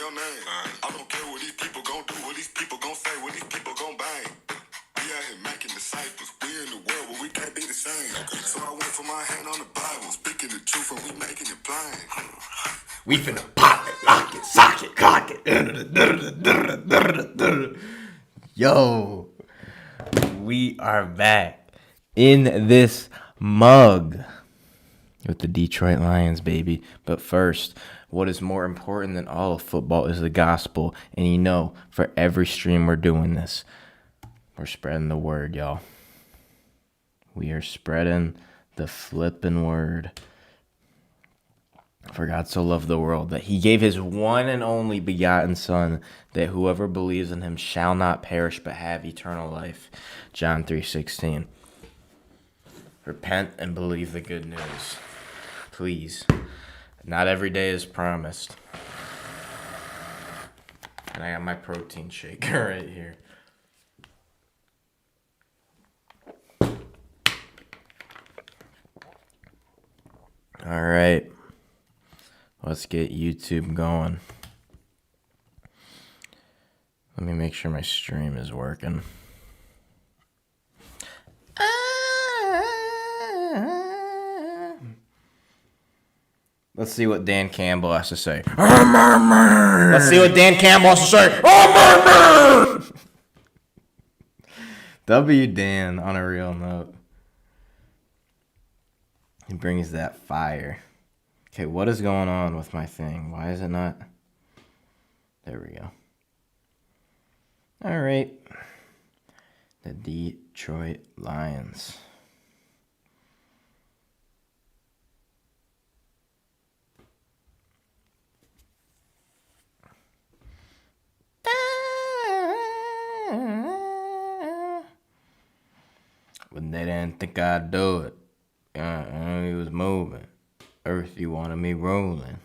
your name. I don't care what these people gon' do, what these people gon' say, what these people gon' bang. We out here making disciples. We in the world where we can't be the same. So I went for my hand on the Bible, speaking the truth and we making it plain. We finna pop it, lock it, sock it, clock it. Yo, we are back in this mug with the Detroit Lions, baby. But first, what is more important than all of football is the gospel. And you know, for every stream we're doing this, we're spreading the word, y'all. We are spreading the flippin' word. For God so loved the world that he gave his one and only begotten Son, that whoever believes in him shall not perish but have eternal life. John 3:16. Repent and believe the good news. Please. Not every day is promised. And I got my protein shaker right here. All right. Let's get YouTube going. Let me make sure my stream is working. Let's see what Dan Campbell has to say. Let's see what Dan Campbell has to say. W. Dan on a real note. He brings that fire. Okay, what is going on with my thing? Why is it not? There we go. All right. The Detroit Lions. When they didn't think I'd do it. He was moving. Earth, you wanted me rolling.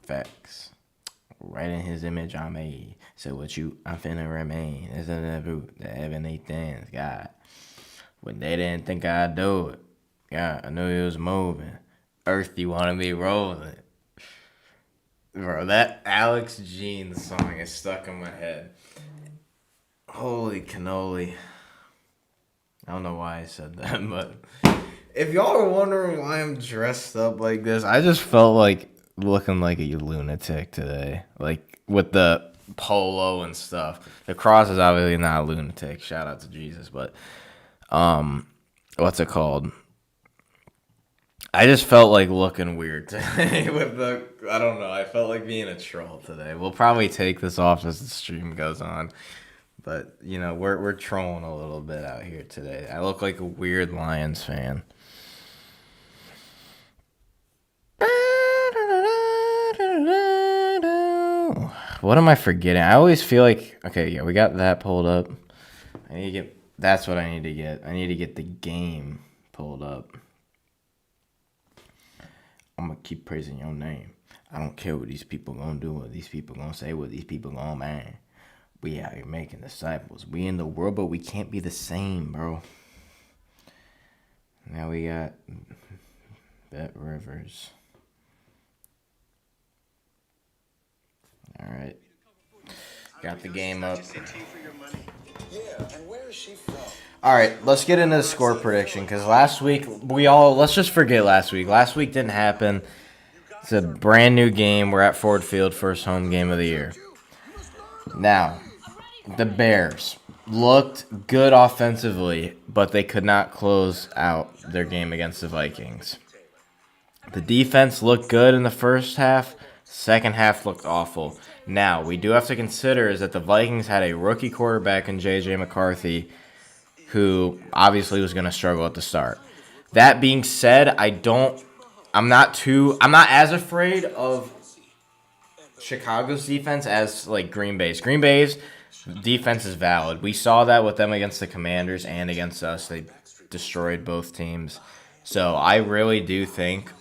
Facts. Right in his image I made. So what you, I'm finna remain. Isn't that root the heavenly things, God? When they didn't think I'd do it. God, I knew he was moving. Earth, you wanted me rolling. Bro, that Alex Jean song is stuck in my head. Holy cannoli. I don't know why I said that, but if y'all are wondering why I'm dressed up like this, I just felt like looking like a lunatic today. Like, with the polo and stuff. The cross is obviously not a lunatic. Shout out to Jesus, but, what's it called? I just felt like looking weird today with the, I don't know, I felt like being a troll today. We'll probably take this off as the stream goes on. But, you know, we're trolling a little bit out here today. I look like a weird Lions fan. What am I forgetting? I always feel like, okay, yeah, we got that pulled up. I need to get, that's what I need to get. I need to get the game pulled up. I'm going to keep praising your name. I don't care what these people going to do, what these people going to say, what these people going to man. We out here making disciples. We in the world, but we can't be the same, bro. Now we got Bet Rivers. All right. Got the game up. All right, let's get into the score prediction, because last week, let's just forget last week. Last week didn't happen. It's a brand new game. We're at Ford Field, first home game of the year. Now, the Bears looked good offensively, but they could not close out their game against the Vikings. The defense looked good in the first half. Second half looked awful. Now, we do have to consider is that the Vikings had a rookie quarterback in J.J. McCarthy, who obviously was going to struggle at the start. That being said, I'm not as afraid of Chicago's defense as like Green Bay's. Green Bay's defense is valid. We saw that with them against the Commanders and against us. They destroyed both teams. So I really do think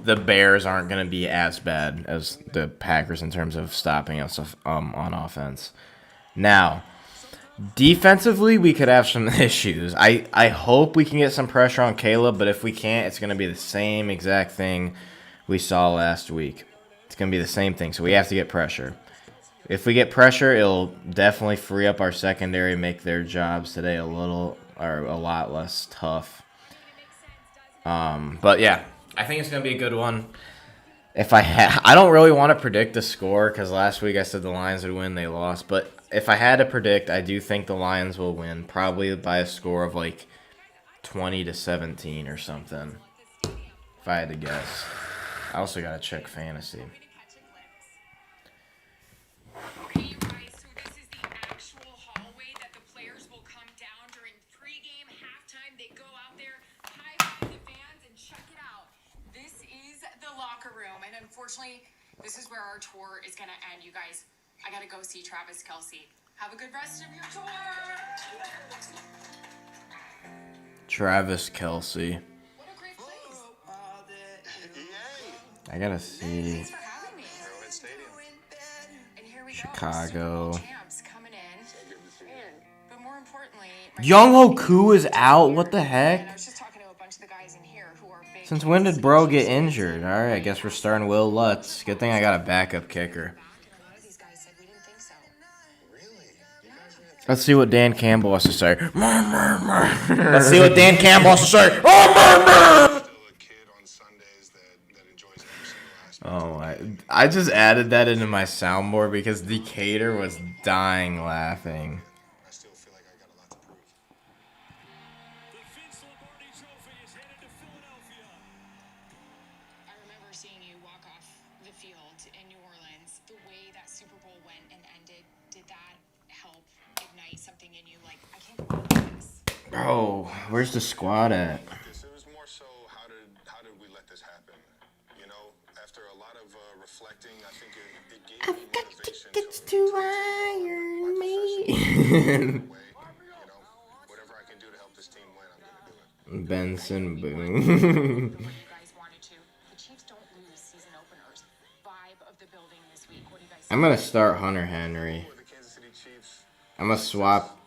the Bears aren't going to be as bad as the Packers in terms of stopping us on offense. Now, defensively, we could have some issues. I hope we can get some pressure on Caleb, but if we can't, it's going to be the same exact thing we saw last week. It's going to be the same thing, so we have to get pressure. If we get pressure, it'll definitely free up our secondary, make their jobs today a lot less tough. But yeah, I think it's going to be a good one. I don't really want to predict the score because last week I said the Lions would win, they lost. But if I had to predict, I do think the Lions will win, probably by a score of like 20-17 or something. If I had to guess. I also got to check fantasy. Okay, you guys, so this is the actual hallway that the players will come down during pregame, halftime. They go out there, high-five the fans, and check it out. This is the locker room, and unfortunately, this is where our tour is going to end, you guys. I got to go see Travis Kelce. Have a good rest of your tour. Travis Kelce. What a great place. I got to see Thanks for having me. And here we Chicago. go. Super Bowl champs coming in. But more importantly, Young Hoku is out? What the and I heck? was just talking to a bunch of the guys in here who are big. Since when did bro get injured? All right, I guess we're starting Will Lutz. Good thing I got a backup kicker. And a lot of these guys said we didn't think so. Let's see what Dan Campbell has to say. Let's see what Dan Campbell has to say. Still a kid on Sundays that enjoys every single aspect. I just added that into my soundboard because Decatur was dying laughing. I still feel like I got a lot to prove. I remember seeing you walk off the field in New Orleans. The way that Super Bowl went and ended, did that help ignite something in you? Like, I can't believe this. Bro, where's the squad at? It was more so how did we let this happen? You know, after a lot of reflecting, I think it gave me motivation to Iron Me. way. You know, whatever I can do to help this team win, I'm gonna do it. Benson Boone. You guys wanted to. The Chiefs don't lose season openers. Vibe of the building this week. What do you guys I'm gonna start Hunter Henry. For the Kansas City Chiefs, I'm gonna swap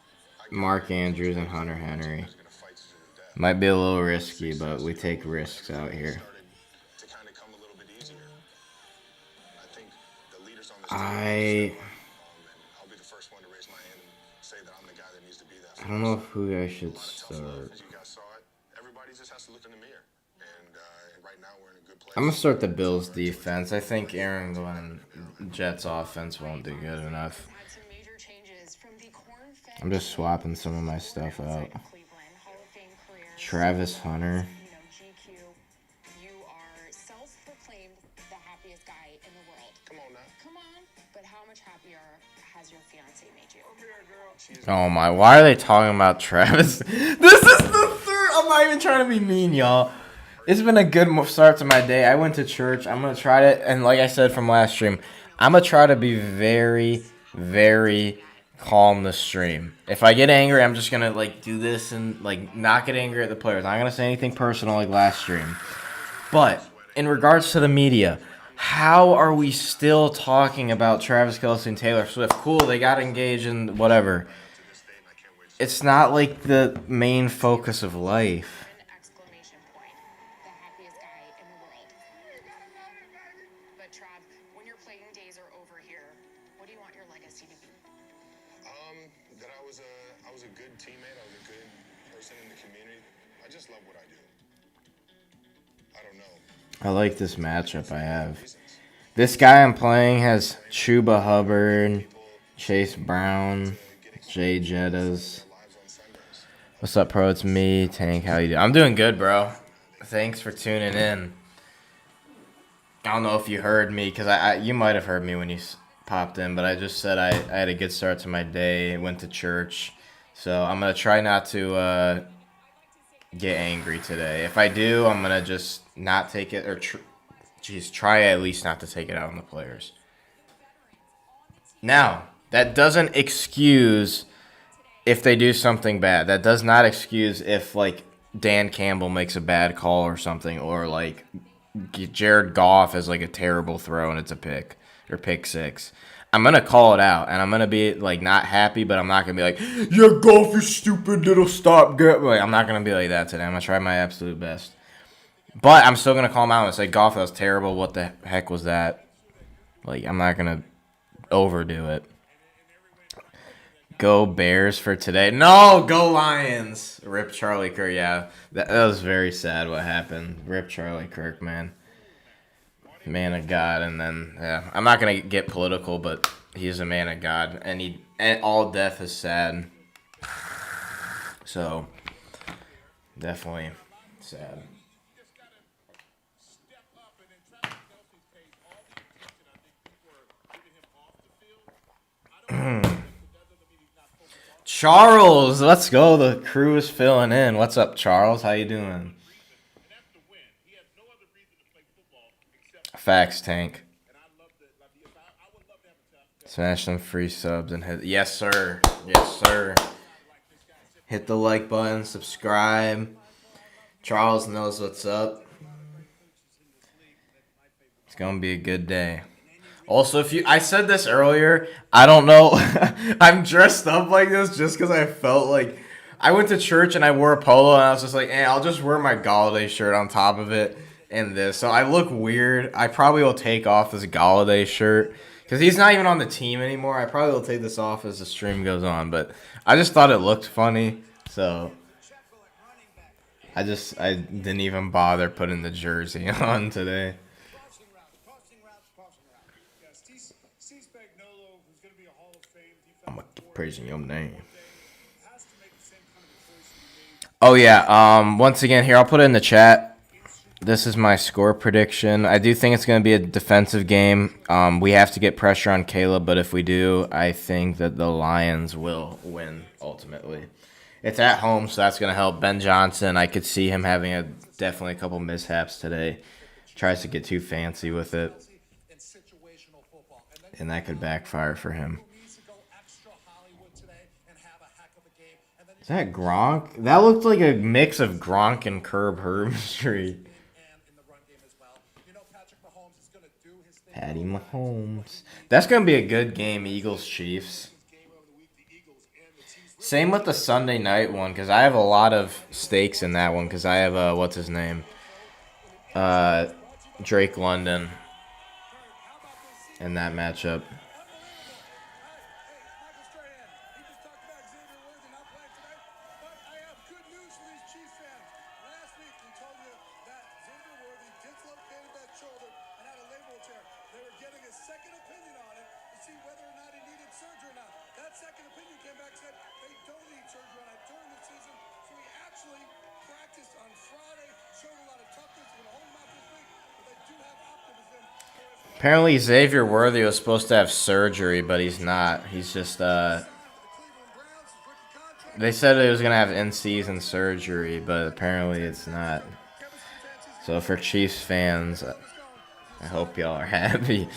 Mark Andrews and Hunter Henry. is gonna fight you to the death. Might be a little risky, but we take risks out here. Started to kind of come a little bit easier. I think the leaders on this team. I And I'll be the first one to raise my hand and say that I'm the guy that needs to be that. don't know who I should Tough love, start. as you guys saw it. Everybody just has to look in the mirror. And right now we're in a good place. I'm gonna start the Bills defense. I think Aaron Glenn Jets offense won't do good enough. had some major changes from the corn-fed I'm just swapping some of my stuff out. Cleveland Hall of Fame career. Travis Hunter. You know, GQ, you are self-proclaimed the happiest guy in the world. Come on now. Come on, but how much happier has your fiance made you? Oh my, why are they talking about Travis? This is the third. I'm not even trying to be mean, y'all. It's been a good start to my day. I went to church. I'm going to try to, and like I said from last stream, I'm going to try to be very, very calm this stream. If I get angry, I'm just going to like do this and like not get angry at the players. I'm not going to say anything personal like last stream. But in regards to the media, how are we still talking about Travis Kelce and Taylor Swift? Cool, they got engaged and whatever. It's not like the main focus of life. An exclamation point. The happiest guy in the world. But Trav, when your playing days are over here, what do you want your legacy to be? That I was a good teammate. I was a good person in the community. I just love what I do. I don't know. I like this matchup I have. This guy I'm playing has Chuba Hubbard, Chase Brown, Jay Jettas. What's up, bro? It's me, Tank. How you doing? I'm doing good, bro. Thanks for tuning in. I don't know if you heard me, because you might have heard me when you popped in, but I just said I had a good start to my day, went to church. So I'm going to try not to get angry today. If I do, I'm going to just not take it, or try at least not to take it out on the players. Now, that doesn't excuse if they do something bad. That does not excuse if, like, Dan Campbell makes a bad call or something, or, like, Jared Goff has like a terrible throw and it's a pick or pick six. I'm gonna call it out and I'm gonna be like not happy, but I'm not gonna be like, yeah, Goff, you stupid little stopgap. Like, I'm not gonna be like that today. I'm gonna try my absolute best. But I'm still gonna call him out and say, Goff, that was terrible. What the heck was that? Like, I'm not gonna overdo it. Go Bears for today. No, go Lions. Rip Charlie Kirk. Yeah, that was very sad what happened. Rip Charlie Kirk, man. Man of God. And then, yeah, I'm not going to get political, but he's a man of God. And all death is sad. So, definitely sad. Charles, let's go. The crew is filling in. What's up, Charles? How you doing? Facts, Tank. Smash some free subs and hit. Yes, sir. Yes, sir. Hit the like button. Subscribe. Charles knows what's up. It's gonna be a good day. Also, I said this earlier, I don't know, I'm dressed up like this just because I felt like, I went to church and I wore a polo and I was just like, I'll just wear my Galladay shirt on top of it and this. So I look weird. I probably will take off this Galladay shirt because he's not even on the team anymore. I probably will take this off as the stream goes on, but I just thought it looked funny. So I didn't even bother putting the jersey on today. I'm praising your name. Oh yeah. Once again, here I'll put it in the chat. This is my score prediction. I do think it's going to be a defensive game. We have to get pressure on Caleb, but if we do, I think that the Lions will win ultimately. It's at home, so that's going to help. Ben Johnson, I could see him having definitely a couple mishaps today. Tries to get too fancy with it, and that could backfire for him. Is that Gronk? That looked like a mix of Gronk and Curb Herbstreit. Patty Mahomes. That's going to be a good game, Eagles-Chiefs. Same with the Sunday night one, because I have a lot of stakes in that one, because I have, what's his name? Drake London in that matchup. Apparently Xavier Worthy was supposed to have surgery, but he's not. He's just, they said he was going to have in-season surgery, but apparently it's not. So for Chiefs fans, I hope y'all are happy.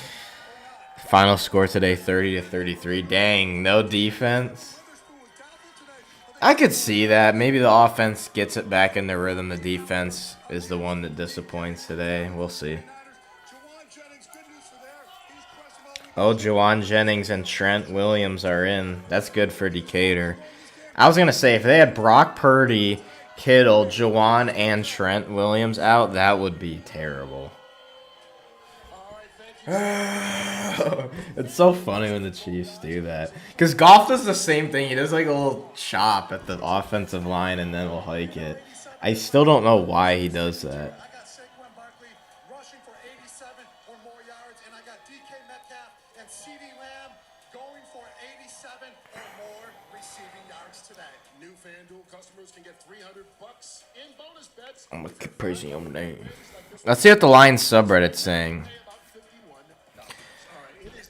Final score today, 30-33. Dang, no defense. I could see that. Maybe the offense gets it back in the rhythm. The defense is the one that disappoints today. We'll see. Oh, Juwan Jennings and Trent Williams are in. That's good for Decatur. I was going to say, if they had Brock Purdy, Kittle, Juwan, and Trent Williams out, that would be terrible. It's so funny when the Chiefs do that. Because Goff does the same thing. He does like a little chop at the offensive line and then will hike it. I still don't know why he does that. I'm praising your name. Let's see what the Lions subreddit's saying.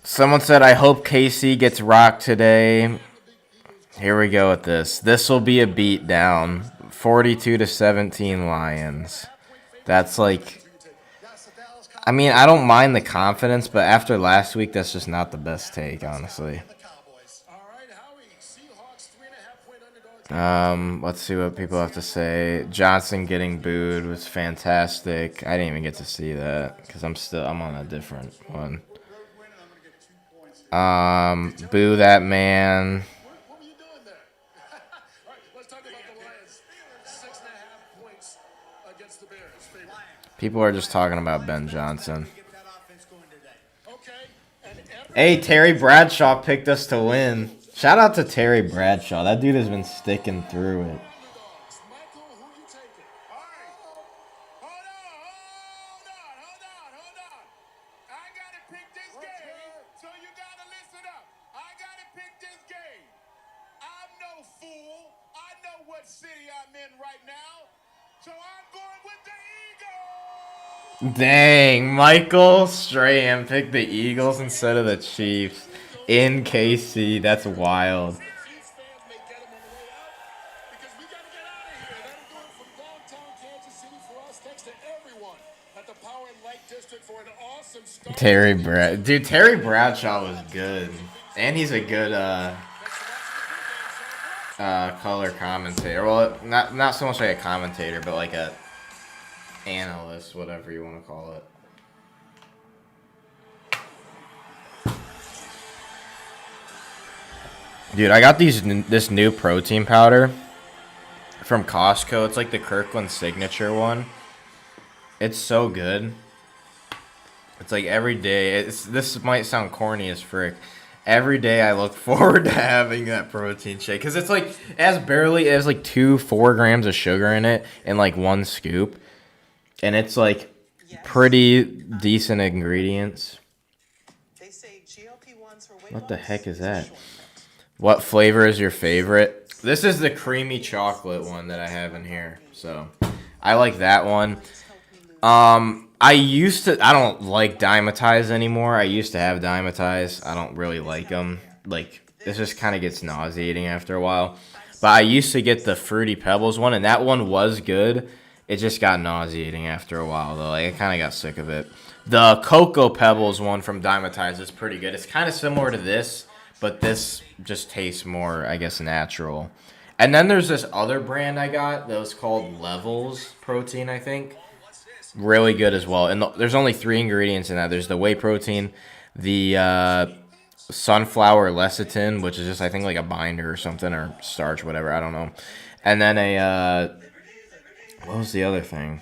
Someone said, I hope KC gets rocked today. Here we go with this. This will be a beatdown. 42-17 Lions. That's like... I mean, I don't mind the confidence, but after last week, that's just not the best take, honestly. Let's see what people have to say. Johnson getting booed was fantastic. I didn't even get to see that because I'm on a different one. Boo that man. What were you doing there? All right, let's talk about the Lions. 6.5 points against the Bears. People are just talking about Ben Johnson. Okay, and Hey, Terry Bradshaw picked us to win. Shout out to Terry Bradshaw. That dude has been sticking through it. Michael, who you taking? All right. Hold on. I gotta pick this game, so you gotta listen up. I gotta pick this game. I'm no fool. I know what city I'm in right now, so I'm going with the Eagles. Dang, Michael Strahan picked the Eagles instead of the Chiefs in KC. That's wild. Chiefs fans may get them on the way out because we gotta get out of here. That'll do it from downtown Kansas City for us. Thanks to everyone at the Power and Light District for an awesome start. Terry Bradshaw was good, and he's a good color commentator. Well, not so much like a commentator, but like a analyst, whatever you want to call it. Dude, I got this new protein powder from Costco. It's like the Kirkland Signature one. It's so good. It's like every day. This might sound corny as frick. Every day I look forward to having that protein shake because it's like it has like 4 grams of sugar in it and like 1 scoop, and it's like pretty decent ingredients. What the heck is that? What flavor is your favorite? This is the creamy chocolate one that I have in here. So I like that one. I don't like Dymatize anymore. I used to have Dymatize. I don't really like them. Like, this just kind of gets nauseating after a while. But I used to get the Fruity Pebbles one, and that one was good. It just got nauseating after a while, though. Like, I kind of got sick of it. The Cocoa Pebbles one from Dymatize is pretty good. It's kind of similar to this, but this just tastes more, I guess, natural. And then there's this other brand I got that was called Levels Protein, I think. Really good as well. And there's only 3 ingredients in that. There's the whey protein, the sunflower lecithin, which is just, I think, like a binder or something, or starch, whatever. I don't know. And then what was the other thing?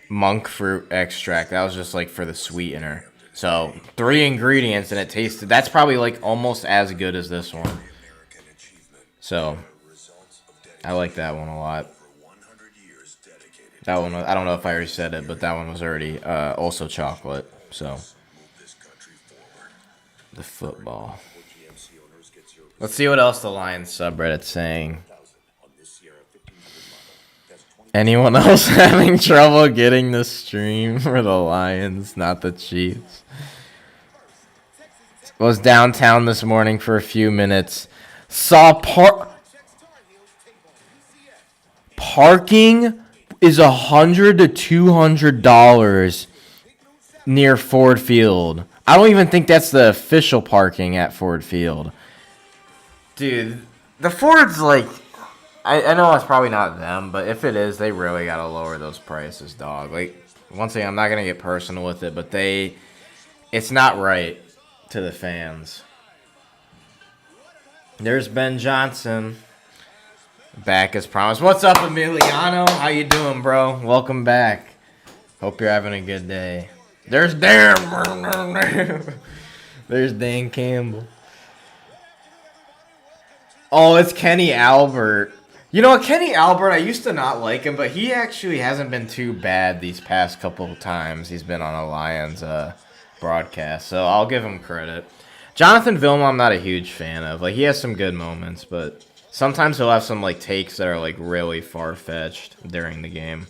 Monk fruit extract. That was just like for the sweetener. So 3 ingredients, and it tasted. That's probably like almost as good as this one. So I like that one a lot. That one, I don't know if I already said it, but that one was already also chocolate. So the football. Let's see what else the Lions subreddit's saying. Anyone else having trouble getting the stream for the Lions, not the Chiefs? Was downtown this morning for a few minutes. Saw parking is $100 to $200 near Ford Field. I don't even think that's the official parking at Ford Field. Dude, the Ford's like, I know it's probably not them, but if it is, they really gotta lower those prices, dog. Like, once again, I'm not gonna get personal with it, but it's not right to the fans. There's Ben Johnson. Back as promised. What's up, Emiliano? How you doing, bro? Welcome back. Hope you're having a good day. There's Dan. There's Dan Campbell. Oh, it's Kenny Albert. You know what, Kenny Albert, I used to not like him, but he actually hasn't been too bad these past couple of times he's been on a Lions broadcast, so I'll give him credit. Jonathan Vilma, I'm not a huge fan of. Like, he has some good moments, but sometimes he'll have some like takes that are like really far-fetched during the game.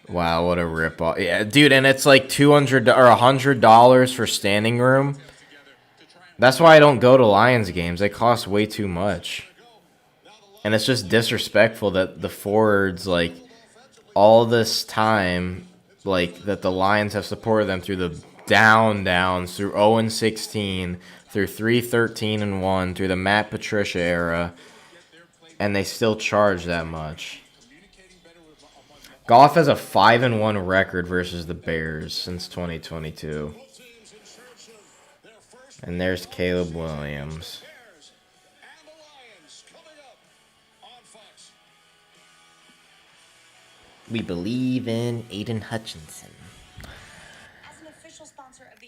Wow, what a ripoff. Yeah, dude, and it's like $200 or $100 for standing room. That's why I don't go to Lions games. They cost way too much. And it's just disrespectful that the Fords, like, all this time like that the Lions have supported them through the downs, through 0-16, through 3-13-1, through the Matt Patricia era, and they still charge that much. Goff has a 5-1 record versus the Bears since 2022. And there's Caleb Williams. We believe in Aiden Hutchinson.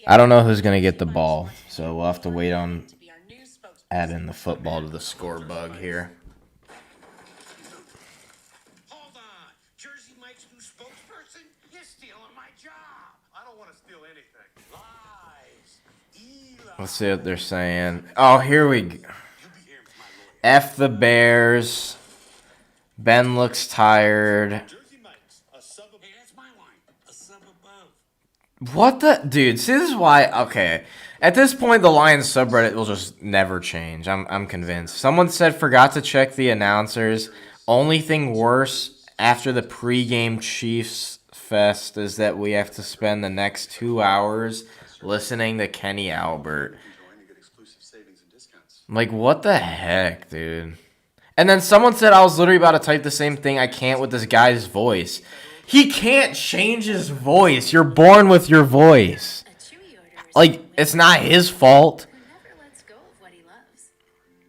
I don't know who's going to get the ball, so we'll have to wait on adding the football to the score bug here. Hold on. Jersey Mike's new spokesperson? You're stealing my job. I don't want to steal anything. Lies. Let's see what they're saying. Oh, here we go. F the Bears. Ben looks tired. What the? Dude, see, this is why. Okay. At this point, the Lions subreddit will just never change. I'm convinced. Someone said, forgot to check the announcers. Only thing worse after the pregame Chiefs fest is that we have to spend the next 2 hours listening to Kenny Albert. Like, what the heck, dude? And then someone said I was literally about to type the same thing. I can't with this guy's voice. He can't change his voice. You're born with your voice. Like, it's not his fault. Never lets go of what he loves.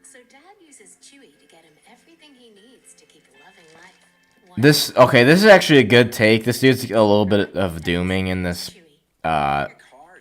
So Dad uses Chewy to get him everything he needs to keep a loving life. This is actually a good take. This dude's a little bit of dooming in this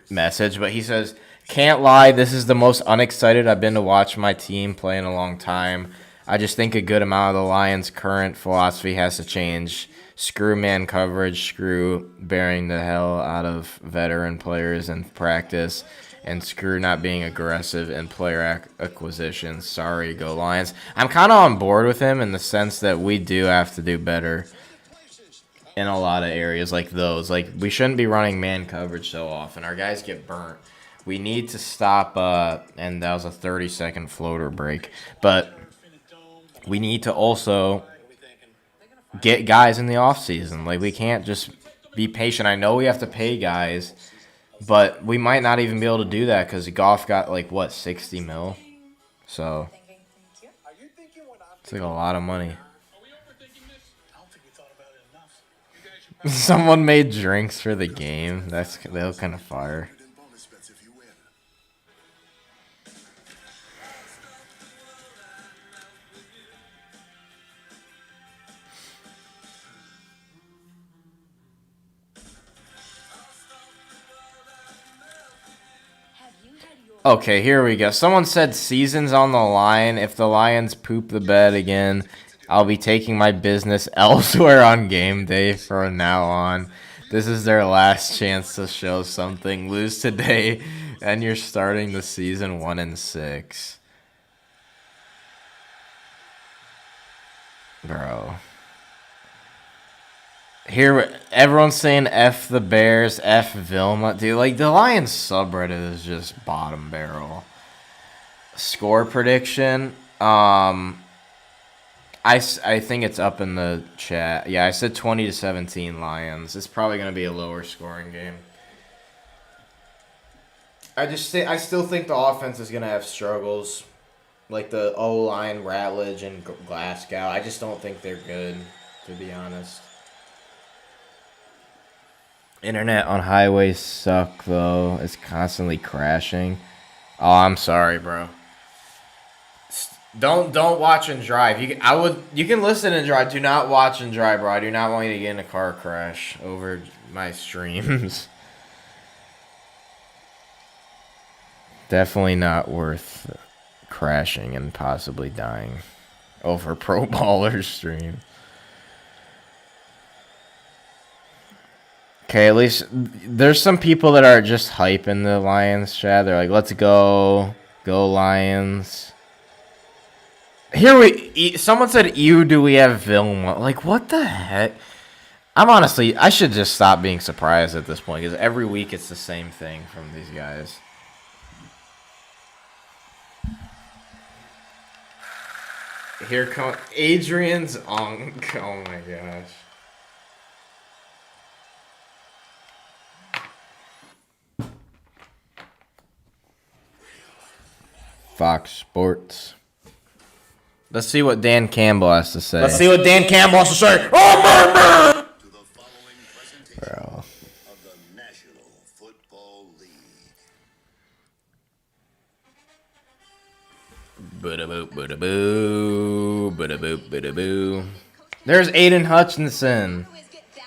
message, but he says, can't lie, this is the most unexcited I've been to watch my team play in a long time. I just think a good amount of the Lions' current philosophy has to change. Screw man coverage, screw bearing the hell out of veteran players in practice, and screw not being aggressive in player acquisition. Sorry, go Lions. I'm kind of on board with him in the sense that we do have to do better in a lot of areas like those. Like, we shouldn't be running man coverage so often. Our guys get burnt. We need to stop, and that was a 30-second floater break. But we need to also get guys in the offseason. Like, we can't just be patient. I know we have to pay guys, but we might not even be able to do that because Goff got, like, what, 60 mil? So, it's like a lot of money. Someone made drinks for the game. They'll kind of fire. Okay, here we go. Someone said season's on the line. If the Lions poop the bed again, I'll be taking my business elsewhere on game day from now on. This is their last chance to show something. Lose today, and you're starting the season 1-6. Bro. Here, everyone's saying F the Bears, F Vilma. Dude, like, the Lions subreddit is just bottom barrel. Score prediction. I think it's up in the chat. Yeah, I said 20-17 Lions. It's probably going to be a lower scoring game. I still think the offense is going to have struggles. Like the O-line, Ratledge, and Glasgow. I just don't think they're good, to be honest. Internet on highways suck, though. It's constantly crashing. Oh, I'm sorry, bro. Don't watch and drive. You can listen and drive. Do not watch and drive, bro. I do not want you to get in a car crash over my streams. Definitely not worth crashing and possibly dying over Pro Baller stream. Okay, at least there's some people that are just hyping the Lions chat. They're like, let's go Lions. Someone said, do we have Vilma? Like, what the heck? I should just stop being surprised at this point, because every week it's the same thing from these guys. Here comes Adrian's Unk. Oh my gosh. Fox Sports. Let's see what Dan Campbell has to say. Let's see what Dan Campbell has to say. Oh, To the following presentation Bro. of the National Football League. Boo-da-boo, boo-da-boo, boo-da-boo, boo-da-boo. There's Aiden Hutchinson.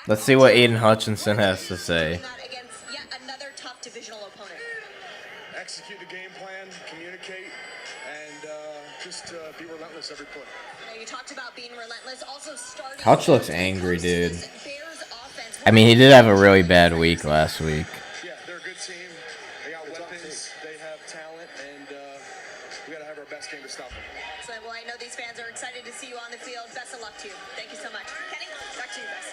Let's see what Aiden Hutchinson has to say. Against yet another tough divisional opponent. Execute the game plan, communicate, and just be relentless every play. You talked about being relentless. Also starting. Hutch looks angry, dude. Bears offense. I mean, he did have a really bad week last week. Yeah, they're a good team. They got weapons. They have talent, and we got to have our best game to stop them. So, well, I know these fans are excited to see you on the field. Best of luck to you. Thank you so much. Kenny, back to you guys.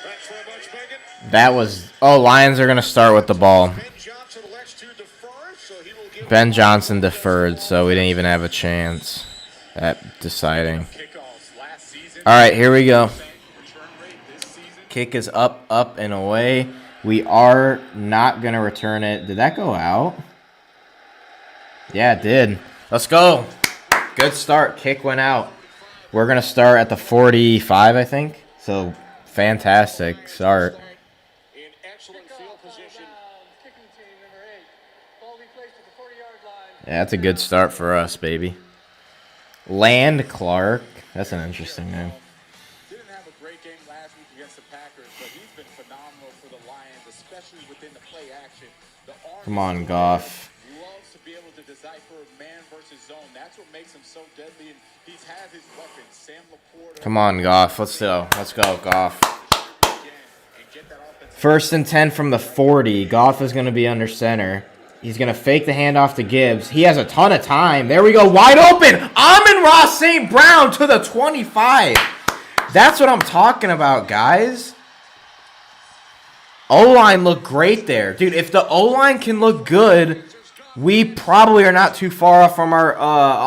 Thanks very much, Megan. That was... Oh, Lions are going to start with the ball. Ben Johnson elects to defer, so he will give Ben Johnson deferred, so we didn't even have a chance at deciding. kickoffs last season. All right, here we go. Return rate this season. Kick is up, up, and away. We are not going to return it. Did that go out? Yeah, it did. Let's go. Good start. Kick went out. We're going to start at the 45, I think. So, fantastic start. In excellent field position. Yeah, that's a good start for us, baby. Land Clark. That's an interesting name. Didn't have a great game last week against the Packers, but he's been phenomenal for the Lions, especially within the play action. The arm Come on, Goff. loves to be able to decipher man versus zone. That's what makes him so deadly, and he's had his weapons. Sam Laporta. Come on, Goff. Let's go. Let's go, Goff. Again, and get that offense. First and 10 from the 40. Goff is going to be under center. He's going to fake the handoff to Gibbs. He has a ton of time. There we go. Wide open. Amon-Ra St. Brown to the 25. That's what I'm talking about, guys. O-line looked great there. Dude, if the O-line can look good, we probably are not too far off from our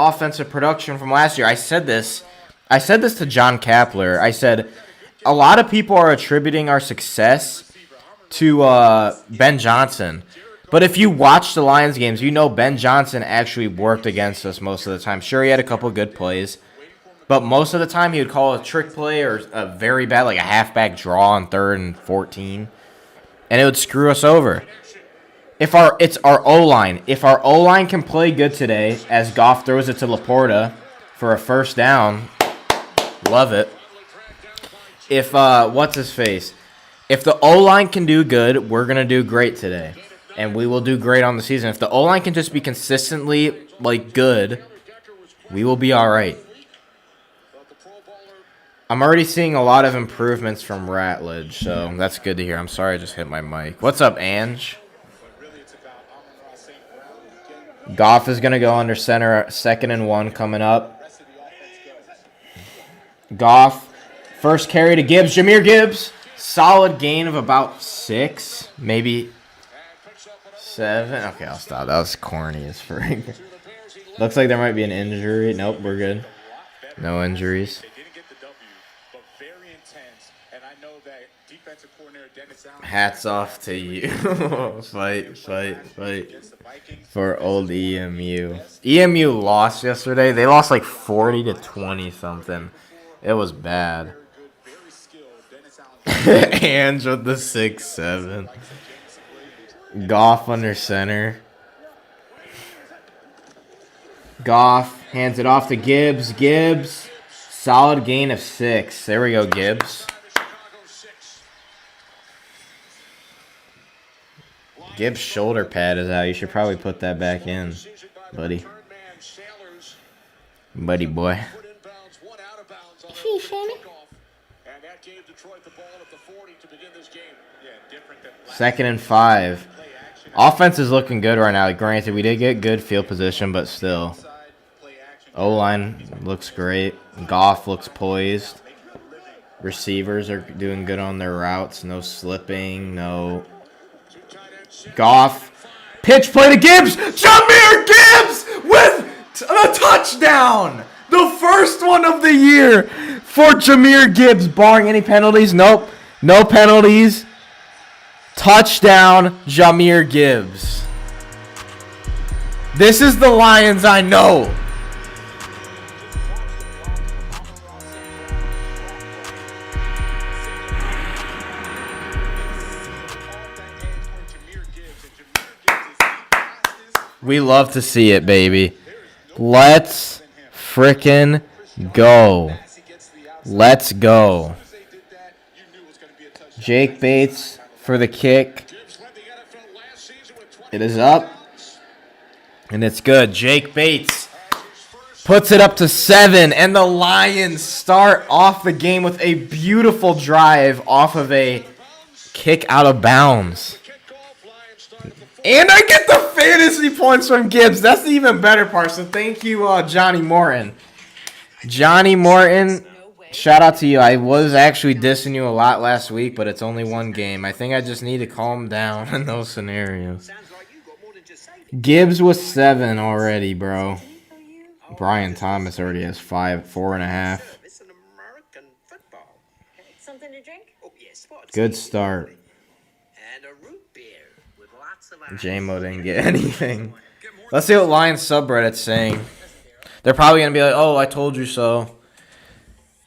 offensive production from last year. I said this to John Kapler. I said, a lot of people are attributing our success to Ben Johnson. But if you watch the Lions games, you know Ben Johnson actually worked against us most of the time. Sure, he had a couple good plays. But most of the time, he would call a trick play or a very bad, like a halfback draw on 3rd and 14. And it would screw us over. It's our O-line. If our O-line can play good today, as Goff throws it to Laporta for a first down, love it. If, what's his face? If the O-line can do good, we're going to do great today. And we will do great on the season. If the O-line can just be consistently, like, good, we will be all right. I'm already seeing a lot of improvements from Ratledge, so that's good to hear. I'm sorry I just hit my mic. What's up, Ange? Goff is going to go under center, 2nd and 1 coming up. Goff, first carry to Gibbs. Jahmyr Gibbs, solid gain of about 6, maybe 7. Okay, I'll stop. That was corny as frig. Looks like there might be an injury. Nope, we're good. No injuries. They didn't get the W, but very intense. And I know that defensive coordinator Dennis Allen. Hats off to you. Fight for old EMU. EMU lost yesterday. They lost like 40-20 something. It was bad. Very skilled. Dennis Allen. Hands with the 6-7. Goff under center. Goff hands it off to Gibbs. Gibbs, solid gain of 6. There we go, Gibbs. Gibbs' shoulder pad is out. You should probably put that back in, buddy. Buddy boy. And that gave Detroit the ball at the 40 to begin this game. Yeah, different than 2nd and 5. Offense is looking good right now. Granted, we did get good field position, but still. O-line looks great. Goff looks poised. Receivers are doing good on their routes. No slipping, no. Goff. Pitch play to Gibbs. Jahmyr Gibbs with a touchdown. The first one of the year for Jahmyr Gibbs, barring any penalties. Nope. No penalties. Touchdown, Jahmyr Gibbs. This is the Lions I know. We love to see it, baby. Let's frickin' go. Let's go. Jake Bates for the kick. It is up. And it's good. Jake Bates puts it up to 7. And the Lions start off the game with a beautiful drive off of a kick out of bounds. And I get the fantasy points from Gibbs. That's the even better part. So thank you, Johnny Morton. Johnny Morton, shout out to you. I was actually dissing you a lot last week, but it's only one game. I think I just need to calm down in those scenarios. Gibbs was 7 already, bro. Brian Thomas already has 4.5. Something to drink? Good start. J-Mo didn't get anything. Let's see what Lions subreddit's saying. They're probably going to be like, oh, I told you so.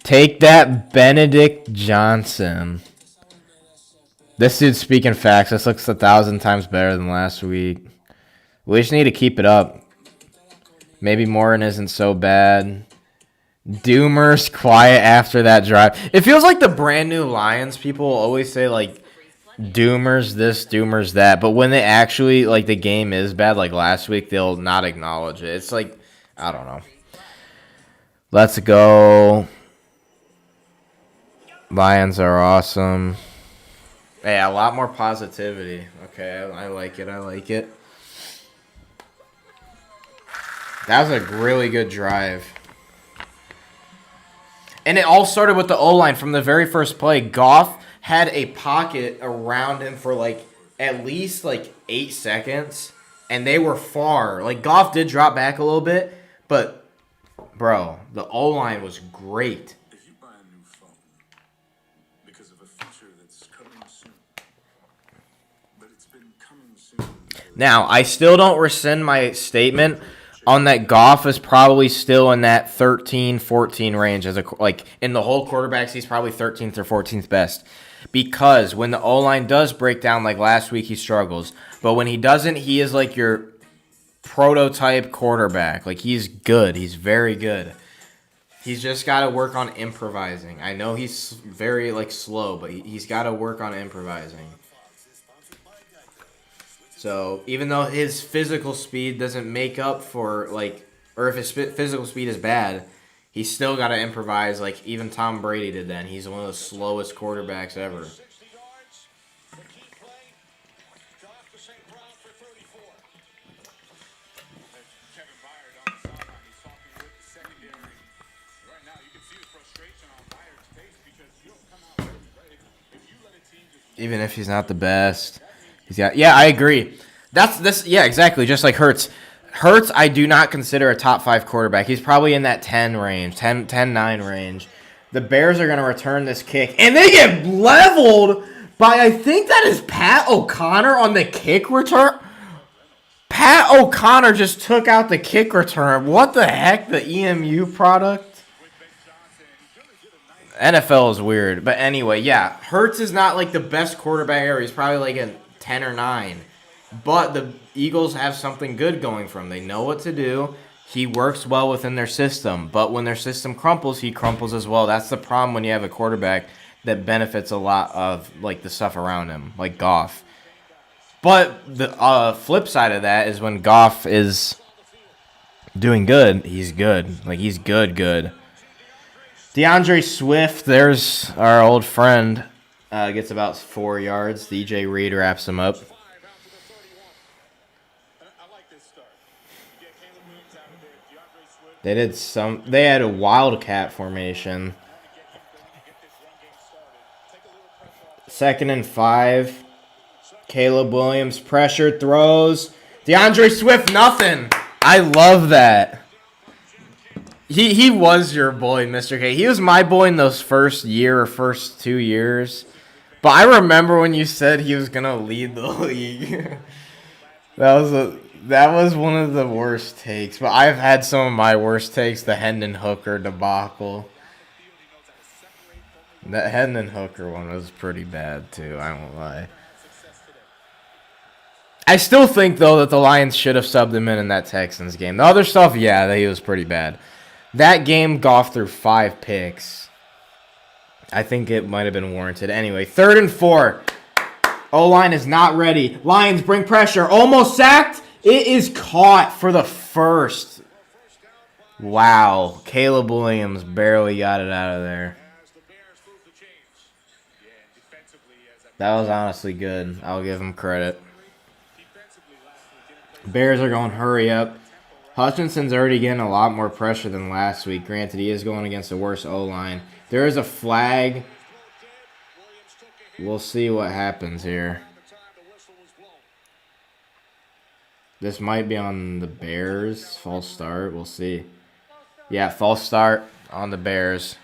Take that, Benedict Johnson. This dude's speaking facts. This looks 1,000 times better than last week. We just need to keep it up. Maybe Morton isn't so bad. Doomer's quiet after that drive. It feels like the brand new Lions people always say, like, Doomer's this, Doomer's that. But when they actually, like, the game is bad, like last week, they'll not acknowledge it. It's like, I don't know. Let's go. Lions are awesome. Hey, a lot more positivity. Okay, I like it. I like it. That was a really good drive. And it all started with the O-line from the very first play. Goff had a pocket around him for, like, at least, like, 8 seconds. And they were far. Like, Goff did drop back a little bit. But, bro, the O-line was great. If you buy a new phone because of a feature that's coming soon, but it's been coming soon. Now, I still don't rescind my statement on that Goff is probably still in that 13, 14 range. Like, in the whole quarterbacks, he's probably 13th or 14th best. Because when the O-line does break down, like last week, he struggles. But when he doesn't, he is like your prototype quarterback. Like, he's good. He's very good. He's just got to work on improvising. I know he's very, like, slow, but he's got to work on improvising. So, even though his physical speed doesn't make up for, like, or if his physical speed is bad, he's still got to improvise. Like, even Tom Brady did that, and he's one of the slowest quarterbacks ever. Even if he's not the best. He's got, yeah, I agree. Yeah, exactly. Just like Hurts. Hurts, I do not consider a top 5 quarterback. He's probably in that 10 range, 10-9 range. The Bears are going to return this kick, and they get leveled by, I think that is Pat O'Connor on the kick return. Pat O'Connor just took out the kick return. What the heck? The EMU product? NFL is weird. But anyway, yeah. Hurts is not like the best quarterback ever. He's probably like a 10 or 9. But the Eagles have something good going for him. They know what to do. He works well within their system. But when their system crumples, he crumples as well. That's the problem when you have a quarterback that benefits a lot of like the stuff around him, like Goff. But the flip side of that is when Goff is doing good, he's good. Like, he's good. DeAndre Swift, there's our old friend, gets about 4 yards. DJ Reed wraps him up. They had a wildcat formation. 2nd and 5. Caleb Williams pressure throws. DeAndre Swift, nothing. I love that. He was your boy, Mr. K. He was my boy in those first 2 years. But I remember when you said he was going to lead the league. That was one of the worst takes, but I've had some of my worst takes. The Hendon Hooker debacle. That Hendon Hooker one was pretty bad too. I won't lie. I still think though that the Lions should have subbed him in that Texans game. The other stuff, yeah, that he was pretty bad. That game, Goff threw 5 picks. I think it might have been warranted. Anyway, 3rd and 4. O-line is not ready. Lions bring pressure. Almost sacked. It is caught for the first. Wow. Caleb Williams barely got it out of there. That was honestly good. I'll give him credit. Bears are going hurry up. Hutchinson's already getting a lot more pressure than last week. Granted, he is going against a worse O-line. There is a flag. We'll see what happens here. This might be on the Bears. False start. We'll see. Yeah, false start on the Bears.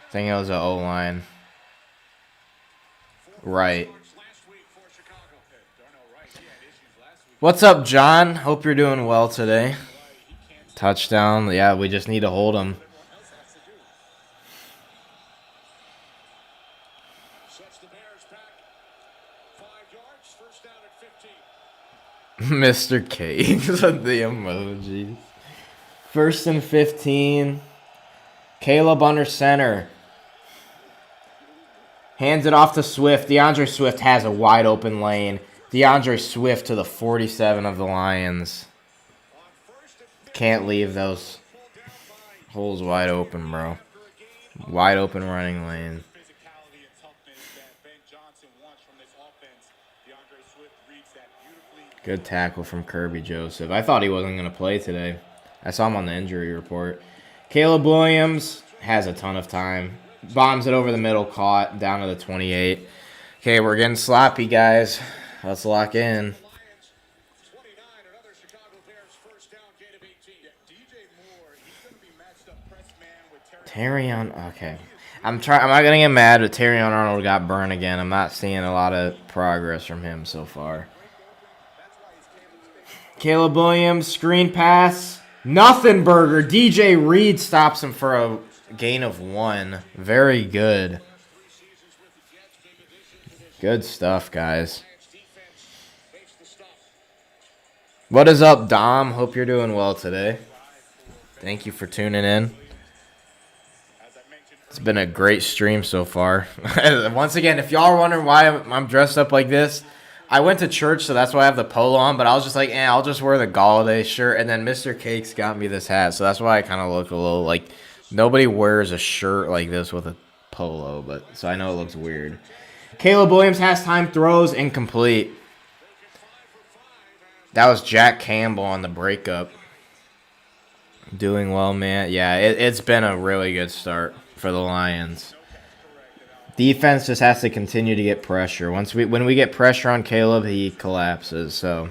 I think it was an O-line. Right. What's up, John? Hope you're doing well today. Touchdown. Yeah, we just need to hold him. Mr. Cakes with the emojis. 1st and 15. Caleb under center. Hands it off to Swift. DeAndre Swift has a wide open lane. DeAndre Swift to the 47 of the Lions. Can't leave those holes wide open, bro. Wide open running lane. Good tackle from Kirby Joseph. I thought he wasn't going to play today. I saw him on the injury report. Caleb Williams has a ton of time. Bombs it over the middle, caught, down to the 28. Okay, we're getting sloppy, guys. Let's lock in. Terrion, okay. I'm not gonna get mad, but Terrion Arnold got burned again. I'm not seeing a lot of progress from him so far. Caleb Williams, screen pass. Nothing burger. DJ Reed stops him for a gain of 1. Very good. Good stuff, guys. What is up, Dom? Hope you're doing well today. Thank you for tuning in. It's been a great stream so far. Once again, if y'all are wondering why I'm dressed up like this, I went to church, so that's why I have the polo on, but I was just like, I'll just wear the Galladay shirt, and then Mr. Cakes got me this hat, so that's why I kind of look a little like, nobody wears a shirt like this with a polo, but so I know it looks weird. Caleb Williams has time, throws, incomplete. That was Jack Campbell on the breakup. Doing well, man. Yeah, it's been a really good start for the Lions. Defense just has to continue to get pressure. When we get pressure on Caleb, he collapses. So,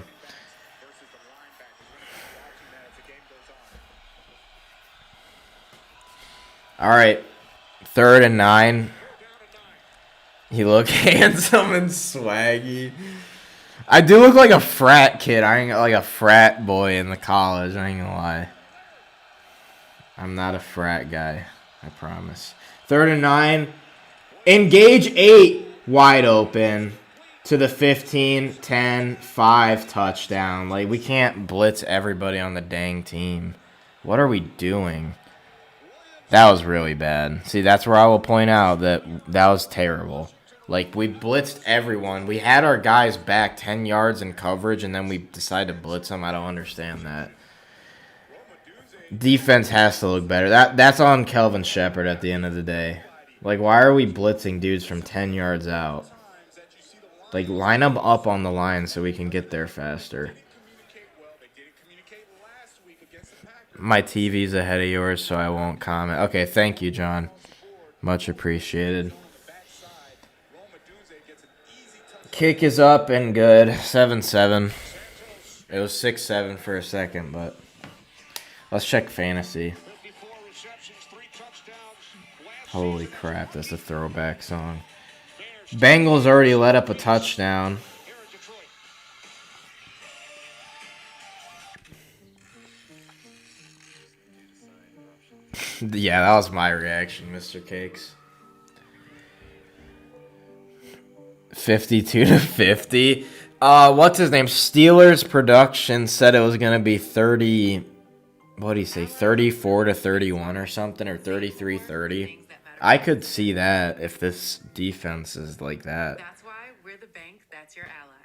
all right, 3rd and 9. He look handsome and swaggy. I do look like a frat kid. I ain't like a frat boy in the college. I ain't gonna lie. I'm not a frat guy. I promise. 3rd and 9. Engage 8. Wide open. To the 15, 10, 5 touchdown. Like, we can't blitz everybody on the dang team. What are we doing? That was really bad. See, that's where I will point out that was terrible. Like, we blitzed everyone. We had our guys back 10 yards in coverage, and then we decided to blitz them. I don't understand that. Defense has to look better. That's on Kelvin Shepard at the end of the day. Like, why are we blitzing dudes from 10 yards out? Like, line them up on the line so we can get there faster. My TV's ahead of yours, so I won't comment. Okay, thank you, John. Much appreciated. Kick is up and good. 7-7. It was 6-7 for a second, but let's check fantasy. Holy crap, that's a throwback song. Bengals already let up a touchdown. Yeah, that was my reaction, Mr. Cakes. 52-50. What's his name? Steelers production said it was gonna be 30. What do you say? 34-31 or something, or 33-30. I could see that if this defense is like that. That's why we're the bank that's your ally.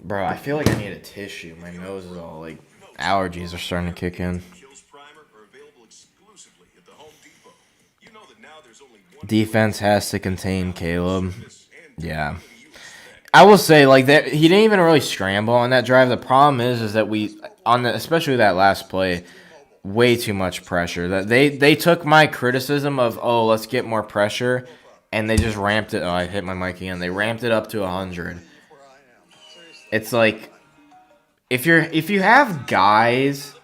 Bro, I feel like I need a tissue. My nose is all like allergies are starting to kick in. Kills Primer are available exclusively at the Home Depot. You know that now there's only one Defense has to contain Caleb. Yeah. I will say, like, that he didn't even really scramble on that drive. The problem is that we, especially that last play, way too much pressure. That they took my criticism of, oh, let's get more pressure, and they just ramped it. Oh, I hit my mic again. They ramped it up to 100. It's like, if you have guys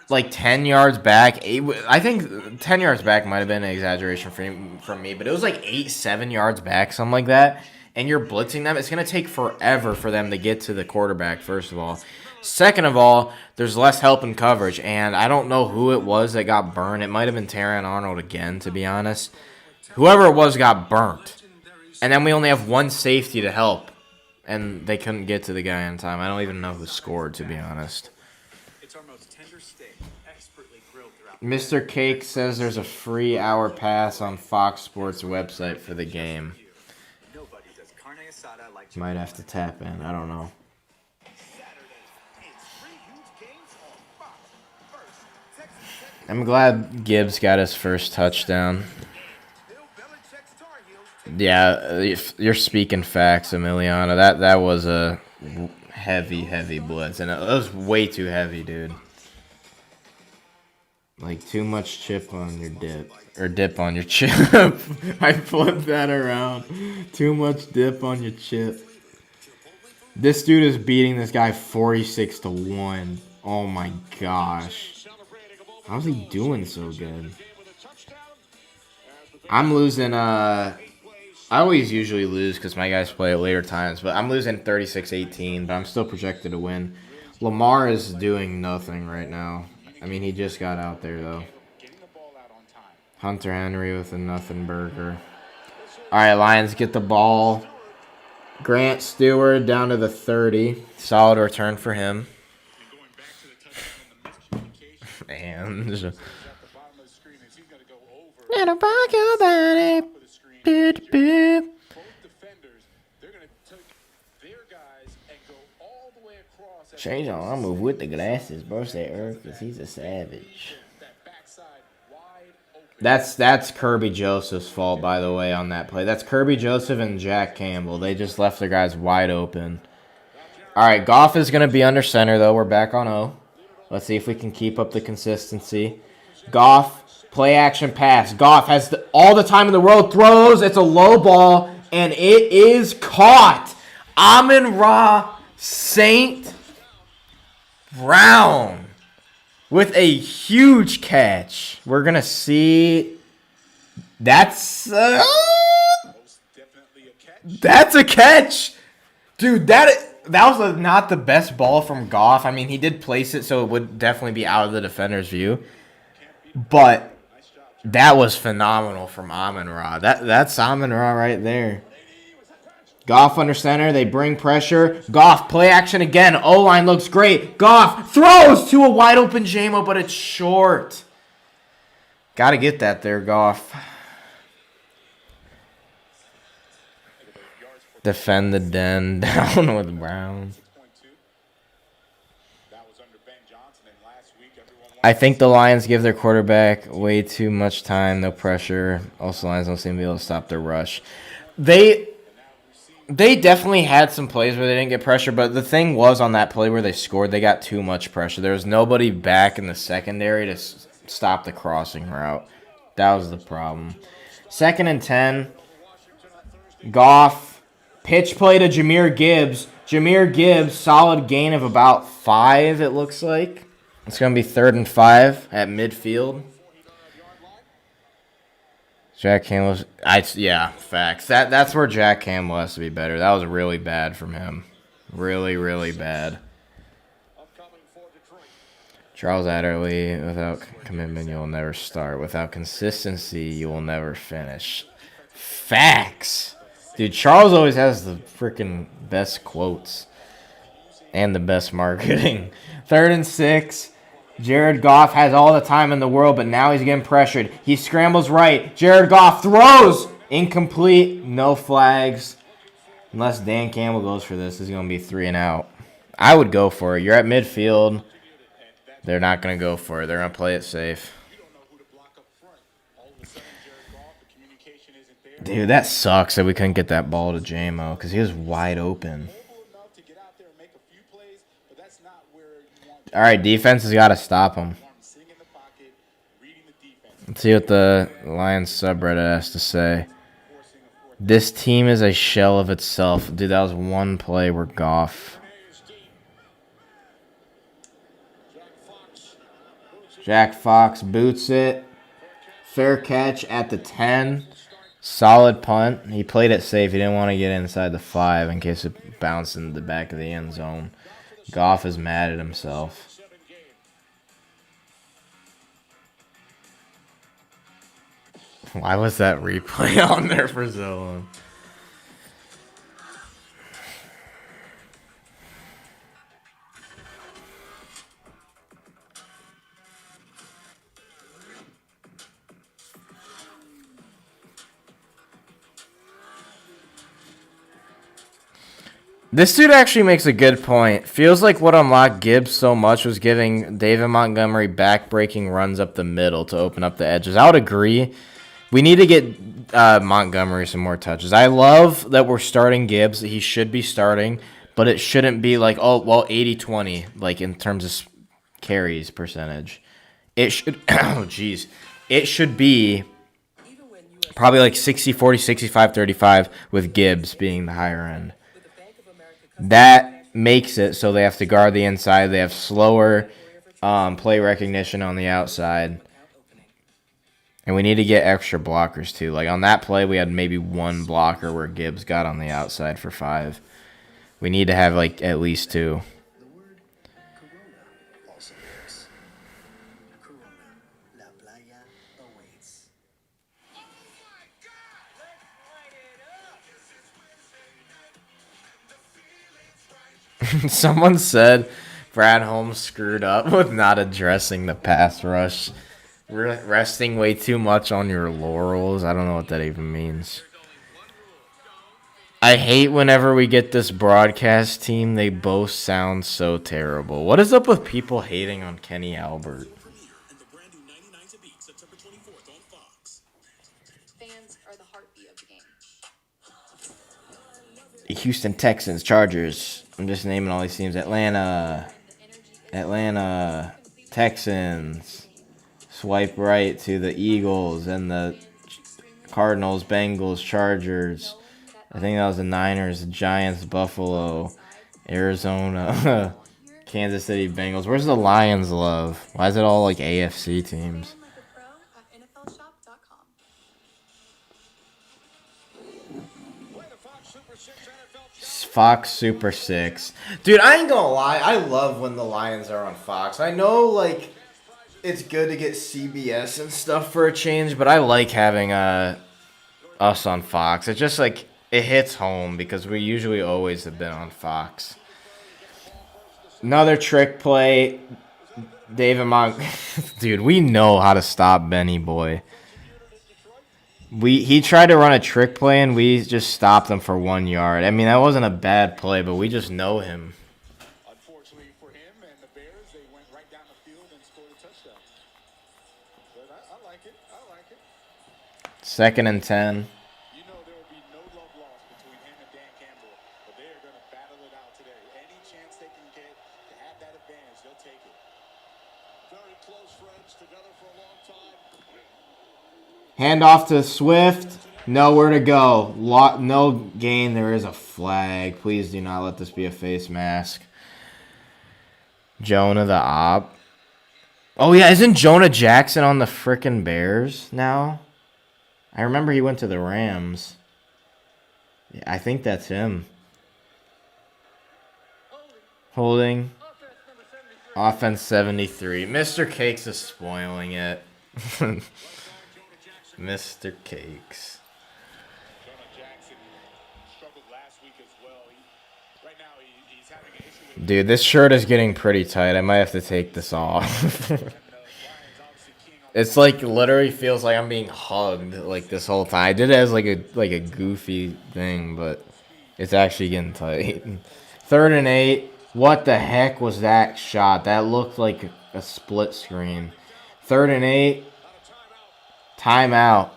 like 10 yards back, I think 10 yards back might have been an exaggeration from me, but it was like 7 yards back, something like that. And you're blitzing them, it's going to take forever for them to get to the quarterback, first of all. Second of all, there's less help in coverage, and I don't know who it was that got burned. It might have been Taron Arnold again, to be honest. Whoever it was got burnt. And then we only have one safety to help, and they couldn't get to the guy in time. I don't even know who scored, to be honest. It's our most tender steak, expertly grilled throughout. Mr. Cake says there's a free hour pass on Fox Sports website for the game. Nobody does carne asada like Might have to tap in. I don't know. I'm glad Gibbs got his first touchdown. Yeah, you're speaking facts, Emiliano. That was a heavy blitz, and it was way too heavy, dude. Like, too much chip on your dip. Or dip on your chip. I flipped that around. Too much dip on your chip. This dude is beating this guy 46-1. Oh my gosh. How's he doing so good? I'm losing, I always usually lose because my guys play at later times, but I'm losing 36-18, but I'm still projected to win. Lamar is doing nothing right now. I mean, he just got out there, though. Hunter Henry with a nothing burger. All right, Lions get the ball. Grant Stewart down to the 30. Solid return for him. And little rock your body. Boop, boop. Change on, I'll move with the glasses. Bro said Earth because he's a savage. That's Kirby Joseph's fault, by the way, on that play. That's Kirby Joseph and Jack Campbell. They just left their guys wide open. All right, Goff is going to be under center, though. We're back on O. Let's see if we can keep up the consistency. Goff, play action pass. Goff has all the time in the world. Throws. It's a low ball, and it is caught. Amon-Ra St. Brown with a huge catch. We're going to see. That's a catch. Dude, that was not the best ball from Goff. I mean, he did place it, so it would definitely be out of the defender's view. But that was phenomenal from Amon-Ra. That's Amon-Ra right there. Goff under center. They bring pressure. Goff, play action again. O-line looks great. Goff throws to a wide open Jamo, but it's short. Got to get that there, Goff. Defend the den down with Browns. I think the Lions give their quarterback way too much time, no pressure. Also, Lions don't seem to be able to stop their rush. They definitely had some plays where they didn't get pressure, but the thing was on that play where they scored, they got too much pressure. There was nobody back in the secondary to stop the crossing route. That was the problem. 2nd and 10. Goff, pitch play to Jahmyr Gibbs. Jahmyr Gibbs, solid gain of about 5, it looks like. It's going to be 3rd and 5 at midfield. Jack Campbell, yeah, facts. That's where Jack Campbell has to be better. That was really bad from him. Really, really bad. Charles Adderley, without commitment, you will never start. Without consistency, you will never finish. Facts. Dude, Charles always has the freaking best quotes and the best marketing. 3rd and 6. Jared Goff has all the time in the world, but now he's getting pressured. He scrambles right. Jared Goff throws. Incomplete. No flags. Unless Dan Campbell goes for this, it's going to be 3 and out. I would go for it. You're at midfield. They're not going to go for it. They're going to play it safe. Dude, that sucks that we couldn't get that ball to JMO because he was wide open. All right, defense has got to stop him. Let's see what the Lions subreddit has to say. This team is a shell of itself. Dude, that was one play where Goff. Jack Fox boots it. Fair catch at the 10. Solid punt. He played it safe. He didn't want to get inside the 5 in case it bounced into the back of the end zone. Goff is mad at himself. Why was that replay on there for so long? This dude actually makes a good point. Feels like what unlocked Gibbs so much was giving David Montgomery back-breaking runs up the middle to open up the edges. I would agree. We need to get Montgomery some more touches. I love that we're starting Gibbs. He should be starting, but it shouldn't be like, oh, well, 80-20, like in terms of carries percentage. It should, oh, geez. It should be probably like 60-40, 65-35 with Gibbs being the higher end. That makes it so they have to guard the inside. They have slower play recognition on the outside. And we need to get extra blockers, too. Like, on that play, we had maybe one blocker where Gibbs got on the outside for 5. We need to have, like, at least 2. Someone said Brad Holmes screwed up with not addressing the pass rush. Resting way too much on your laurels. I don't know what that even means. I hate whenever we get this broadcast team. They both sound so terrible. What is up with people hating on Kenny Albert? Fans are the heartbeat of the game. The Houston Texans, Chargers. I'm just naming all these teams. Atlanta, Texans. Swipe right to the Eagles and the Cardinals, Bengals, Chargers. I think that was the Niners, the Giants, Buffalo, Arizona, Kansas City, Bengals. Where's the Lions love? Why is it all like AFC teams? Fox Super 6. Dude, I ain't gonna lie. I love when the Lions are on Fox. I know, like, it's good to get CBS and stuff for a change, but I like having us on Fox. It's just, like, it hits home because we usually always have been on Fox. Another trick play. David Dude, we know how to stop Benny Boy. He tried to run a trick play, and we just stopped him for 1 yard. I mean, that wasn't a bad play, but we just know him. Unfortunately for him and the Bears, they went right down the field and scored a touchdown. But I like it. I like it. 2nd and 10. You know there will be no love lost between him and Dan Campbell, but they are going to battle it out today. Any chance they can get to have that advantage, they'll take it. Very close friends together for a long time. Hand off to Swift. Nowhere to go. No gain. There is a flag. Please do not let this be a face mask. Jonah the op. Oh, yeah. Isn't Jonah Jackson on the frickin' Bears now? I remember he went to the Rams. Yeah, I think that's him. Holding. Offense 73. Mr. Cakes is spoiling it. Mr. Cakes. Jonah Jackson struggled last week as well. Right now, he's having an issue with Dude, this shirt is getting pretty tight. I might have to take this off. It's like literally feels like I'm being hugged like this whole time. I did it as like a goofy thing, but it's actually getting tight. 3rd and 8. What the heck was that shot? That looked like a split screen. 3rd and 8. Timeout.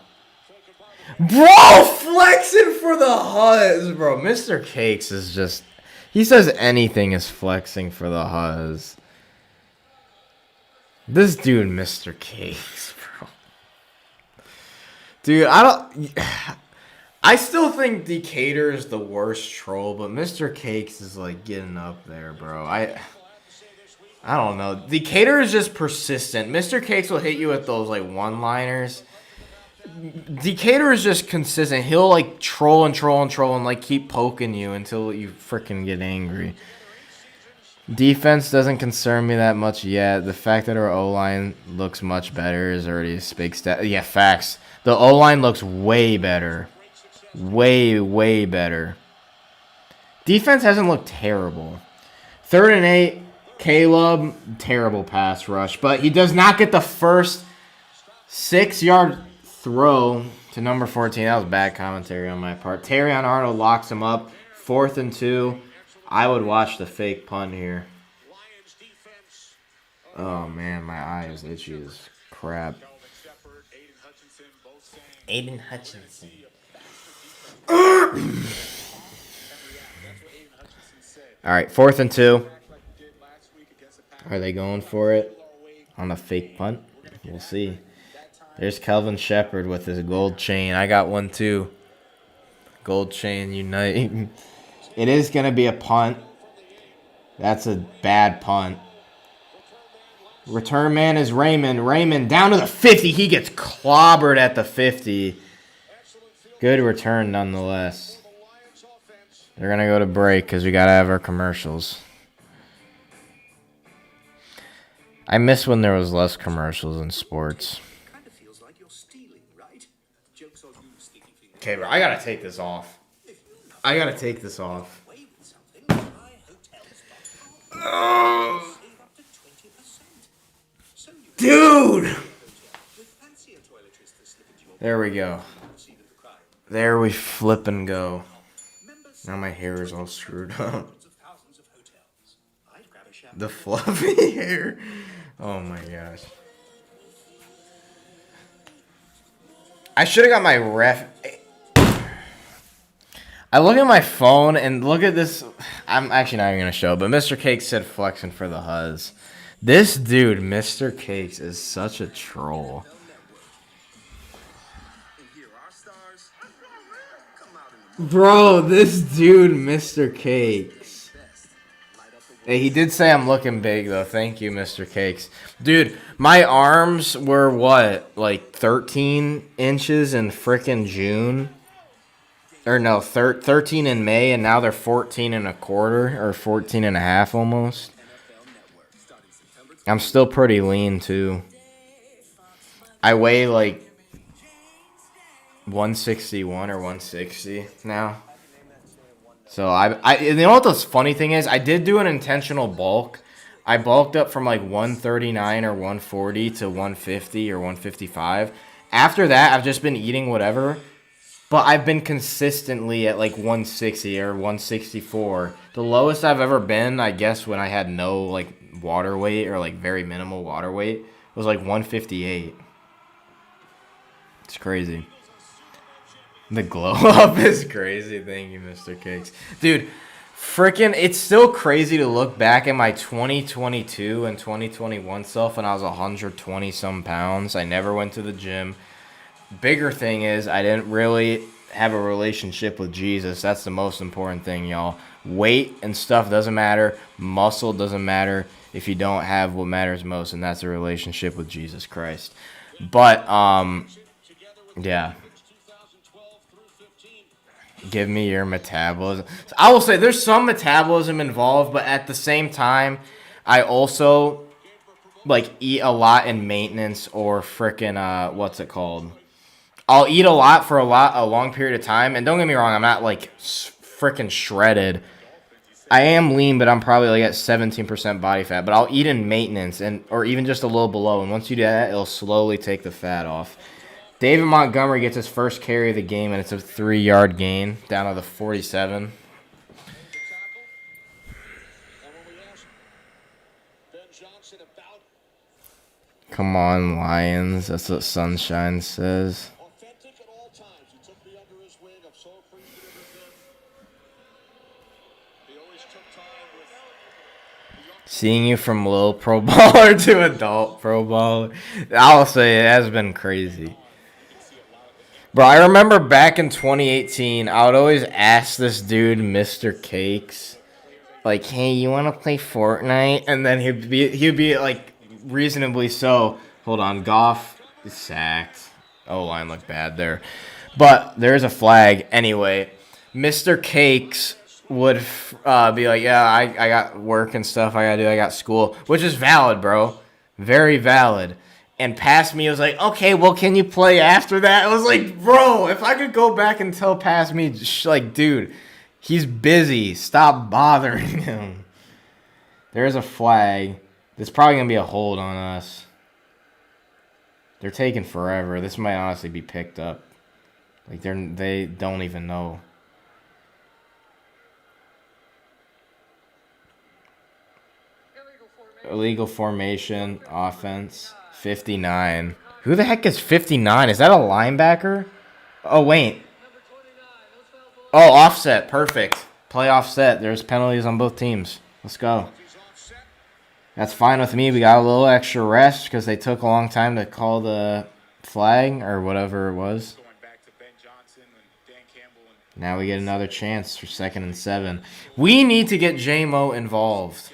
Bro, flexing for the Huzz, bro. Mr. Cakes is just... He says anything is flexing for the Huzz. This dude, Mr. Cakes, bro. Dude, I still think Decatur is the worst troll, but Mr. Cakes is like getting up there, bro. I don't know. Decatur is just persistent. Mr. Cakes will hit you with those like one-liners. Decatur is just consistent. He'll like troll and like keep poking you until you freaking get angry. Defense doesn't concern me that much yet. The fact that our O-line looks much better is already a big stat. Yeah, facts. The O-line looks way better. Way better. Defense hasn't looked terrible. 3rd and 8. Caleb, terrible pass rush. But he does not get the first 6-yard throw to number 14. That was bad commentary on my part. Terrion Arnold locks him up. 4th and 2. I would watch the fake punt here. Oh, man, my eye is itchy as crap. Aiden Hutchinson. All right, 4th and 2. Are they going for it on a fake punt? We'll see. There's Kelvin Shepard with his gold chain. I got one too. Gold chain unite. It is going to be a punt. That's a bad punt. Return man is Raymond. Raymond down to the 50. He gets clobbered at the 50. Good return nonetheless. They're going to go to break because we got to have our commercials. I miss when there was less commercials in sports. Okay, bro, I got to take this off. Dude! There we go. There we flip and go. Now my hair is all screwed up. The fluffy hair. Oh my gosh. I should have got my ref. I look at my phone and look at this. I'm actually not even going to show, but Mr. Cakes said flexing for the Huzz. This dude, Mr. Cakes, is such a troll. Bro, this dude, Mr. Cakes. Hey, he did say I'm looking big, though. Thank you, Mr. Cakes. Dude, my arms were, what, like 13 inches in frickin' June? Or no, 13 in May, and now they're 14 and a quarter, or 14 and a half almost. I'm still pretty lean, too. I weigh, like, 161 or 160 now. So, you know what the funny thing is? I did do an intentional bulk. I bulked up from, like, 139 or 140 to 150 or 155. After that, I've just been eating whatever. But I've been consistently at, like, 160 or 164. The lowest I've ever been, I guess, when I had no, like, water weight or, like, very minimal water weight was, like, 158. It's crazy. The glow up is crazy. Thank you, Mr. Cakes. Dude, freaking, it's still crazy to look back at my 2022 and 2021 self when I was 120-some pounds. I never went to the gym. Bigger thing is I didn't really have a relationship with Jesus. That's the most important thing, y'all. Weight and stuff doesn't matter. Muscle doesn't matter if you don't have what matters most, and that's a relationship with Jesus Christ. But, yeah. Give me your metabolism. I will say there's some metabolism involved, but at the same time, I also like eat a lot in maintenance or frickin' what's it called? I'll eat a lot for a long period of time, and don't get me wrong, I'm not like frickin' shredded. I am lean, but I'm probably like at 17% body fat. But I'll eat in maintenance or even just a little below, and once you do that, it'll slowly take the fat off. David Montgomery gets his first carry of the game, and it's a 3-yard gain down to the 47. Come on, Lions. That's what Sunshine says. Authentic at all times. He took me under his wing. I'm so appreciative of him. He always took time with. Seeing you from little pro baller to adult pro baller, I'll say it has been crazy. Bro, I remember back in 2018, I would always ask this dude, Mr. Cakes, like, hey, you want to play Fortnite? And then he'd be like, reasonably so. Hold on, Goff is sacked. O-line looked bad there. But there's a flag. Anyway, Mr. Cakes would be like, yeah, I got work and stuff I got to do. I got school, which is valid, bro. Very valid. And past me, was like, okay, well, can you play after that? I was like, bro, if I could go back and tell past me, like, dude, he's busy. Stop bothering him. There's a flag. There's probably going to be a hold on us. They're taking forever. This might honestly be picked up. Like, they don't even know. Illegal formation, offense, 59. Who the heck is 59? Is that a linebacker? Oh, wait. Oh, offset. Perfect. Play offset. There's penalties on both teams. Let's go. That's fine with me. We got a little extra rest because they took a long time to call the flag or whatever it was. Now we get another chance for 2nd and 7. We need to get J-Mo involved.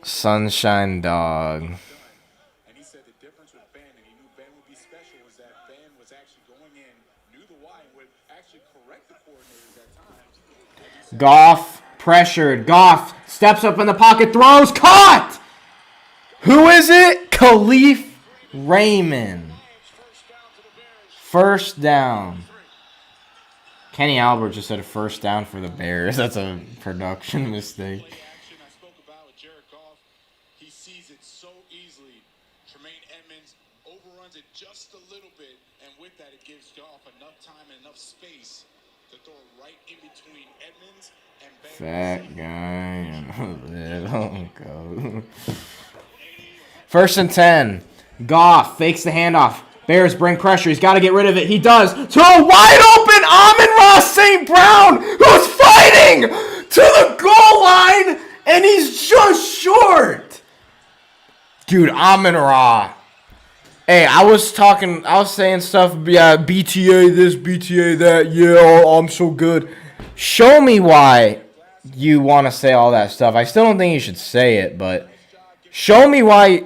Sunshine Dog. And he said the difference with Ben, and he knew Ben would be special, was that Ben was actually going in, knew the why, and would actually correct the coordinators at times. Goff pressured. Goff steps up in the pocket, throws, caught! Who is it? Khalif Raymond. First down. Kenny Albert just said a first down for the Bears. That's a production mistake. Just a little bit, and with that, it gives Goff enough time and enough space to throw right in between Edmonds and Ben. Fat guy and a little goat. 1st and 10. Goff fakes the handoff. Bears bring pressure. He's got to get rid of it. He does. To a wide open Amon-Ra St. Brown, who's fighting to the goal line, and he's just short. Dude, Amon-Ra. Hey, I was saying stuff, yeah, BTA this, BTA that, yeah, oh, I'm so good. Show me why you want to say all that stuff. I still don't think you should say it, but show me why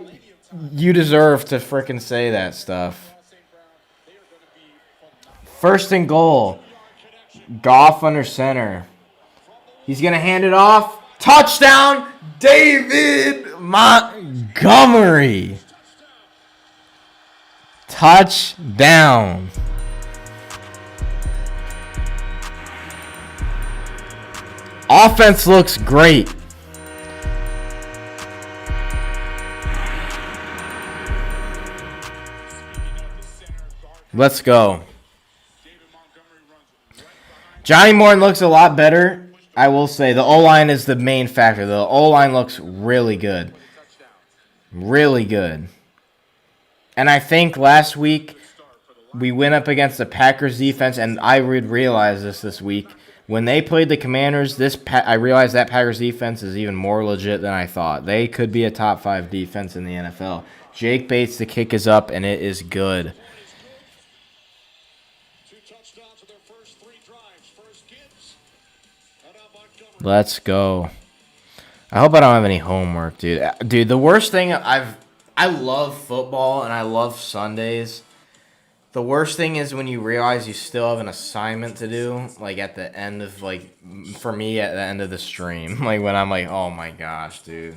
you deserve to frickin' say that stuff. 1st and goal. Goff under center. He's going to hand it off. Touchdown, David Montgomery. Touchdown. Offense looks great. Let's go. Johnny Morton looks a lot better. I will say the O-line is the main factor. The O-line looks really good. Really good. And I think last week we went up against the Packers defense, and I would realize this week. When they played the Commanders, I realized that Packers defense is even more legit than I thought. They could be a top 5 defense in the NFL. Jake Bates, the kick is up, and it is good. 2 touchdowns in their first 3 drives. First Gibbs, and now Montgomery. Let's go. I hope I don't have any homework, dude. Dude, the worst thing I love football and I love Sundays. The worst thing is when you realize you still have an assignment to do, like at the end of like, for me at the end of the stream, like when I'm like, oh my gosh, dude,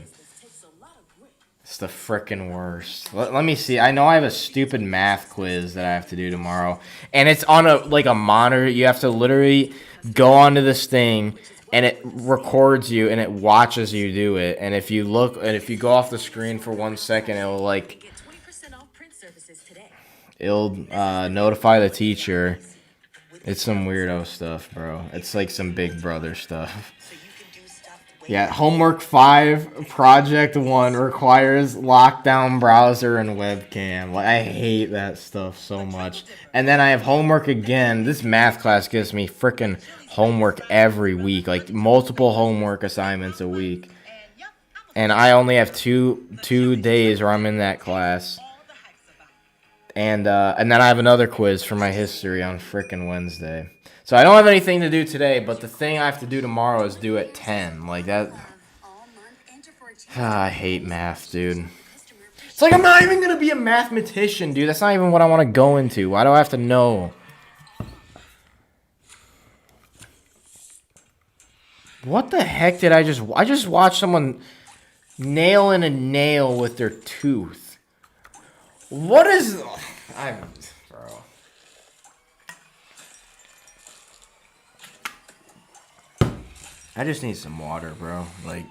it's the frickin' worst. Let me see. I know I have a stupid math quiz that I have to do tomorrow, and it's on a monitor. You have to literally go onto this thing, and it records you and it watches you do it. And if you go off the screen for 1 second, it'll notify the teacher. It's some weirdo stuff, bro. It's like some Big Brother stuff. Yeah, homework 5, project 1 requires lockdown browser and webcam. Like, I hate that stuff so much. And then I have homework again. This math class gives me freaking homework every week, like multiple homework assignments a week. And I only have two days where I'm in that class. And then I have another quiz for my history on frickin' Wednesday. So I don't have anything to do today, but the thing I have to do tomorrow is due at 10. Like that. I hate math, dude. It's like I'm not even going to be a mathematician, dude. That's not even what I want to go into. Why do I have to know? What the heck did I just watched someone nail in a nail with their tooth. What is... Bro. I just need some water, bro. Like,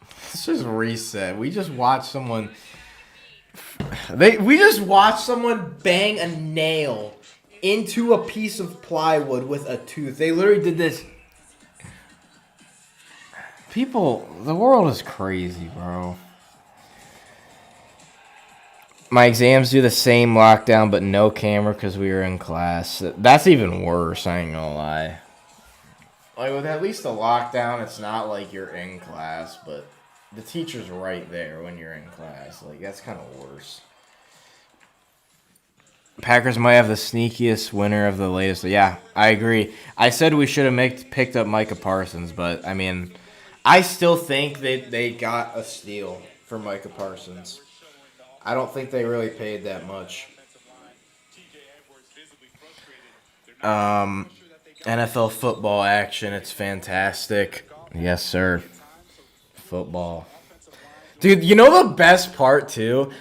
let's just reset. We just watched someone... We just watched someone bang a nail into a piece of plywood with a tooth. They literally did this. People, the world is crazy, bro. My exams do the same lockdown, but no camera because we were in class. That's even worse, I ain't gonna lie. Like, with at least the lockdown, it's not like you're in class, but the teacher's right there when you're in class. Like, that's kind of worse. Packers might have the sneakiest winner of the latest. Yeah, I agree. I said we should have picked up Micah Parsons, but, I mean, I still think they got a steal for Micah Parsons. I don't think they really paid that much. NFL football action, it's fantastic. Yes, sir. Football. Dude, you know the best part, too?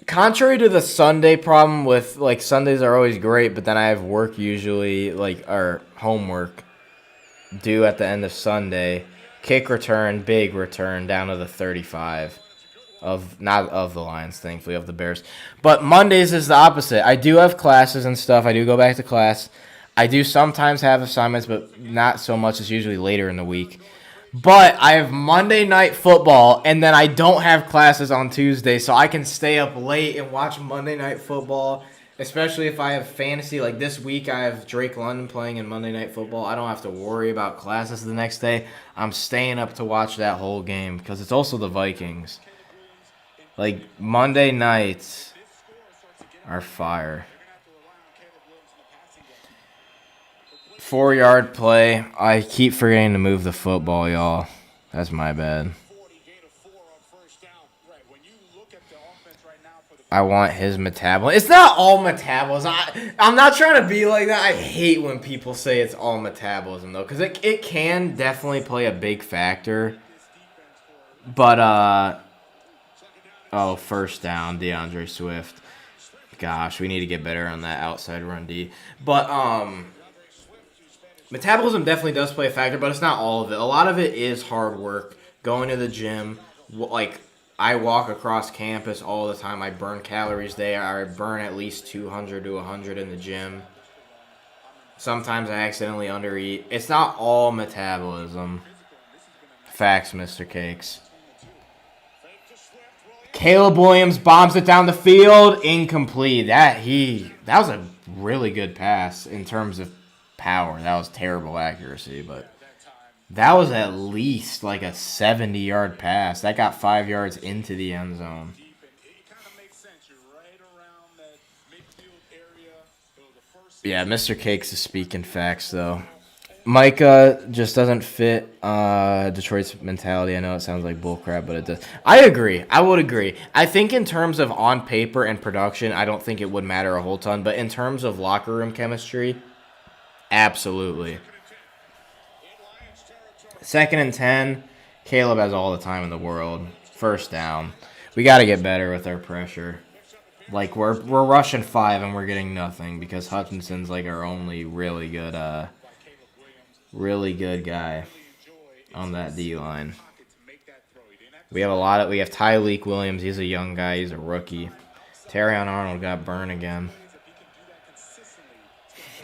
Contrary to the Sunday problem with, like, Sundays are always great, but then I have work usually, like, or homework due at the end of Sunday. Kick return, big return, down to the 35. Not of the Lions, thankfully, of the Bears. But Mondays is the opposite. I do have classes and stuff. I do go back to class. I do sometimes have assignments, but not so much. It's usually later in the week. But I have Monday night football, and then I don't have classes on Tuesday, so I can stay up late and watch Monday night football, especially if I have fantasy. Like this week, I have Drake London playing in Monday night football. I don't have to worry about classes the next day. I'm staying up to watch that whole game because it's also the Vikings. Like, Monday nights are fire. 4-yard play. I keep forgetting to move the football, y'all. That's my bad. I want his metabolism. It's not all metabolism. I'm not trying to be like that. I hate when people say it's all metabolism, though, because it can definitely play a big factor. But, oh, first down, DeAndre Swift. Gosh, we need to get better on that outside run D. But, metabolism definitely does play a factor, but it's not all of it. A lot of it is hard work, going to the gym. Like, I walk across campus all the time. I burn calories there. I burn at least 200 to 100 in the gym. Sometimes I accidentally undereat. It's not all metabolism. Facts, Mr. Cakes. Caleb Williams bombs it down the field. Incomplete. That was a really good pass in terms of power. That was terrible accuracy, but that was at least like a 70-yard pass. That got 5 yards into the end zone. Yeah, Mr. Cakes is speaking facts, though. Micah just doesn't fit Detroit's mentality. I know it sounds like bullcrap, but it does. I agree. I would agree. I think in terms of on paper and production, I don't think it would matter a whole ton. But in terms of locker room chemistry, absolutely. 2nd and 10, Caleb has all the time in the world. First down. We got to get better with our pressure. Like, we're rushing 5 and we're getting nothing because Hutchinson's like our only really good guy on that D-line. We have Tyleek Williams. He's a young guy. He's a rookie. Terrion Arnold got burned again.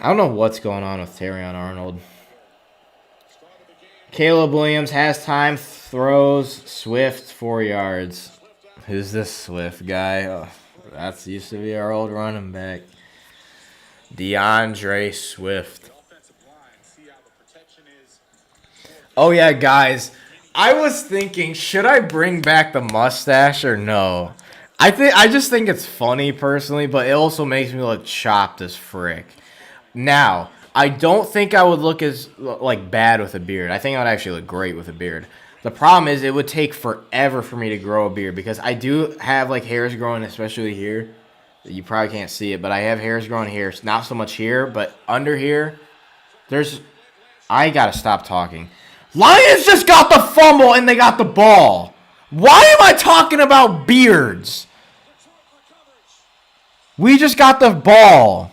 I don't know what's going on with Terrion Arnold. Caleb Williams has time, throws, Swift, 4 yards. Who's this Swift guy? Oh, that used to be our old running back. DeAndre Swift. Oh, yeah, guys. I was thinking, should I bring back the mustache or no? I just think it's funny personally, but it also makes me look chopped as frick. Now, I don't think I would look as like bad with a beard. I think I would actually look great with a beard. The problem is it would take forever for me to grow a beard because I do have like hairs growing, especially here. You probably can't see it, but I have hairs growing here. It's not so much here, but under here, I gotta stop talking. Lions just got the fumble and they got the ball. Why am I talking about beards? We just got the ball.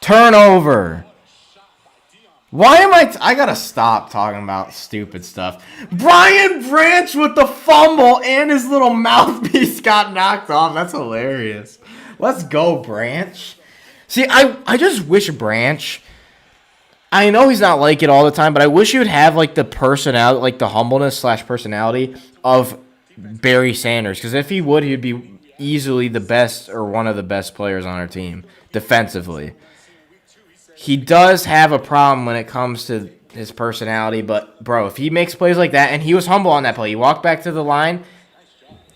Turnover. Why am I gotta stop talking about stupid stuff. Brian Branch with the fumble and his little mouthpiece got knocked off. That's hilarious. Let's go, Branch. See, I just wish Branch, I know he's not like it all the time, but I wish he would have like the personality, like the humbleness / personality of Barry Sanders. Because if he would, he'd be easily the best or one of the best players on our team defensively. He does have a problem when it comes to his personality, but, bro, if he makes plays like that, and he was humble on that play. He walked back to the line,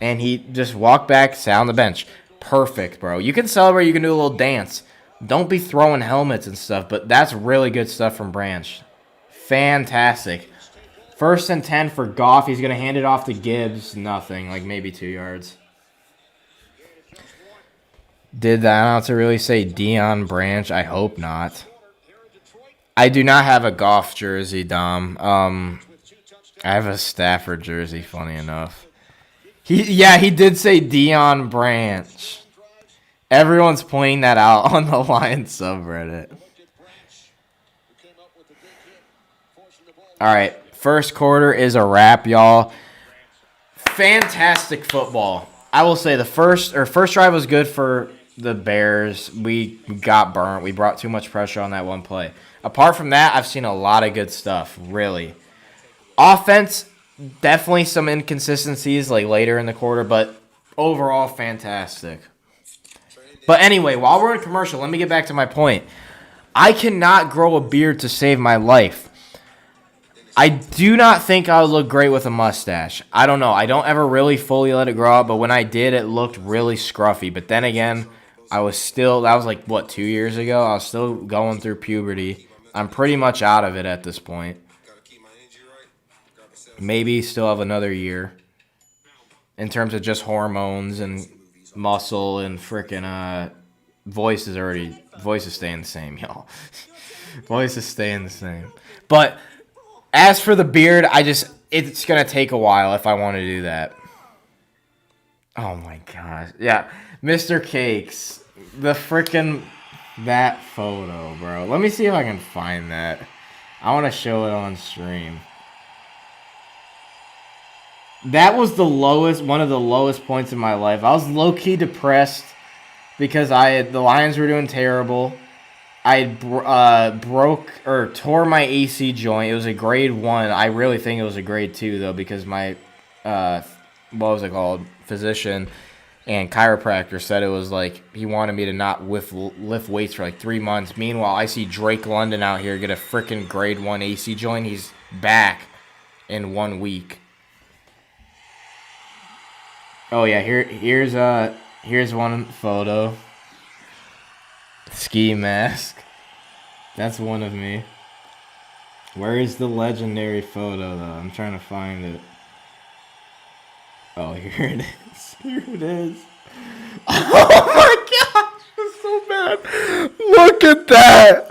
and he just walked back, sat on the bench. Perfect, bro. You can celebrate. You can do a little dance. Don't be throwing helmets and stuff, but that's really good stuff from Branch. Fantastic. 1st and 10 for Goff. He's going to hand it off to Gibbs. Nothing, like maybe 2 yards. Did the announcer really say Deion Branch? I hope not. I do not have a Goff jersey, Dom. I have a Stafford jersey, funny enough. He did say Deion Branch. Everyone's pointing that out on the Lions subreddit. All right, first quarter is a wrap, y'all. Fantastic football. I will say the first drive was good for the Bears. We got burnt. We brought too much pressure on that one play. Apart from that, I've seen a lot of good stuff, really. Offense, definitely some inconsistencies like later in the quarter, but overall fantastic. But anyway, while we're in commercial, let me get back to my point. I cannot grow a beard to save my life. I do not think I would look great with a mustache. I don't know. I don't ever really fully let it grow out, but when I did, it looked really scruffy. But then again, that was like, 2 years ago? I was still going through puberty. I'm pretty much out of it at this point. Maybe still have another year in terms of just hormones and muscle and freaking voice is staying the same, y'all. Voice is staying the same. But as for the beard, it's going to take a while if I want to do that. Oh my gosh. Yeah, Mr. Cakes. The freaking that photo, bro. Let me see if I can find that. I want to show it on stream. That was one of the lowest points in my life. I was low-key depressed because the Lions were doing terrible. I tore my AC joint. It was a grade 1. I really think it was a grade 2 though, because my physician and chiropractor said it was like he wanted me to not lift weights for like 3 months. Meanwhile, I see Drake London out here get a freaking grade 1 AC joint. He's back in 1 week. Oh yeah, here's one photo. ski mask. That's one of me. Where is the legendary photo, though? I'm trying to find it. Oh, here it is. Here it is. Oh my gosh, it's so bad. Look at that.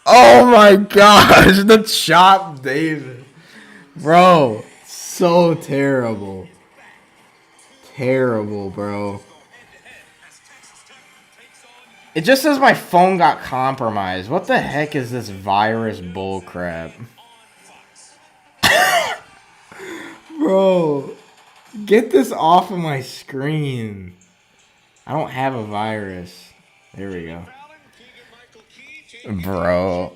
Oh my gosh, the Chop David. Bro, so terrible. Terrible, bro. It just says my phone got compromised. What the heck is this virus bullcrap? Bro, get this off of my screen. I don't have a virus. There we go. Bro.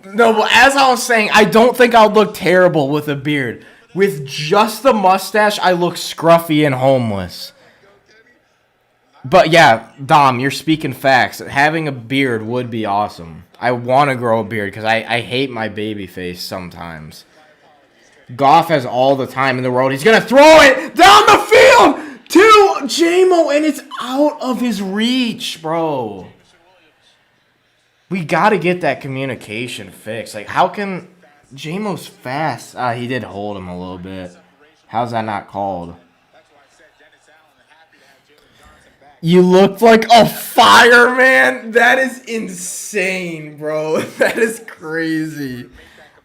No, but as I was saying, I don't think I'll look terrible with a beard. With just the mustache, I look scruffy and homeless. But yeah, Dom, you're speaking facts. Having a beard would be awesome. I want to grow a beard because I hate my baby face sometimes. Goff has all the time in the world. He's going to throw it down the field to J-Mo, and it's out of his reach, bro. We got to get that communication fixed. Like, how can... J-Mo's fast. He did hold him a little bit. How's that not called? You looked like a fireman? That is insane, bro. That is crazy.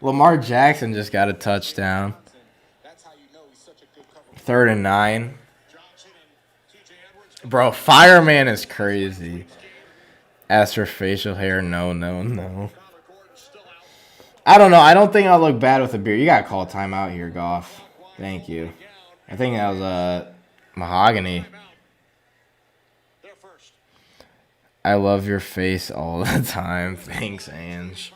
Lamar Jackson just got a touchdown. 3rd and 9. Bro, fireman is crazy. As for facial hair, no. I don't know. I don't think I'll look bad with a beard. You got to call a timeout here, Goff. Thank you. I think that was Mahogany. I love your face all the time. Thanks, Ange.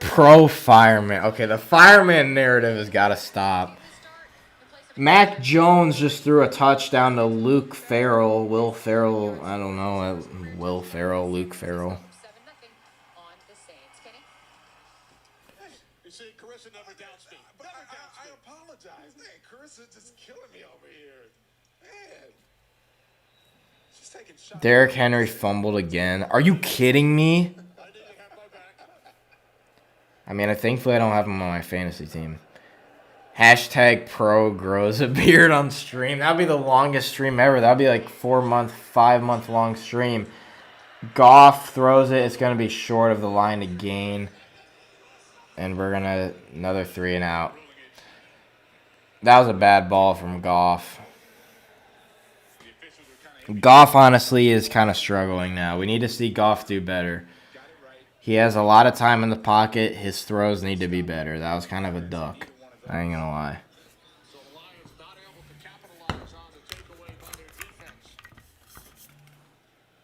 Pro fireman. Okay, the fireman narrative has got to stop. Mac Jones just threw a touchdown to Luke Farrell. Will Farrell. I don't know. Will Farrell. Luke Farrell. I apologize. Man, Carissa just killing me over here. Man. She's taking shots. Derrick Henry fumbled again. Are you kidding me? I mean, thankfully I don't have him on my fantasy team. Hashtag pro grows a beard on stream. That would be the longest stream ever. That would be like 5-month long stream. Goff throws it. It's going to be short of the line to gain. And we're going to another 3 and out. That was a bad ball from Goff. Goff, honestly, is kind of struggling now. We need to see Goff do better. He has a lot of time in the pocket. His throws need to be better. That was kind of a duck. I ain't going to lie. So the Lions not able to capitalize on the takeaway by their defense.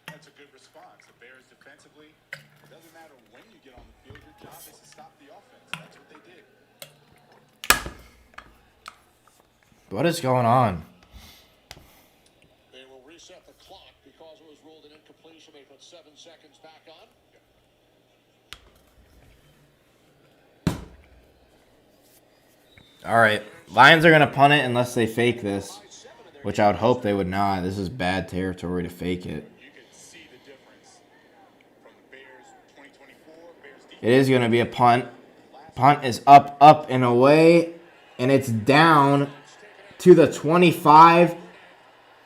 That's a good response. The Bears defensively, it doesn't matter when you get on the field. Your job is to stop the offense. That's what they did. What is going on? They will reset the clock because it was ruled an incompletion. They put 7 seconds back on. All right. Lions are going to punt it unless they fake this, which I would hope they would not. This is bad territory to fake it. You can see the difference from the Bears 2024. Bears defense. It is going to be a punt. Punt is up, and away, and it's down to the 25.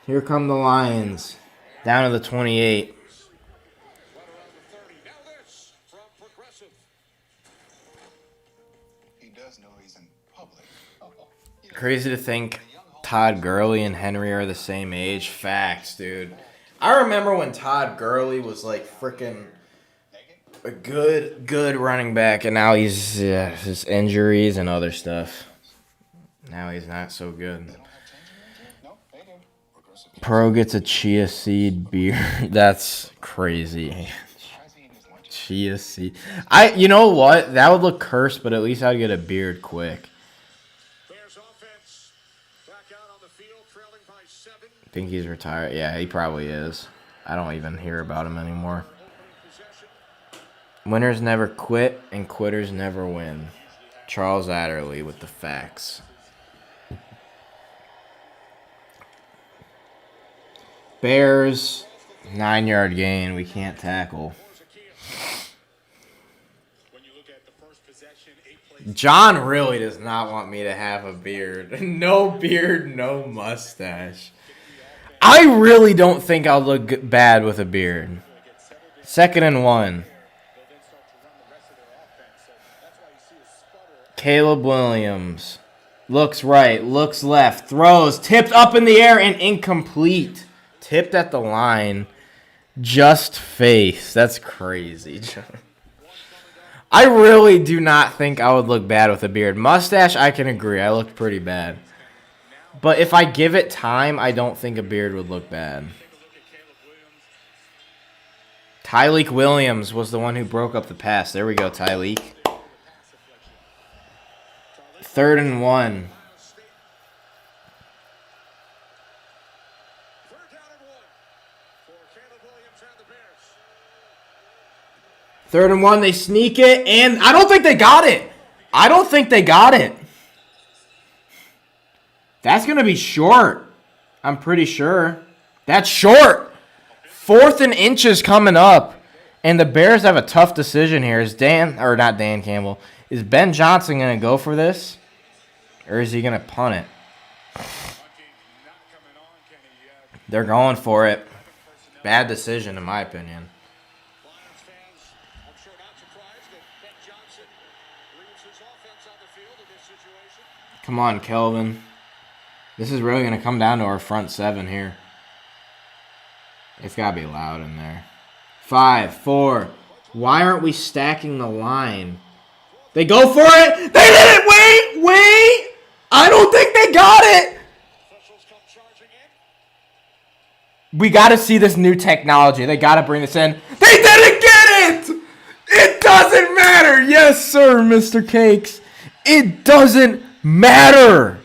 Here come the Lions. Down to the 28. Right around the 30. Now this from Progressive. He does know he's in public. Crazy to think Todd Gurley and Henry are the same age. Facts, dude. I remember when Todd Gurley was like freaking a good running back, and now he's his injuries and other stuff. Now he's not so good. Pro gets a chia seed beer. That's crazy. Chia seed. You know what? That would look cursed, but at least I'd get a beard quick. Bears offense back out on the field, trailing by 7. I think he's retired. Yeah, he probably is. I don't even hear about him anymore. Winners never quit, and quitters never win. Charles Adderley with the facts. Bears 9-yard gain. We can't tackle. When you look at the first possession, 8 plays. John really does not want me to have a beard. No beard, no mustache. I really don't think I'll look bad with a beard. 2nd and 1. Caleb Williams. Looks right, looks left, throws, tipped up in the air and incomplete. Tipped at the line. Just face. That's crazy. I really do not think I would look bad with a beard. Mustache, I can agree. I looked pretty bad. But if I give it time, I don't think a beard would look bad. Tyleek Williams was the one who broke up the pass. There we go, Tyleek. 3rd and 1. Third and 1, they sneak it, and I don't think they got it. I don't think they got it. That's going to be short. I'm pretty sure. That's short. 4th and inches coming up. And the Bears have a tough decision here. Is not Dan Campbell. Is Ben Johnson going to go for this? Or is he going to punt it? They're going for it. Bad decision, in my opinion. Come on, Kelvin. This is really going to come down to our front 7 here. It's got to be loud in there. 5, 4. Why aren't we stacking the line? They go for it. They did it. Wait. I don't think they got it. We got to see this new technology. They got to bring this in. They didn't get it. It doesn't matter. Yes, sir, Mr. Cakes. It doesn't matter.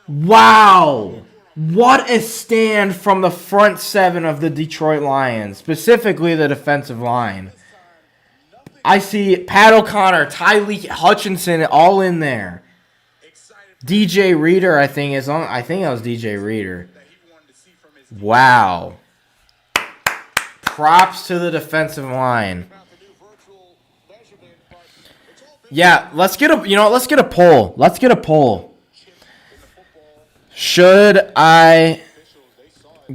Wow. What a stand from the front 7 of the Detroit Lions, specifically the defensive line. I see Pat O'Connor, Tyleek Hutchinson all in there. DJ Reader, I think is on. I think that was DJ Reader. Wow. Props to the defensive line. Yeah, let's get a poll. Let's get a poll. Should I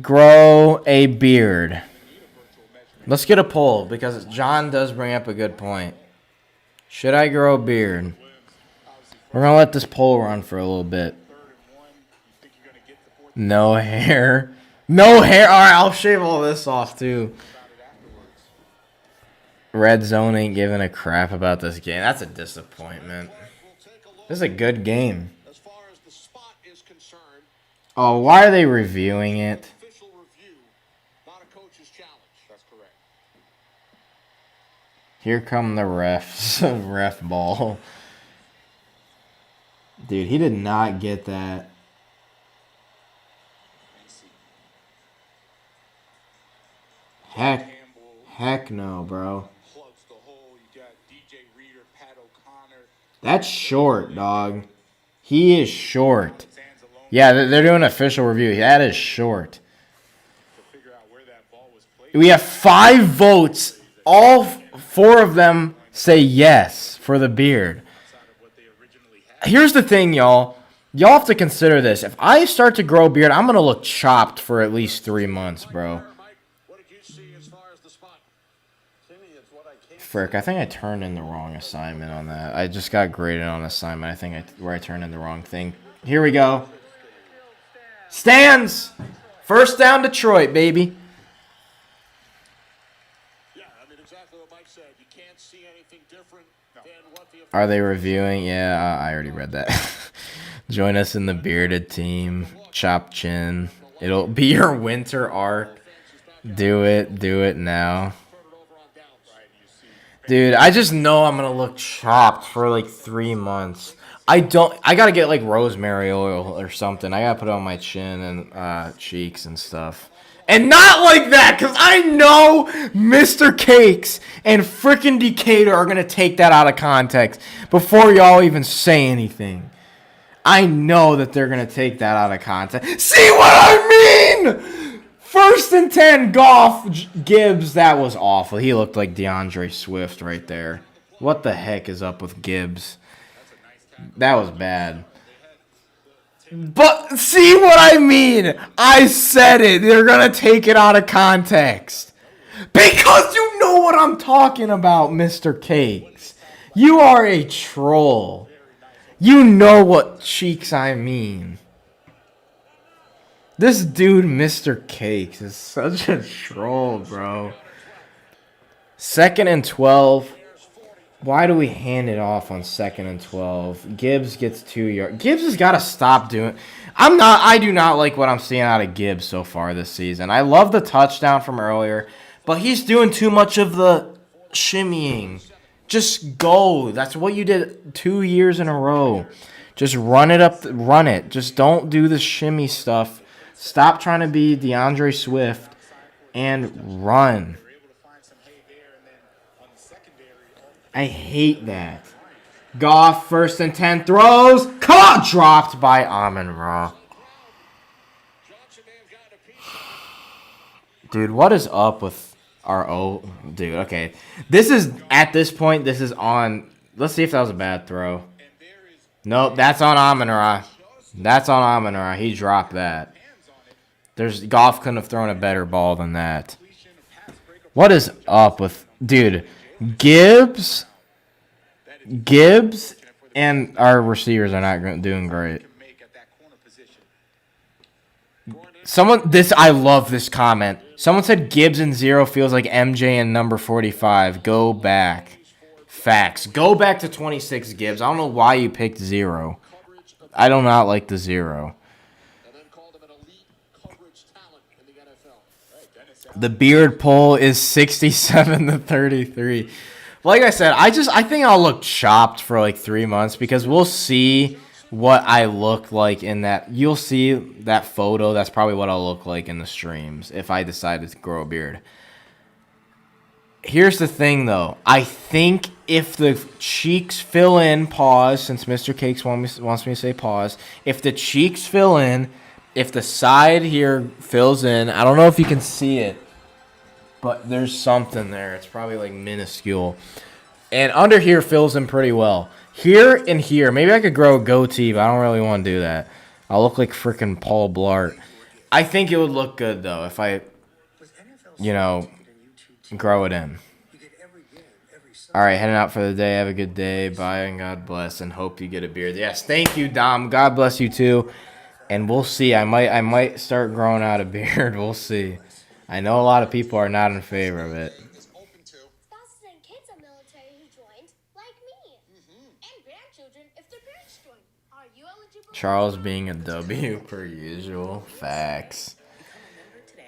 grow a beard? Let's get a poll because John does bring up a good point. Should I grow a beard? We're going to let this poll run for a little bit. No hair. No hair. All right, I'll shave all this off too. Red Zone ain't giving a crap about this game. That's a disappointment. This is a good game. Oh, why are they reviewing it? Here come the refs. Ref ball. Dude, he did not get that. Heck no, bro. That's short, dog. He is short. Yeah, they're doing an official review. That is short. We have 5 votes. All 4 of them say yes for the beard. Here's the thing, y'all. Y'all have to consider this. If I start to grow a beard, I'm going to look chopped for at least 3 months, bro. Frick, I think I turned in the wrong assignment on that. I just got graded on assignment. I think where I turned in the wrong thing. Here we go. Stands! First down, Detroit, baby. Are they reviewing? Yeah, I already read that. Join us in the bearded team. Chop chin. It'll be your winter arc. Do it now. Dude, I just know I'm going to look chopped for like 3 months. I got to get like rosemary oil or something. I got to put it on my chin and cheeks and stuff. And not like that, because I know Mr. Cakes and frickin' Decatur are going to take that out of context before y'all even say anything. I know that they're going to take that out of context. See what I mean? 1st and 10, Goff, Gibbs, that was awful. He looked like DeAndre Swift right there. What the heck is up with Gibbs? That was bad. But see what I mean? I said it. They're going to take it out of context. Because you know what I'm talking about, Mr. Cakes. You are a troll. You know what cheeks I mean. This dude, Mr. Cakes, is such a troll, bro. 2nd and 12. Why do we hand it off on 2nd and 12? Gibbs gets 2 yards. Gibbs has got to stop doing. I do not like what I'm seeing out of Gibbs so far this season. I love the touchdown from earlier, but he's doing too much of the shimmying. Just go. That's what you did 2 years in a row. Just run it up. Run it. Just don't do the shimmy stuff. Stop trying to be DeAndre Swift and run. I hate that. Goff, 1st and 10 throws. Come on, dropped by Amon-Ra. Dude, what is up with our dude, okay. This is, at this point, this is on. Let's see if that was a bad throw. Nope, that's on Amon-Ra. That's on Amon-Ra. He dropped that. Goff couldn't have thrown a better ball than that. What is up with, dude? Gibbs and our receivers are not doing great. I love this comment. Someone said Gibbs and 0 feels like MJ and number 45. Go back. Facts. Go back to 26, Gibbs. I don't know why you picked 0. I do not like the 0. The beard pull is 67-33. Like I said, I think I'll look chopped for like 3 months because we'll see what I look like in that. You'll see that photo. That's probably what I'll look like in the streams if I decide to grow a beard. Here's the thing, though. I think if the cheeks fill in, pause, since Mr. Cakes wants me to say pause. If the cheeks fill in, if the side here fills in, I don't know if you can see it, but there's something there. It's probably like minuscule. And under here fills in pretty well. Here and here, maybe I could grow a goatee, but I don't really want to do that. I'll look like freaking Paul Blart. I think it would look good, though, if I, grow it in. All right, heading out for the day. Have a good day. Bye, and God bless, and hope you get a beard. Yes, thank you, Dom. God bless you, too. And we'll see. I might start growing out a beard. We'll see. I know a lot of people are not in favor of it. Spouses and kids are military who joined, like me. And grandchildren if their parents join. Are you eligible? Charles being a W per usual. Facts.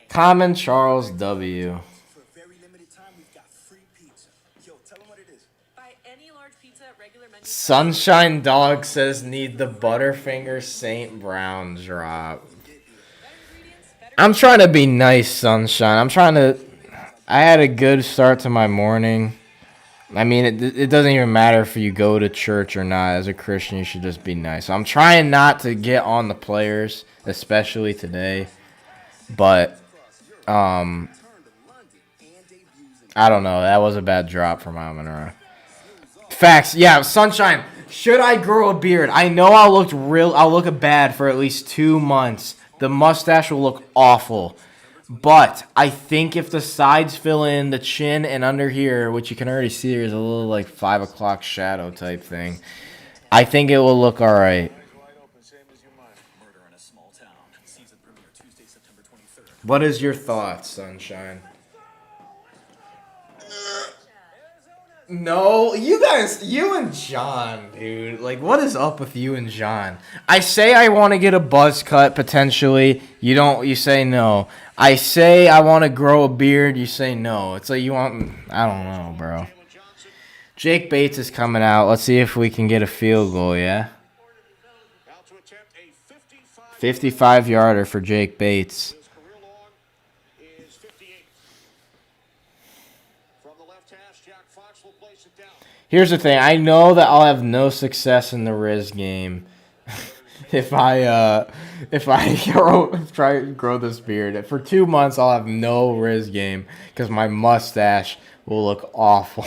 Common Charles W. For a very limited time, we've got free pizza. Yo, tell them what it is. Buy any large pizza at regular menu. Sunshine Dog says need the Butterfinger St. Brown drop. I'm trying to be nice, Sunshine. I had a good start to my morning. I mean, it doesn't even matter if you go to church or not. As a Christian, you should just be nice. So I'm trying not to get on the players, especially today. But, I don't know. That was a bad drop from Amon-Ra. Facts. Yeah, Sunshine. Should I grow a beard? I know I'll look bad for at least 2 months. The mustache will look awful. But I think if the sides fill in, the chin and under here, which you can already see there's a little like 5 o'clock shadow type thing, I think it will look all right. What is your thoughts, Sunshine? No, you guys, you and John, dude. Like, what is up with you and John? I say I want to get a buzz cut, potentially. You say no. I say I want to grow a beard. You say no. It's like you want, I don't know, bro. Jake Bates is coming out. Let's see if we can get a field goal, yeah? 55-yarder for Jake Bates. Here's the thing. I know that I'll have no success in the Riz game. if I try to grow this beard for 2 months, I'll have no Riz game because my mustache will look awful.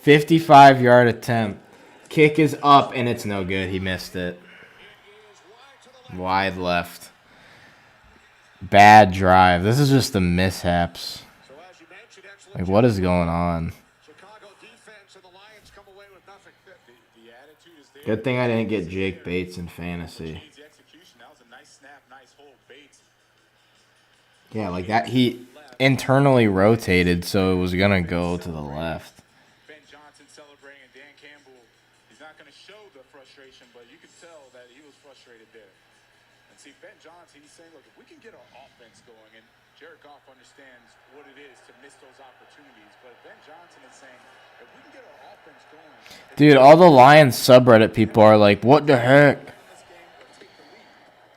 55-yard attempt. Kick is up, and it's no good. He missed it. Wide left. Bad drive. This is just the mishaps. Like, what is going on? Good thing I didn't get Jake Bates in fantasy. Yeah, like that. He internally rotated, so it was going to go to the left. Ben Johnson celebrating and Dan Campbell, he's not going to show the frustration, but you can tell that he was frustrated there. And see, Ben Johnson, he's saying, look, if we can get our offense going, and Jared Goff understands what it is to miss those opportunities, but Ben Johnson is saying, if we can get our offense going. Dude, all the Lions subreddit people are like, what the heck?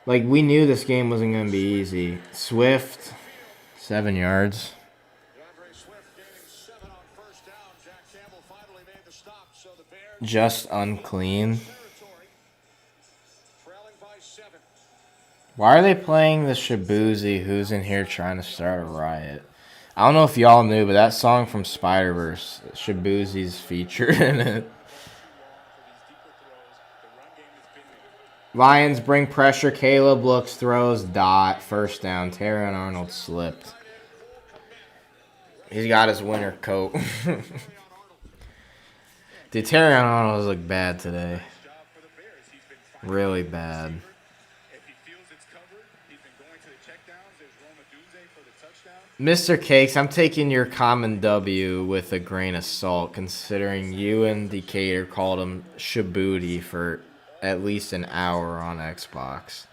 Like, we knew this game wasn't going to be easy. Swift, 7 yards. Just unclean. Why are they playing the Shabuzi Who's in Here Trying to Start a Riot? I don't know if y'all knew, but that song from Spider-Verse, Shabuzi's featured in it. Lions bring pressure. Caleb looks, throws, dot, first down. Terrion Arnold slipped. He's got his winter coat. Dude, Terrion Arnold look bad today. Really bad. Mr. Cakes, I'm taking your common W with a grain of salt, considering you and Decatur called him Shabuti for at least an hour on Xbox.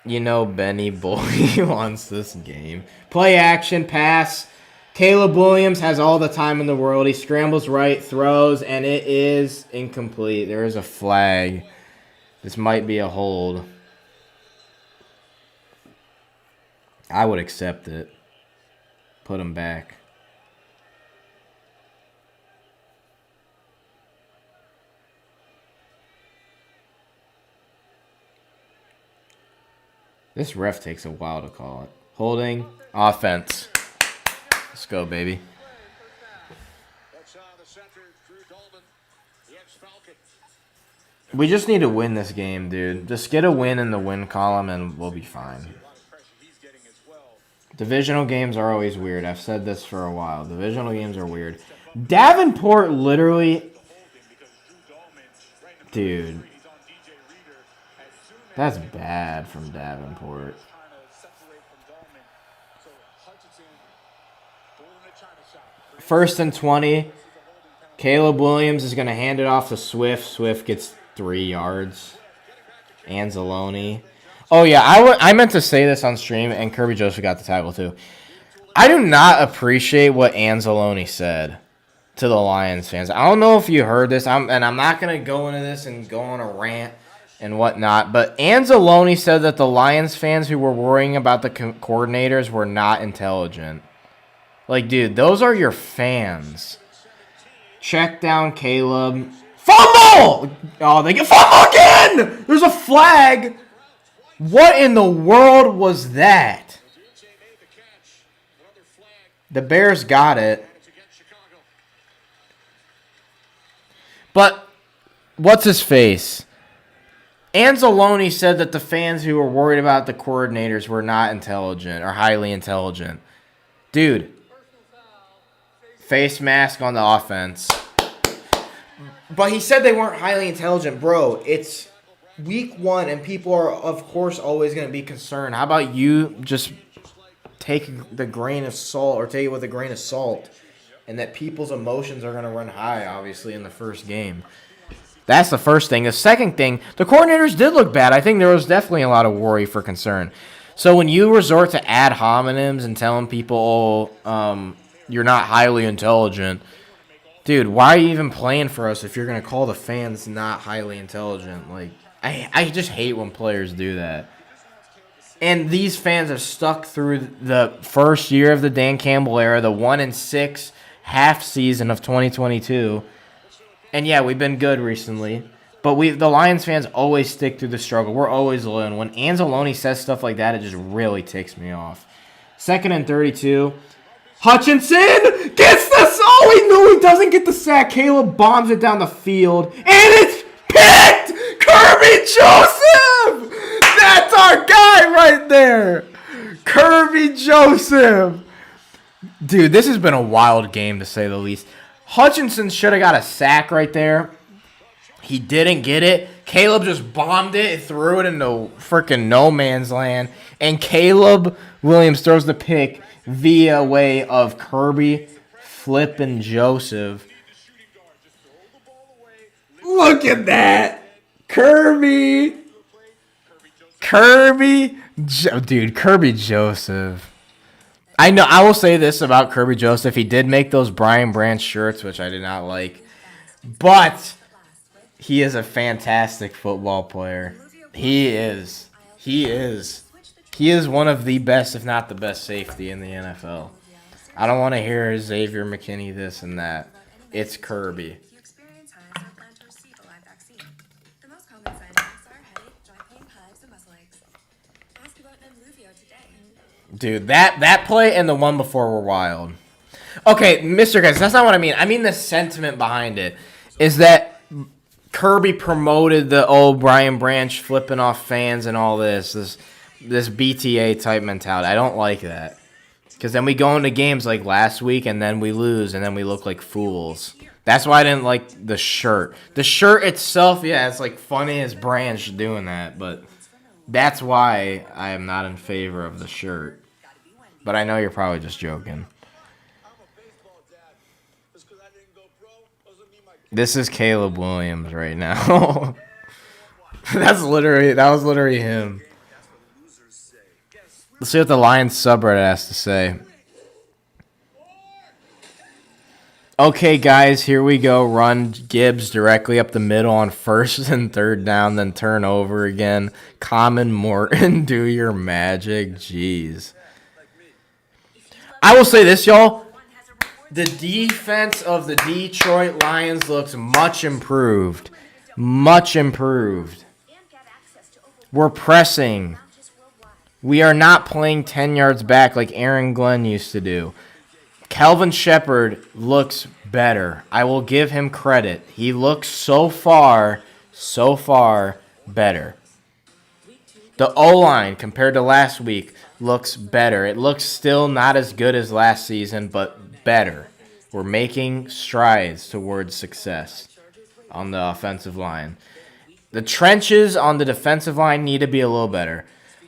You know Benny Boy wants this game. Play action, pass. Caleb Williams has all the time in the world. He scrambles right, throws, and it is incomplete. There is a flag. This might be a hold. I would accept it. Put him back. This ref takes a while to call it. Holding. Offense. Let's go, baby. We just need to win this game, dude. Just get a win in the win column and we'll be fine. Divisional games are always weird. I've said this for a while. Divisional games are weird. Davenport literally... Dude. That's bad from Davenport. First and 20. Caleb Williams is going to hand it off to Swift. Swift gets 3 yards. Anzalone. Oh, yeah, I meant to say this on stream, and Kirby Joseph got the tackle, too. I do not appreciate what Anzalone said to the Lions fans. I don't know if you heard this, and I'm not going to go into this and go on a rant and whatnot, but Anzalone said that the Lions fans who were worrying about the coordinators were not intelligent. Like, dude, those are your fans. Check down Caleb. Fumble! Oh, they get fumble again! There's a flag! What in the world was that? The Bears got it. But, what's his face? Anzalone said that the fans who were worried about the coordinators were not intelligent or highly intelligent. Dude. Face mask on the offense. But he said they weren't highly intelligent. Bro, it's week 1 and people are, of course, always going to be concerned. How about you just take the grain of salt or take it with a grain of salt and that people's emotions are going to run high, obviously, in the first game. That's the first thing. The second thing, the coordinators did look bad. I think there was definitely a lot of worry for concern. So when you resort to ad hominems and telling people, you're not highly intelligent, dude, why are you even playing for us if you're going to call the fans not highly intelligent? Like, I just hate when players do that. And these fans have stuck through the first year of the Dan Campbell era, the 1-6 half season of 2022. And yeah, we've been good recently. But the Lions fans always stick through the struggle. We're always loyal. And when Anzalone says stuff like that, it just really ticks me off. 2nd and 32. Hutchinson gets this. Oh, he knew he doesn't get the sack. Caleb bombs it down the field. And it's picked! Kirby Joseph! That's our guy right there. Kirby Joseph. Dude, this has been a wild game to say the least. Hutchinson should have got a sack right there. He didn't get it. Caleb just bombed it and threw it into freaking no man's land. And Caleb Williams throws the pick via way of Kirby flipping Joseph. Look at that. Kirby. Dude, Kirby Joseph. I know. I will say this about Kirby Joseph. He did make those Brian Branch shirts, which I did not like. But he is a fantastic football player. He is. He is one of the best, if not the best, safety in the NFL. I don't want to hear Xavier McKinney this and that. It's Kirby. Dude, that play and the one before were wild. Okay, Mr. Guys, that's not what I mean. I mean the sentiment behind it is that Kirby promoted the old Brian Branch flipping off fans and all this BTA type mentality. I don't like that. Because then we go into games like last week and then we lose and then we look like fools. That's why I didn't like the shirt. The shirt itself, yeah, it's like funny as Branch doing that, but that's why I am not in favor of the shirt. But I know you're probably just joking. This is Caleb Williams right now. That was literally him. Let's see what the Lions subreddit has to say. Okay, guys, here we go. Run Gibbs directly up the middle on 1st and 3rd down, then turn over again. Common Morton, do your magic. Jeez. I will say this, y'all. The defense of the Detroit Lions looks much improved. Much improved. We're pressing. We are not playing 10 yards back like Aaron Glenn used to do. Kelvin Shepard looks better. I will give him credit. He looks so far better. The O-line, compared to last week, looks better. It looks still not as good as last season, but better. We're making strides towards success on the offensive line. The trenches on the defensive line need to be a little better.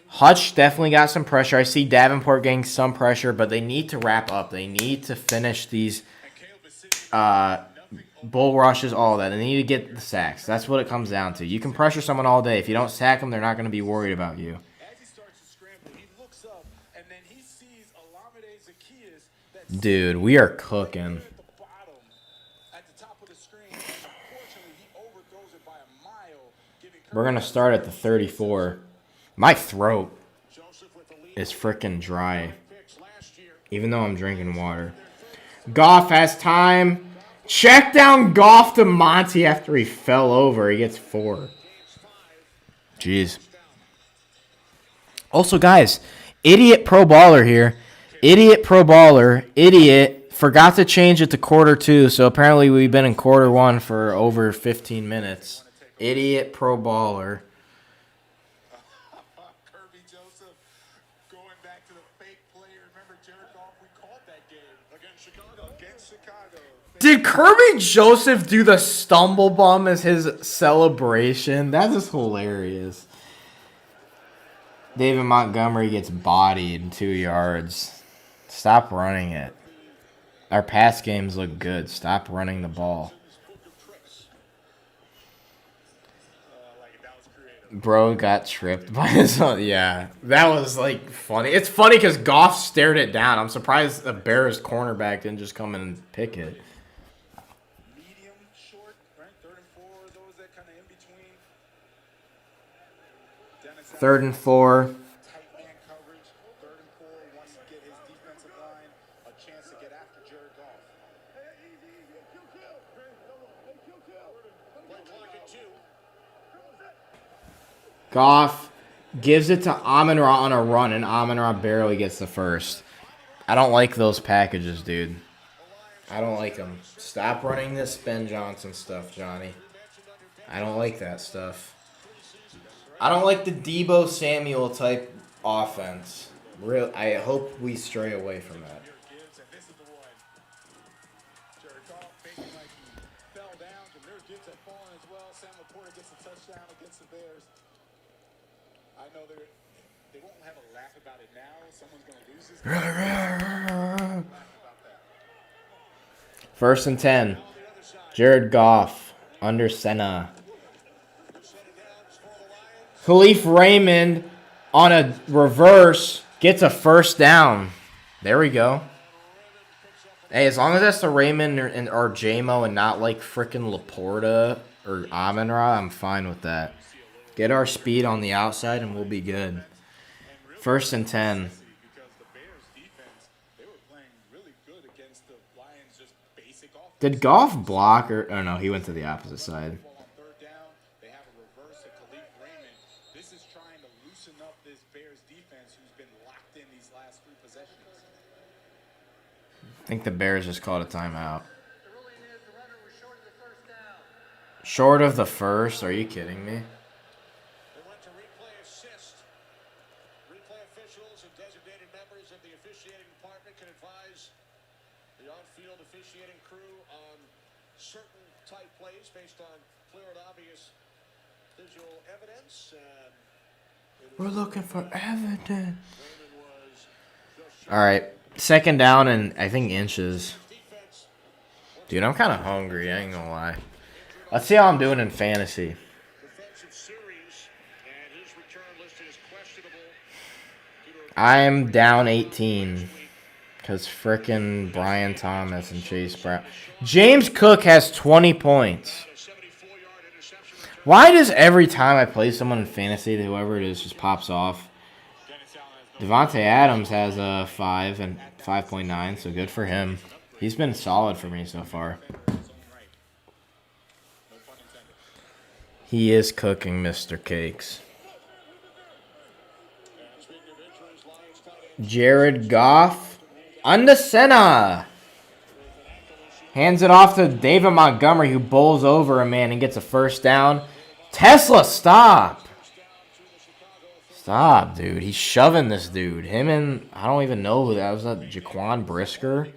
Hutch definitely got some pressure. I see Davenport getting some pressure, but they need to wrap up. They need to finish these bull rushes, all that. They need to get the sacks. That's what it comes down to. You can pressure someone all day. If you don't sack them, they're not going to be worried about you. Dude, we are cooking. We're going to start at the 34. My throat is freaking dry, even though I'm drinking water. Goff has time. Check down Goff to Monty after he fell over. He gets 4. Jeez. Also, guys, idiot pro baller here. Idiot pro baller. Idiot. Forgot to change it to quarter 2, so apparently we've been in quarter 1 for over 15 minutes. Idiot pro baller. Did Kirby Joseph do the stumble bum as his celebration? That is hilarious. David Montgomery gets bodied 2 yards. Stop running it. Our pass games look good. Stop running the ball. Bro got tripped by his own. Yeah, that was like funny. It's funny because Goff stared it down. I'm surprised the Bears cornerback didn't just come in and pick it. Medium, short, right? 3rd and 4, those that kind of in between. 3rd and 4. Tight man coverage. 3rd and 4 wants to get his defensive line a chance to get after Jared Goff. Goff gives it to Amon-Ra on a run, and Amon-Ra barely gets the first. I don't like those packages, dude. I don't like them. Stop running this Ben Johnson stuff, Johnny. I don't like that stuff. I don't like the Debo Samuel type offense. I hope we stray away from that. I know they won't have a laugh about it now. Someone's going to lose this game. First and 10. Jared Goff under center. Khalif Raymond on a reverse gets a first down. There we go. Hey, as long as that's the Raymond or J-Mo and not like freaking Laporta or Amon-Ra, I'm fine with that. Get our speed on the outside and we'll be good. First and 10. Did Goff block or... Oh, no, he went to the opposite side. This is trying to loosen up this Bears defense who's been locked in these last 3 possessions. I think the Bears just called a timeout. Short of the first? Are you kidding me? They went to replay assist. Replay officials and designated members of the officiating department can advise the on-field officiating crew on certain type plays based on clear and obvious visual evidence. We're looking for evidence. All right. Second down and I think inches. Dude, I'm kind of hungry. I ain't going to lie. Let's see how I'm doing in fantasy. I'm down 18 because frickin' Brian Thomas and Chase Brown. James Cook has 20 points. Why does every time I play someone in fantasy, whoever it is, just pops off? Devontae Adams has a 5 and 5.9, so good for him. He's been solid for me so far. He is cooking Mr. Cakes. Jared Goff on the center. Hands it off to David Montgomery, who bowls over a man and gets a first down. Tesla, stop. Stop, dude. He's shoving this dude. Him and, I don't even know who that was. That Jaquan Brisker?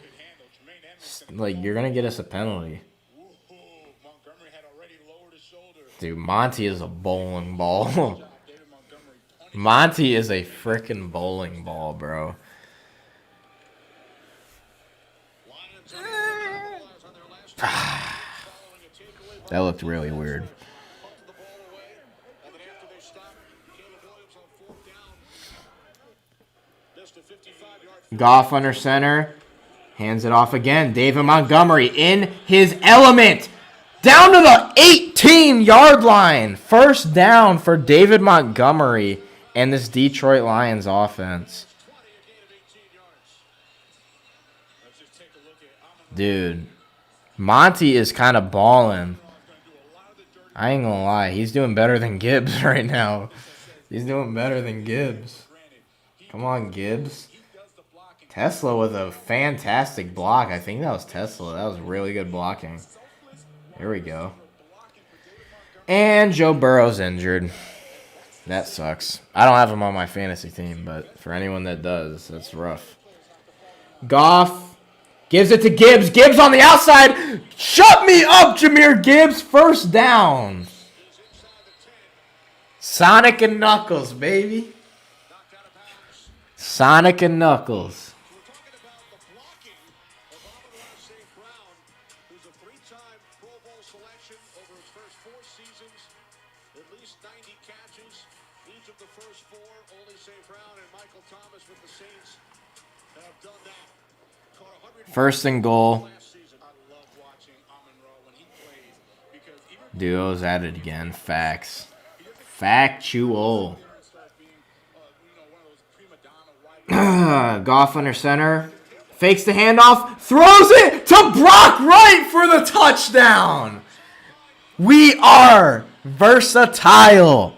Like, you're going to get us a penalty. Dude, Monty is a bowling ball. Monty is a freaking bowling ball, bro. That looked really weird. Goff under center. Hands it off again. David Montgomery in his element. Down to the 18-yard line. First down for David Montgomery and this Detroit Lions offense. Dude, Monty is kind of balling. I ain't gonna lie. He's doing better than Gibbs right now. He's doing better than Gibbs. Come on, Gibbs. Tesla with a fantastic block. I think that was Tesla. That was really good blocking. Here we go. And Joe Burrow's injured. That sucks. I don't have him on my fantasy team, but for anyone that does, that's rough. Goff gives it to Gibbs. Gibbs on the outside. Shut me up, Jahmyr Gibbs. First down. Sonic and Knuckles, baby. Sonic and Knuckles. First and goal. Duo's at it again. Facts. Factual. Goff under center. Fakes the handoff. Throws it to Brock Wright for the touchdown. We are versatile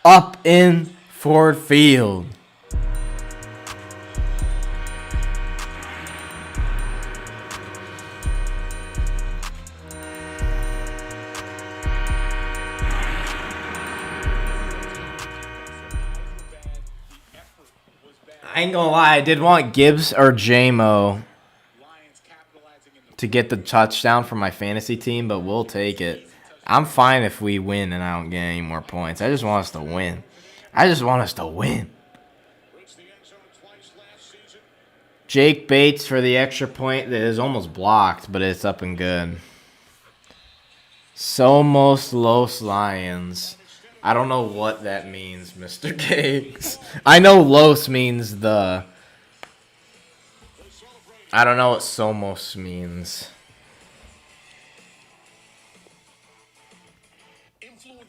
up in Ford Field. I ain't gonna lie, I did want Gibbs or JMO to get the touchdown for my fantasy team, but we'll take it. I'm fine if we win and I don't get any more points. I just want us to win. I just want us to win. Jake Bates for the extra point that is almost blocked, but it's up and good. Somos Los Lions. I don't know what that means, Mr. Cakes. I know Los means the... I don't know what Somos means.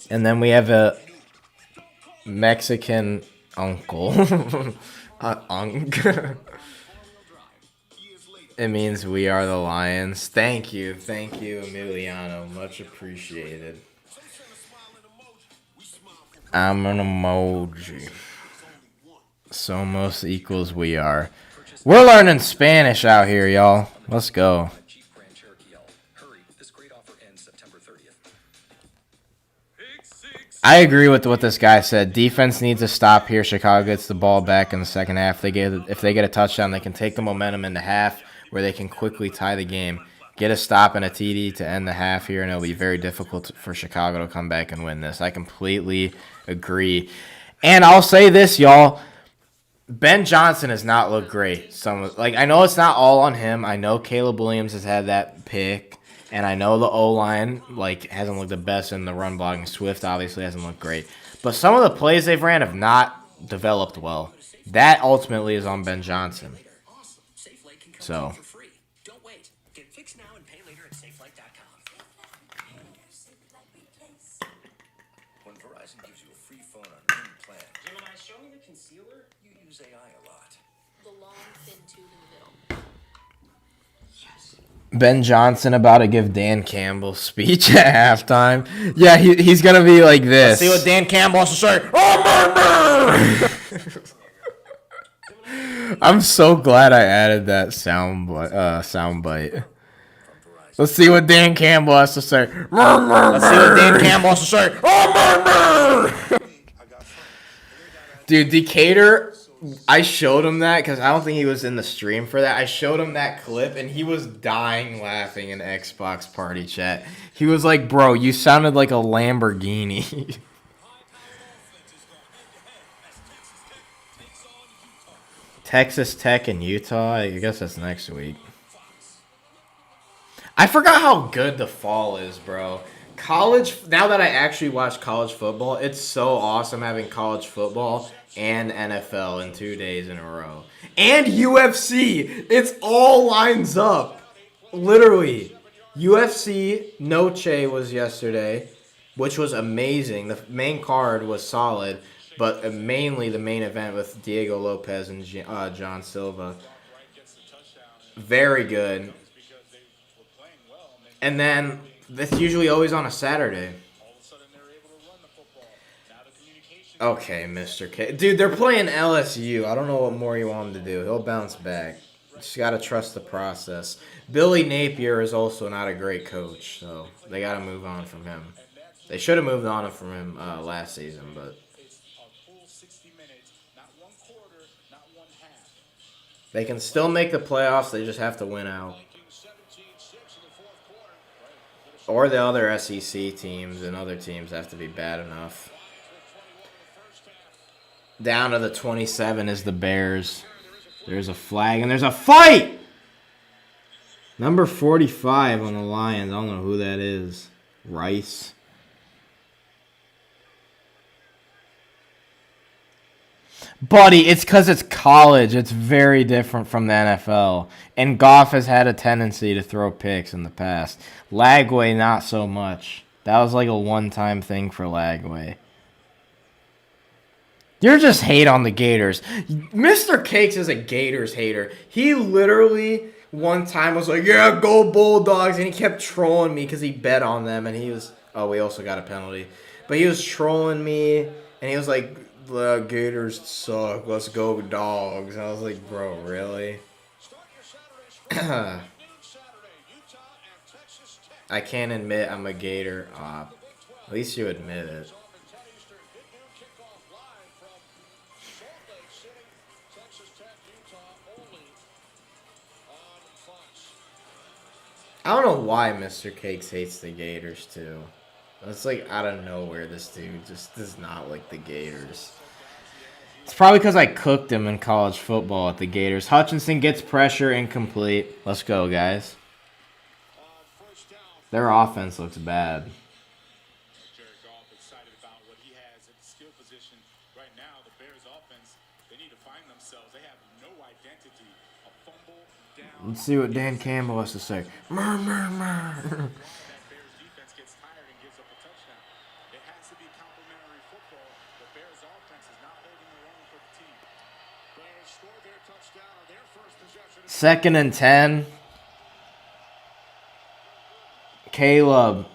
And then we have a Mexican uncle. It means we are the Lions. Thank you, Emiliano. Much appreciated. I'm an emoji. Somos equals we are. We're learning Spanish out here, y'all. Let's go. I agree with what this guy said. Defense needs to stop here. Chicago gets the ball back in the second half. If they get a touchdown, they can take the momentum into half where they can quickly tie the game. Get a stop and a TD to end the half here, and it'll be very difficult for Chicago to come back and win this. I completely agree. And I'll say this, y'all. Ben Johnson has not looked great. I know it's not all on him. I know Caleb Williams has had that pick. And I know the O-line hasn't looked the best in the run blocking. Swift obviously hasn't looked great. But some of the plays they've ran have not developed well. That ultimately is on Ben Johnson. So. When Verizon gives you a free phone on any plan, Gemini, show me the concealer. You use AI a lot. The long, thin tube in the middle. Ben Johnson about to give Dan Campbell speech at halftime. Yeah, he's going to be like this. Let's see what Dan Campbell has to say. I'm so glad I added that sound bite. Let's see what Dan Campbell has to say. Let's see what Dan Campbell has to say. Dude, Decatur, I showed him that because I don't think he was in the stream for that. I showed him that clip, and he was dying laughing in Xbox party chat. He was like, bro, you sounded like a Lamborghini. Texas Tech and Utah? I guess that's next week. I forgot how good the fall is, bro. Now that I actually watch college football, it's so awesome having college football and NFL in 2 days in a row. And UFC. It's all lines up. Literally. UFC Noche was yesterday, which was amazing. The main card was solid, but mainly the main event with Diego Lopez and John Silva. Very good. And then that's usually always on a Saturday. Okay, Mr. K. Dude, they're playing LSU. I don't know what more you want him to do. He'll bounce back. Just got to trust the process. Billy Napier is also not a great coach, so they got to move on from him. They should have moved on from him last season, but they can still make the playoffs. They just have to win out. Or the other SEC teams and other teams have to be bad enough. Down to the 27 is the Bears. There's a flag and there's a fight! Number 45 on the Lions. I don't know who that is. Rice. Buddy, it's because it's college. It's very different from the NFL. And Goff has had a tendency to throw picks in the past. Lagway, not so much. That was like a one-time thing for Lagway. You're just hate on the Gators. Mr. Cakes is a Gators hater. He literally one time was like, yeah, go Bulldogs, and he kept trolling me because he bet on them, and he was, oh, we also got a penalty. But he was trolling me, and he was like, the Gators suck, let's go Dogs. And I was like, bro, really? I can't admit I'm a Gator. At least you admit it. I don't know why Mr. Cakes hates the Gators, too. It's like out of nowhere, this dude just does not like the Gators. It's probably because I cooked him in college football at the Gators. Hutchinson gets pressure, incomplete. Let's go, guys. Their offense looks bad. Let's see what Dan Campbell has to say. Murr. Second and 10. Caleb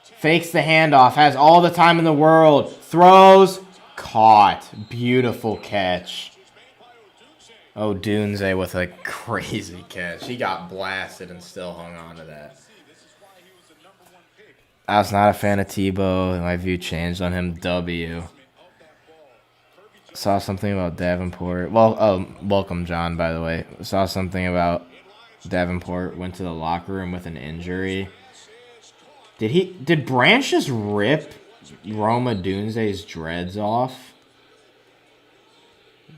fakes the handoff, has all the time in the world, throws, caught. Beautiful catch. Oh, Dunze with a crazy catch. He got blasted and still hung on to that. I was not a fan of Tebow. My view changed on him. W. Saw something about Davenport. Well, welcome, John, by the way. Saw something about Davenport went to the locker room with an injury. Did Branch just rip Roma Dunze's dreads off?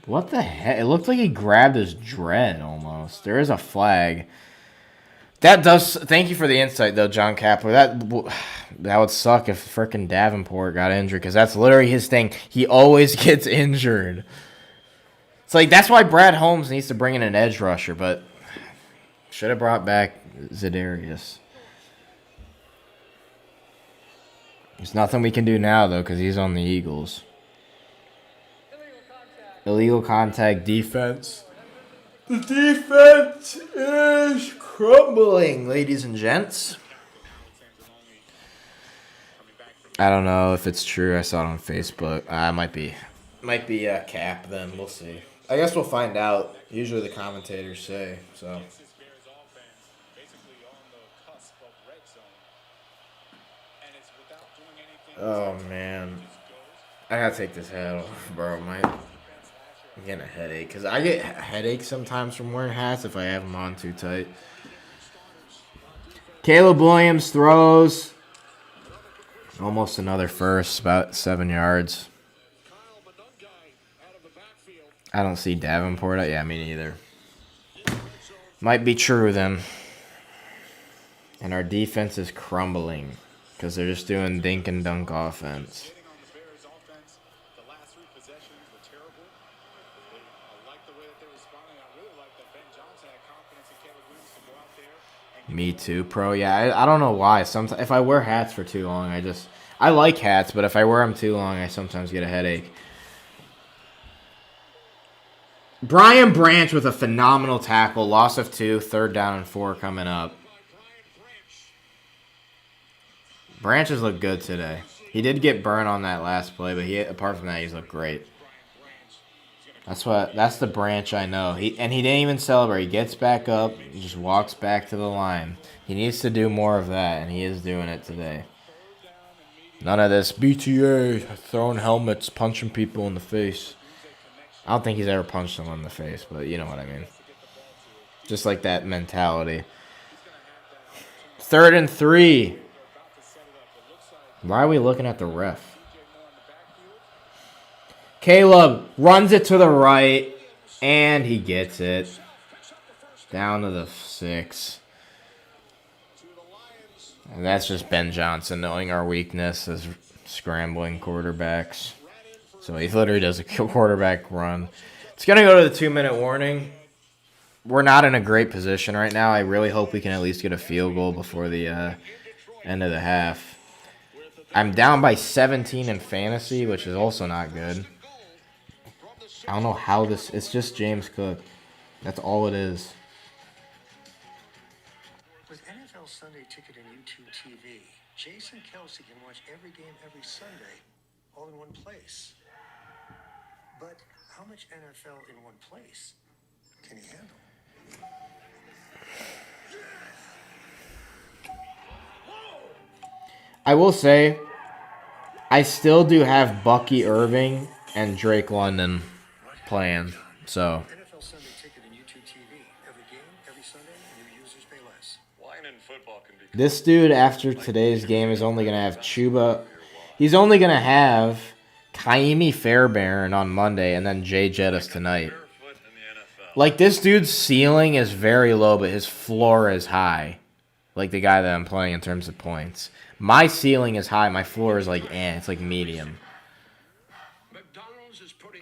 What the heck? It looked like he grabbed his dread almost. There is a flag. That does. Thank you for the insight, though, John Kapler. That would suck if frickin' Davenport got injured, because that's literally his thing. He always gets injured. It's like that's why Brad Holmes needs to bring in an edge rusher, but should have brought back Za'Darius. There's nothing we can do now, though, because he's on the Eagles. Illegal contact defense. The defense is crumbling, ladies and gents. I don't know if it's true. I saw it on Facebook. Might be a cap then. We'll see. I guess we'll find out. Usually the commentators say, so. Oh, man. I gotta take this hat off, bro. I'm getting a headache. Because I get headaches sometimes from wearing hats if I have them on too tight. Caleb Williams throws. Almost another first, about 7 yards. I don't see Davenport. Yeah, me neither. Might be true then. And our defense is crumbling because they're just doing dink and dunk offense. Me too, pro. Yeah, I don't know why. Sometimes if I wear hats for too long, I like hats, but if I wear them too long, I sometimes get a headache. Brian Branch with a phenomenal tackle, loss of 2, 3rd down and 4 coming up. Branch has looked good today. He did get burned on that last play, but apart from that, he's looked great. That's the Branch I know. He didn't even celebrate. He gets back up, he just walks back to the line. He needs to do more of that, and he is doing it today. None of this BTA throwing helmets, punching people in the face. I don't think he's ever punched someone in the face, but you know what I mean. Just like that mentality. 3rd and 3. Why are we looking at the ref? Caleb runs it to the right, and he gets it. Down to the 6. And that's just Ben Johnson knowing our weakness as scrambling quarterbacks. So he literally does a quarterback run. It's going to go to the 2-minute warning. We're not in a great position right now. I really hope we can at least get a field goal before the end of the half. I'm down by 17 in fantasy, which is also not good. I don't know how this... It's just James Cook. That's all it is. With NFL Sunday Ticket and YouTube TV, Jason Kelsey can watch every game every Sunday, all in one place. But how much NFL in one place can he handle? I will say, I still do have Bucky Irving and Drake London playing. So NFL Sunday Ticket and YouTube TV, every game, every Sunday, new users pay less. Line in football can be this dude, after today's game, is only going to have Chuba. He's only going to have Kaimi Fairbairn on Monday and then Jay Jettis tonight. Like, this dude's ceiling is very low, but his floor is high. Like the guy that I'm playing in terms of points. My ceiling is high. My floor is like, it's like medium.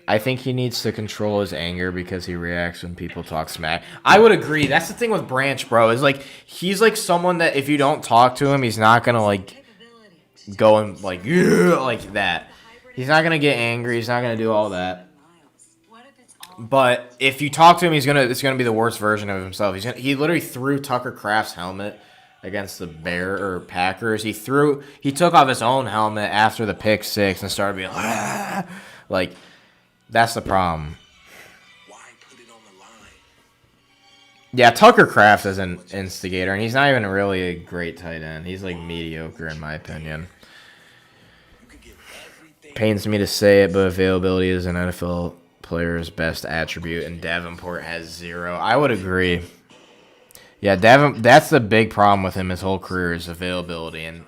I think he needs to control his anger because he reacts when people talk smack. I would agree. That's the thing with Branch, bro. Is like, he's like someone that if you don't talk to him, he's not going to like go and like, yeah, like that. He's not going to get angry. He's not going to do all that. But if you talk to him, it's gonna be the worst version of himself. He literally threw Tucker Kraft's helmet against the Packers. He took off his own helmet after the pick six and started being like, that's the problem. Why put it on the line? Yeah, Tucker Kraft is an instigator, and he's not even really a great tight end. He's like mediocre in my opinion. Pains me to say it, but availability is an NFL player's best attribute, and Davenport has 0. I would agree. Yeah, that's the big problem with him his whole career is availability, and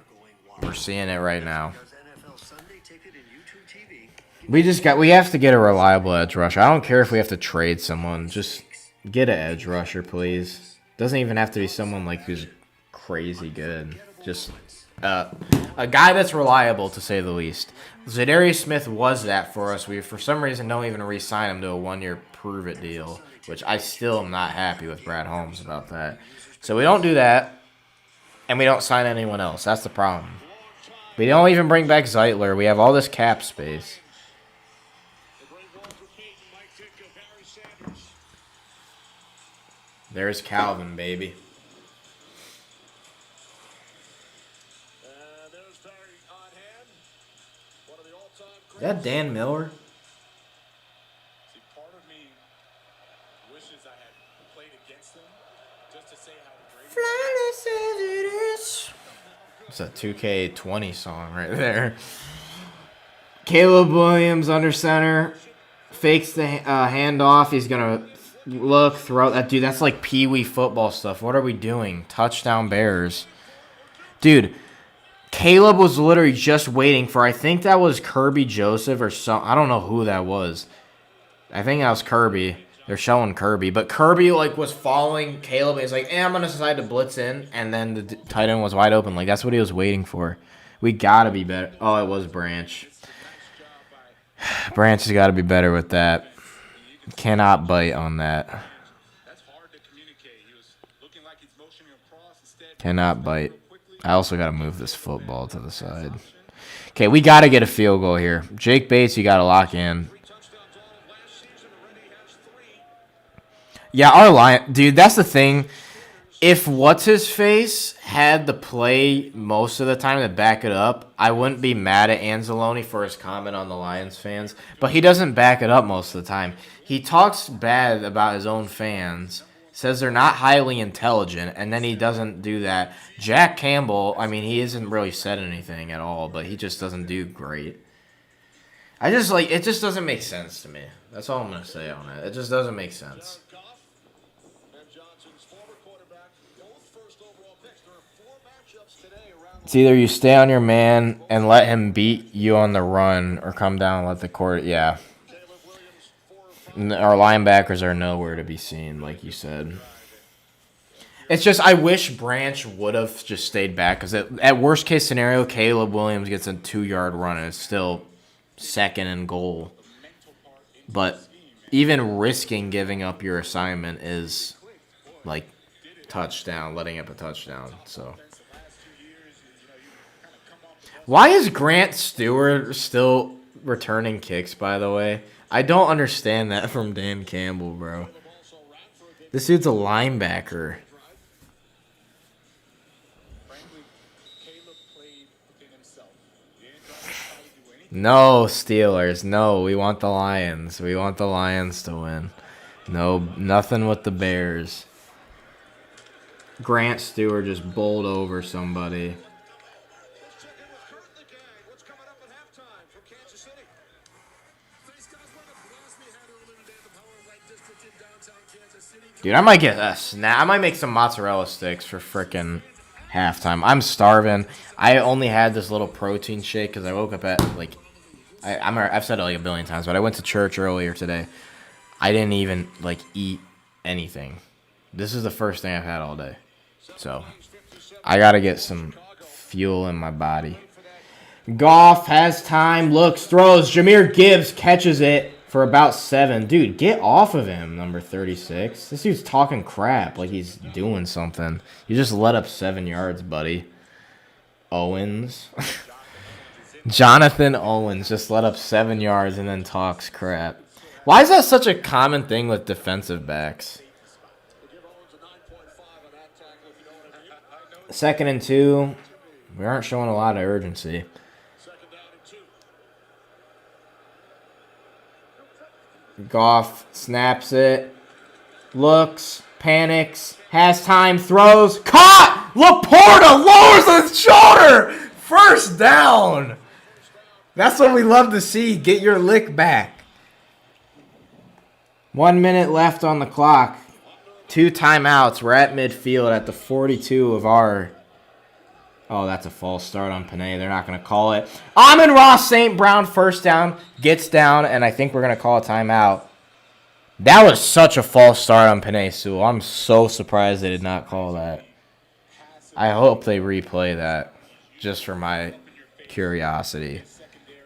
we're seeing it right now. We have to get a reliable edge rusher. I don't care if we have to trade someone. Just get an edge rusher, please. Doesn't even have to be someone like who's crazy good. Just a guy that's reliable, to say the least. Zadarius Smith was that for us. We, for some reason, don't even re-sign him to a 1-year prove-it deal, which I still am not happy with Brad Holmes about that. So we don't do that, and we don't sign anyone else. That's the problem. We don't even bring back Zeitler. We have all this cap space. There's Calvin, baby. Is that Dan Miller? See, part of me wishes I had played against him just to say how great. It's a 2K20 song right there. Caleb Williams under center. Fakes the handoff. He's going to look, throw that. Dude, that's like Pee-wee football stuff. What are we doing? Touchdown Bears. Dude, Caleb was literally just waiting for, I think that was Kirby Joseph or some. I don't know who that was. I think that was Kirby. They're showing Kirby. But Kirby, like, was following Caleb. And he's like, I'm going to decide to blitz in. And then the tight end was wide open. Like, that's what he was waiting for. We got to be better. Oh, it was Branch. Branch has got to be better with that. Cannot bite on that. Cannot bite. I also got to move this football to the side. Okay, we got to get a field goal here. Jake Bates, you got to lock in. Yeah, our line, dude, that's the thing. If what's-his-face had the play most of the time to back it up, I wouldn't be mad at Anzalone for his comment on the Lions fans. But he doesn't back it up most of the time. He talks bad about his own fans, says they're not highly intelligent, and then he doesn't do that. Jack Campbell, I mean, he hasn't really said anything at all, but he just doesn't do great. It just doesn't make sense to me. That's all I'm going to say on it. It just doesn't make sense. It's either you stay on your man and let him beat you on the run or come down and let the court, yeah. Our linebackers are nowhere to be seen, like you said. It's just, I wish Branch would have just stayed back, because at worst case scenario, Caleb Williams gets a 2-yard run and it's still second and goal. But even risking giving up your assignment is like touchdown, letting up a touchdown. So why is Grant Stewart still returning kicks, by the way? I don't understand that from Dan Campbell, bro. This dude's a linebacker. No, Steelers. No, we want the Lions. We want the Lions to win. No, nothing with the Bears. Grant Stewart just bowled over somebody. Dude, I might get a snap. I might make some mozzarella sticks for frickin' halftime. I'm starving. I only had this little protein shake because I woke up at, like, I've said it like a billion times, but I went to church earlier today. I didn't even, like, eat anything. This is the first thing I've had all day. So, I got to get some fuel in my body. Goff has time, looks, throws. Jahmyr Gibbs catches it for about 7. Dude, get off of him, number 36. This dude's talking crap like he's doing something. You just let up 7 yards, buddy. Owens. Jonathan Owens just let up 7 yards and then talks crap. Why is that such a common thing with defensive backs? 2nd and 2. We aren't showing a lot of urgency. Goff snaps it. Looks. Panics. Has time. Throws. Caught! Laporta lowers his shoulder! First down! That's what we love to see. Get your lick back. 1 minute left on the clock. 2 timeouts. We're at midfield at the 42 of our... Oh, that's a false start on Panay. They're not going to call it. Amon-Ra St. Brown, first down, gets down, and I think we're going to call a timeout. That was such a false start on Panay Sewell. I'm so surprised they did not call that. I hope they replay that just for my curiosity.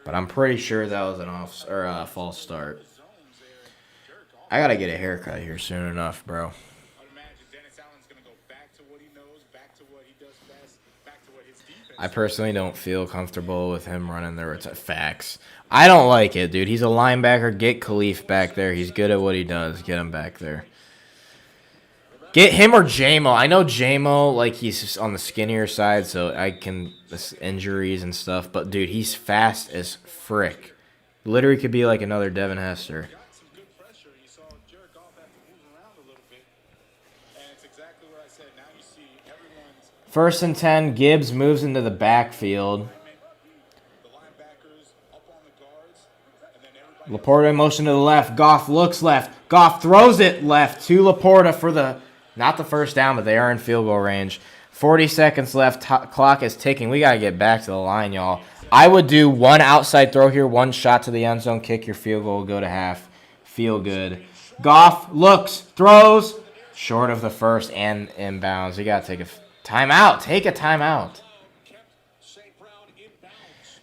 But I'm pretty sure that was a false start. I got to get a haircut here soon enough, bro. I personally don't feel comfortable with him running the facts. I don't like it, dude. He's a linebacker. Get Khalif back there. He's good at what he does. Get him back there. Get him or JMO. I know JMO, like, he's on the skinnier side, so I can... injuries and stuff. But, dude, he's fast as frick. Literally could be like another Devin Hester. First and 10, Gibbs moves into the backfield. Laporta in motion to the left. Goff looks left. Goff throws it left to Laporta for the, not the first down, but they are in field goal range. 40 seconds left. Clock is ticking. We got to get back to the line, y'all. I would do one outside throw here, one shot to the end zone, kick your field goal, go to half. Feel good. Goff looks, throws, short of the first and inbounds. You got to take a timeout. Take a timeout.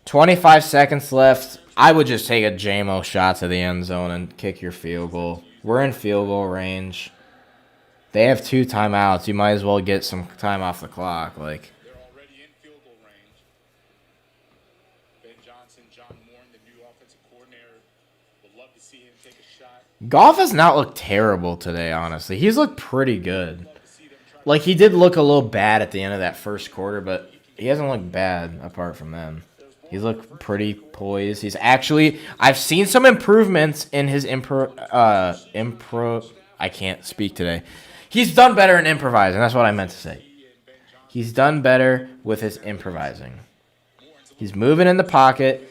25 seconds left. I would just take a JMO shot to the end zone and kick your field goal. We're in field goal range. They have 2 timeouts. You might as well get some time off the clock. Like, They're already in field goal range. Ben Johnson, John Moore, the new offensive coordinator, would love to see him take a shot. Goff has not looked terrible today, honestly. He's looked pretty good. Like, he did look a little bad at the end of that first quarter, but he hasn't looked bad apart from then. He's looked pretty poised. He's actually... I've seen some improvements in his I can't speak today. He's done better in improvising. That's what I meant to say. He's done better with his improvising. He's moving in the pocket.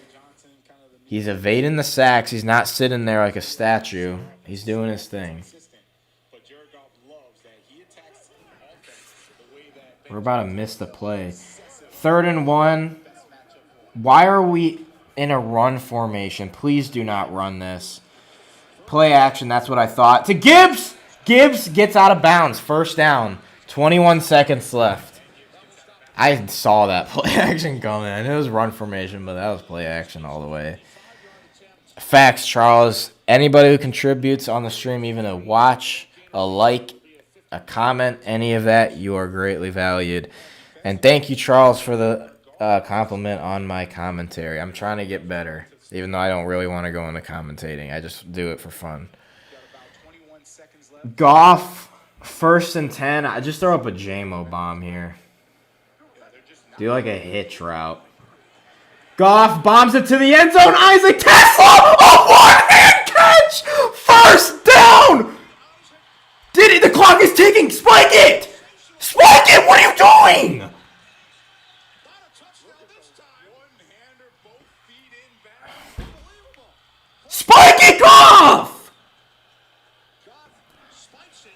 He's evading the sacks. He's not sitting there like a statue. He's doing his thing. We're about to miss the play. 3rd and 1. Why are we in a run formation? Please do not run this. Play action, that's what I thought. To Gibbs! Gibbs gets out of bounds. First down. 21 seconds left. I saw that play action coming. I knew it was run formation, but that was play action all the way. Facts, Charles. Anybody who contributes on the stream, even a watch, a like, a comment, any of that, you are greatly valued. And thank you, Charles, for the compliment on my commentary. I'm trying to get better, even though I don't really want to go into commentating. I just do it for fun. Goff, 1st and 10. I just throw up a JMO bomb here. Do like a hitch route. Goff bombs it to the end zone. Isaac Tesla, a one-hand catch. First down. Did it? The clock is ticking. Spike it. Spike it. What are you doing? Spike it, Goff. Spikes it.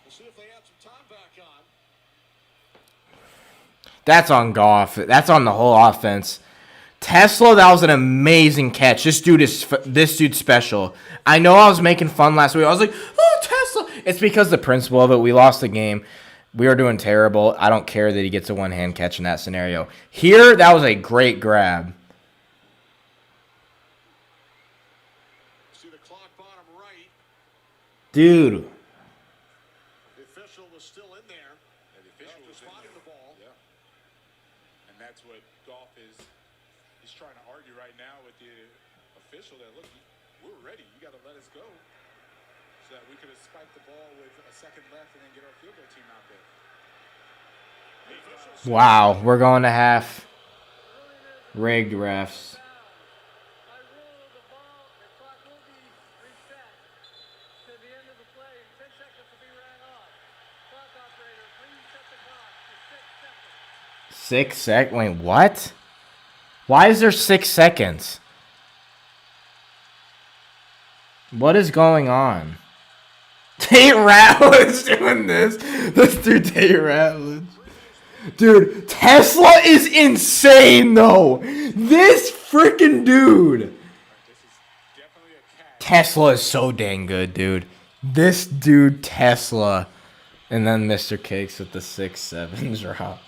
We'll see if they have some time back on. That's on Goff. That's on the whole offense. Tesla, that was an amazing catch. This dude's special. I know I was making fun last week. I was like, oh, Tesla. It's because the principle of it. We lost the game. We were doing terrible. I don't care that he gets a one-hand catch in that scenario. Here, that was a great grab. See the clock bottom right. Dude. The official was still in there. And the official was spotting the ball. Yeah. And that's what Goff is. He's trying to argue right now with the official that, look, we're ready. You got to let us go. So that we could have spiked the ball with a second left and then get our field goal team out there. Wow, we're going to half. Rigged refs. Wait, what? Why is there 6 seconds? What is going on? Tate Ratledge doing this. Let's do Tate Ratledge. Dude, Tesla is insane, though. This freaking dude. Tesla is so dang good, dude. This dude, Tesla. And then Mr. Cakes with the 6-7 drop.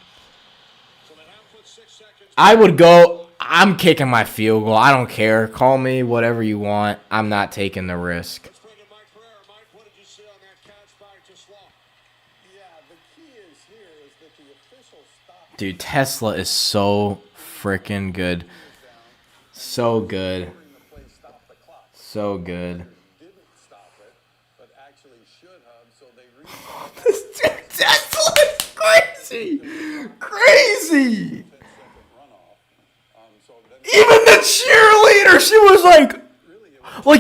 I would go. I'm kicking my field goal. I don't care. Call me whatever you want. I'm not taking the risk. Dude, Tesla is so freaking good. So good. So good. This dude, Tesla is crazy. Crazy. Even the cheerleader, she was like,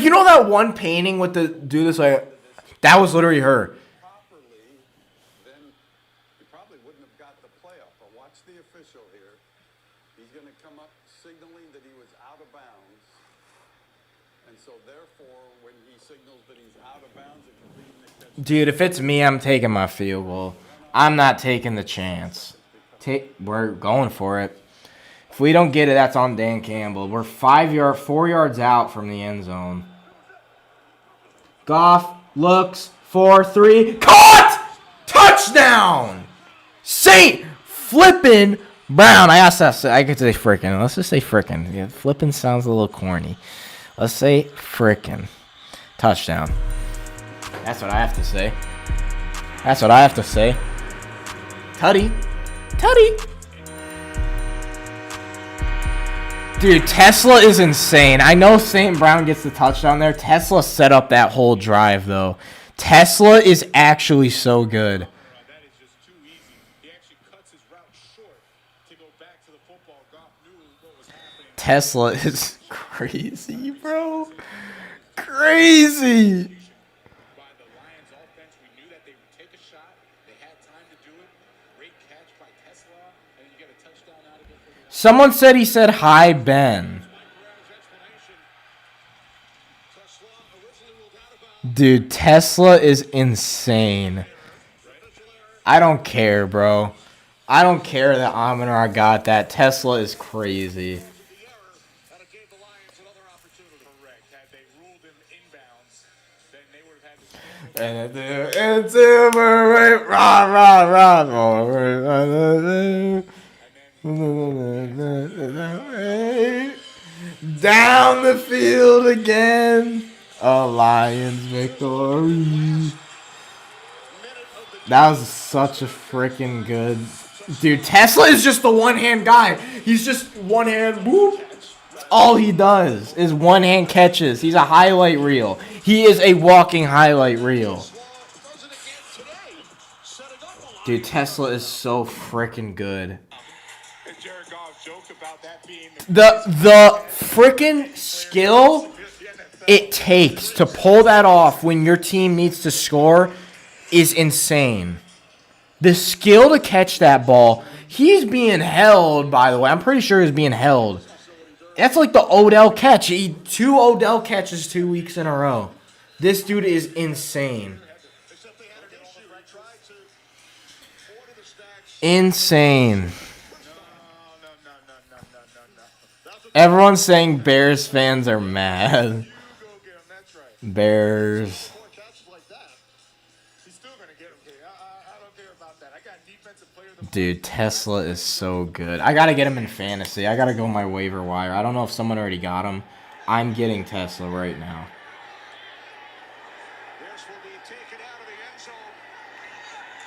you know that one painting with the dude that's like, that was literally her. Dude, if it's me, I'm taking my field goal. I'm not taking the chance. We're going for it. If we don't get it, that's on Dan Campbell. We're 4 yards out from the end zone. Goff looks for 3. Caught! Touchdown! Saint flippin' Brown. I could say frickin'. Let's just say frickin'. Yeah, flippin' sounds a little corny. Let's say frickin'. Touchdown. That's what I have to say. That's what I have to say. Tutty. Tutty. Dude, Tesla is insane. I know St. Brown gets the touchdown there. Tesla set up that whole drive, though. Tesla is actually so good. That is just too easy. He actually cuts his route short to go back to the football. Goff knew what was happening. Tesla is crazy, bro. Crazy. Someone said he said, hi, Ben. Dude, Tesla is insane. I don't care, bro. I don't care that Aminar got that. Tesla is crazy. Down the field again. A Lions victory. That was such a freaking good. Dude, Tesla is just the one-hand guy. He's just one-hand. Whoop. That's all he does is one-hand catches. He's a highlight reel. He is a walking highlight reel. Dude, Tesla is so freaking good. Jared Goff joked about that being The freaking skill it takes to pull that off when your team needs to score is insane. The skill to catch that ball. He's being held, by the way. I'm pretty sure he's being held. That's like the Odell catch. 2 Odell catches 2 weeks in a row. This dude is insane. Insane. Everyone's saying Bears fans are mad. Bears. Dude, Tesla is so good. I gotta get him in fantasy. I gotta go my waiver wire. I don't know if someone already got him. I'm getting Tesla right now.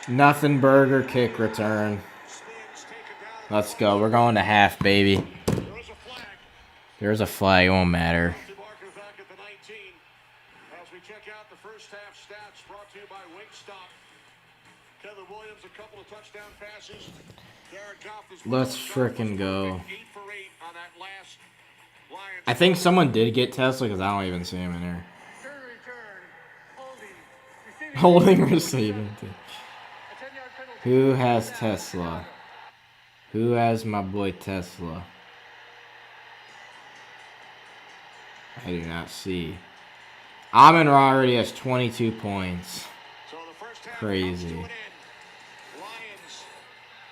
Nothing burger kick return. Let's go. We're going to half, baby. There's a flag. It won't matter. As we check out the first half stats brought to you by Wingstop. Kevin Williams, a couple of touchdown passes. Jared Goff is Let's frickin' go. I think someone did get Tesla because I don't even see him in here. Holding receiving. Who has Tesla? Who has my boy Tesla? I do not see. Amon-Ra already has 22 points. Crazy. Lions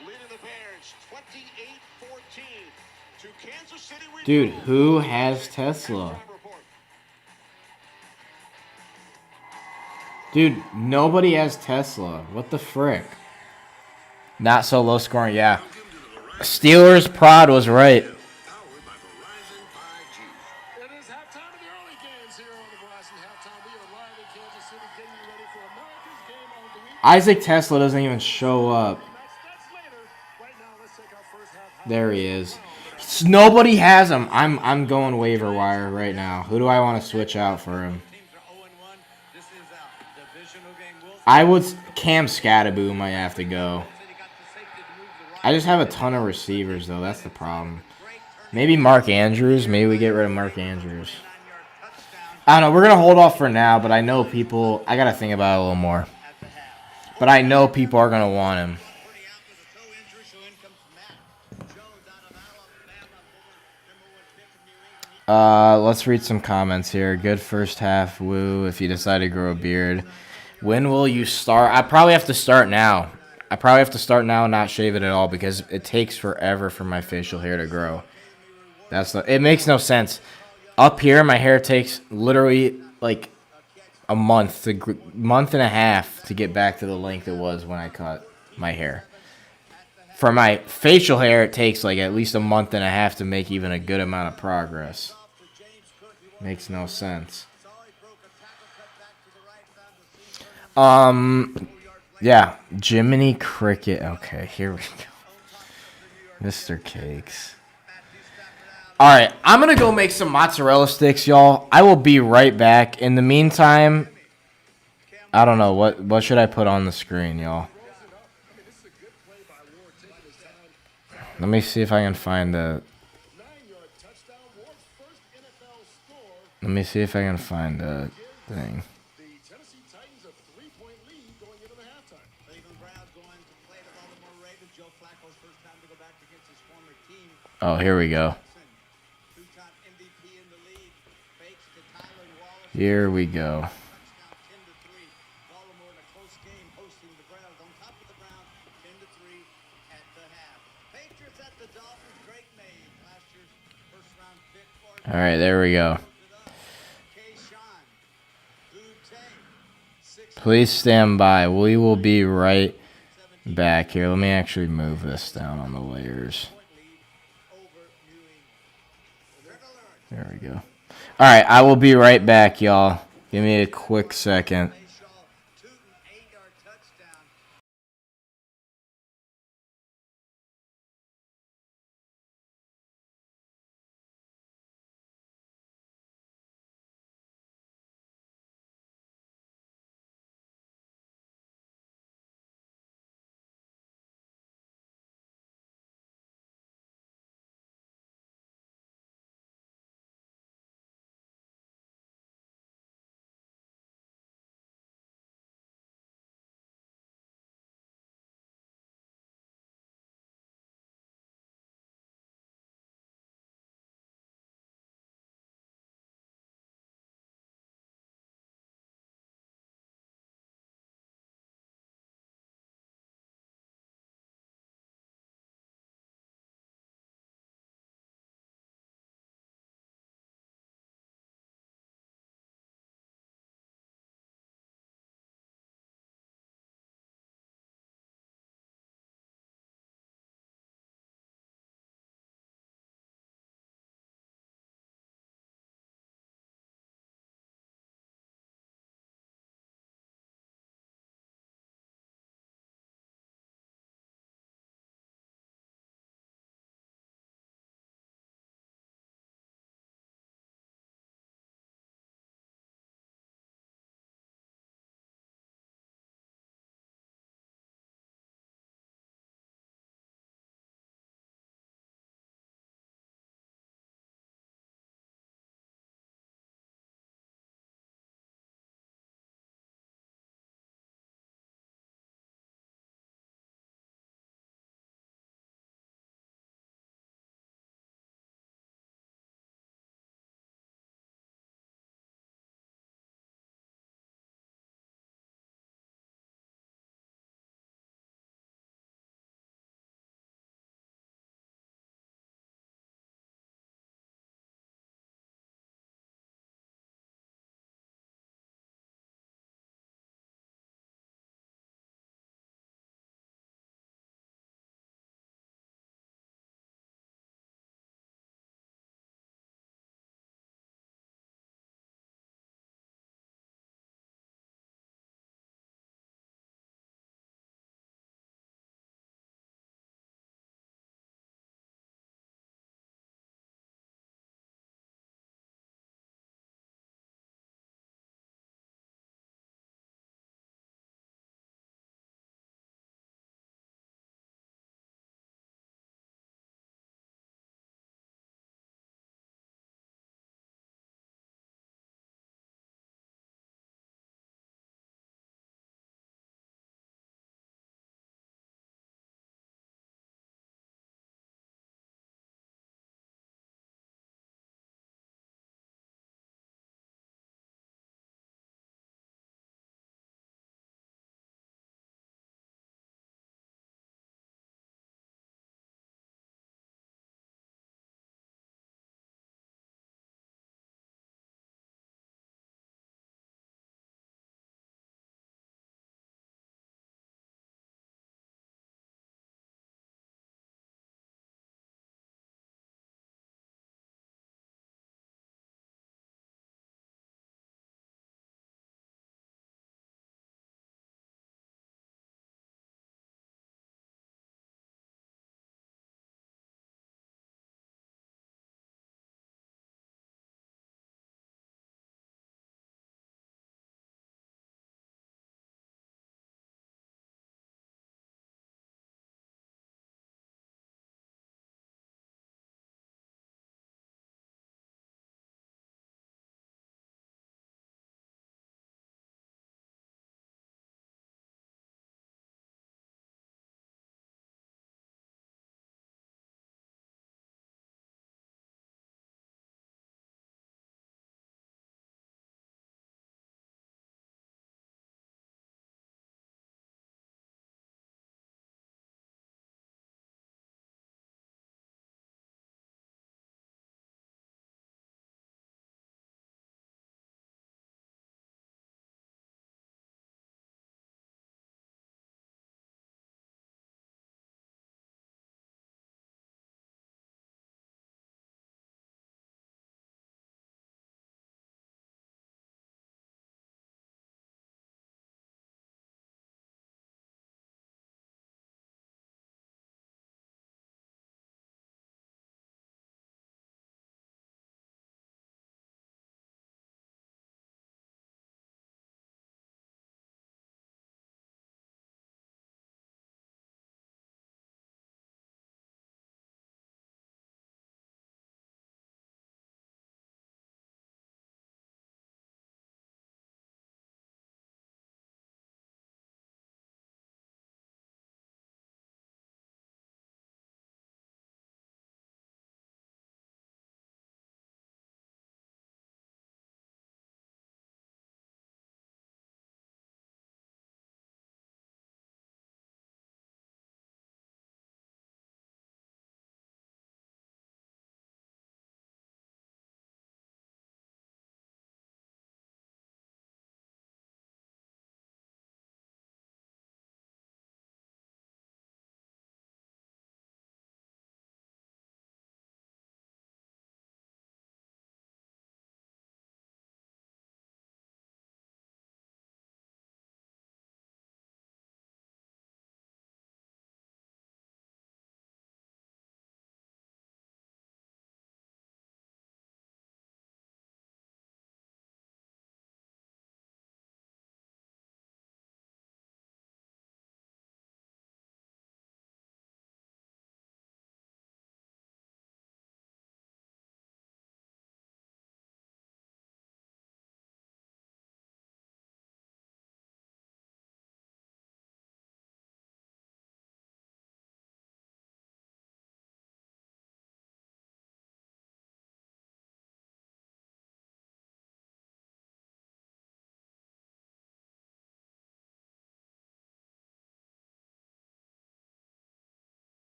leading the Bears 28-14 to Kansas City. Dude, who has Tesla? Dude, nobody has Tesla. What the frick? Not so low scoring, yeah. Steelers prod was right. Isaac Tesla doesn't even show up. There he is. Nobody has him. I'm going waiver wire right now. Who do I want to switch out for him? I would Cam Scattaboo might have to go. I just have a ton of receivers though. That's the problem. Maybe Mark Andrews. Maybe we get rid of Mark Andrews. I don't know. We're gonna hold off for now, but I know people. I gotta think about it a little more. But I know people are gonna want him. Let's read some comments here. Good first half, woo. If you decide to grow a beard, when will you start? I probably have to start now. I probably have to start now and not shave it at all because it takes forever for my facial hair to grow. It makes no sense. Up here, my hair takes literally like a month and a half to get back to the length it was when I cut my hair. For my facial hair, it takes like at least a month and a half to make even a good amount of progress. Makes no sense. Yeah, Jiminy Cricket. Okay, here we go. Mr. Cakes. All right, I'm going to go make some mozzarella sticks, y'all. I will be right back. In the meantime, I don't know. What should I put on the screen, y'all? Let me see if I can find the... Let me see if I can find the thing. Oh, here we go. Here we go. All right, there we go. Please stand by. We will be right back here. Let me actually move this down on the layers. There we go. All right, I will be right back, y'all. Give me a quick second.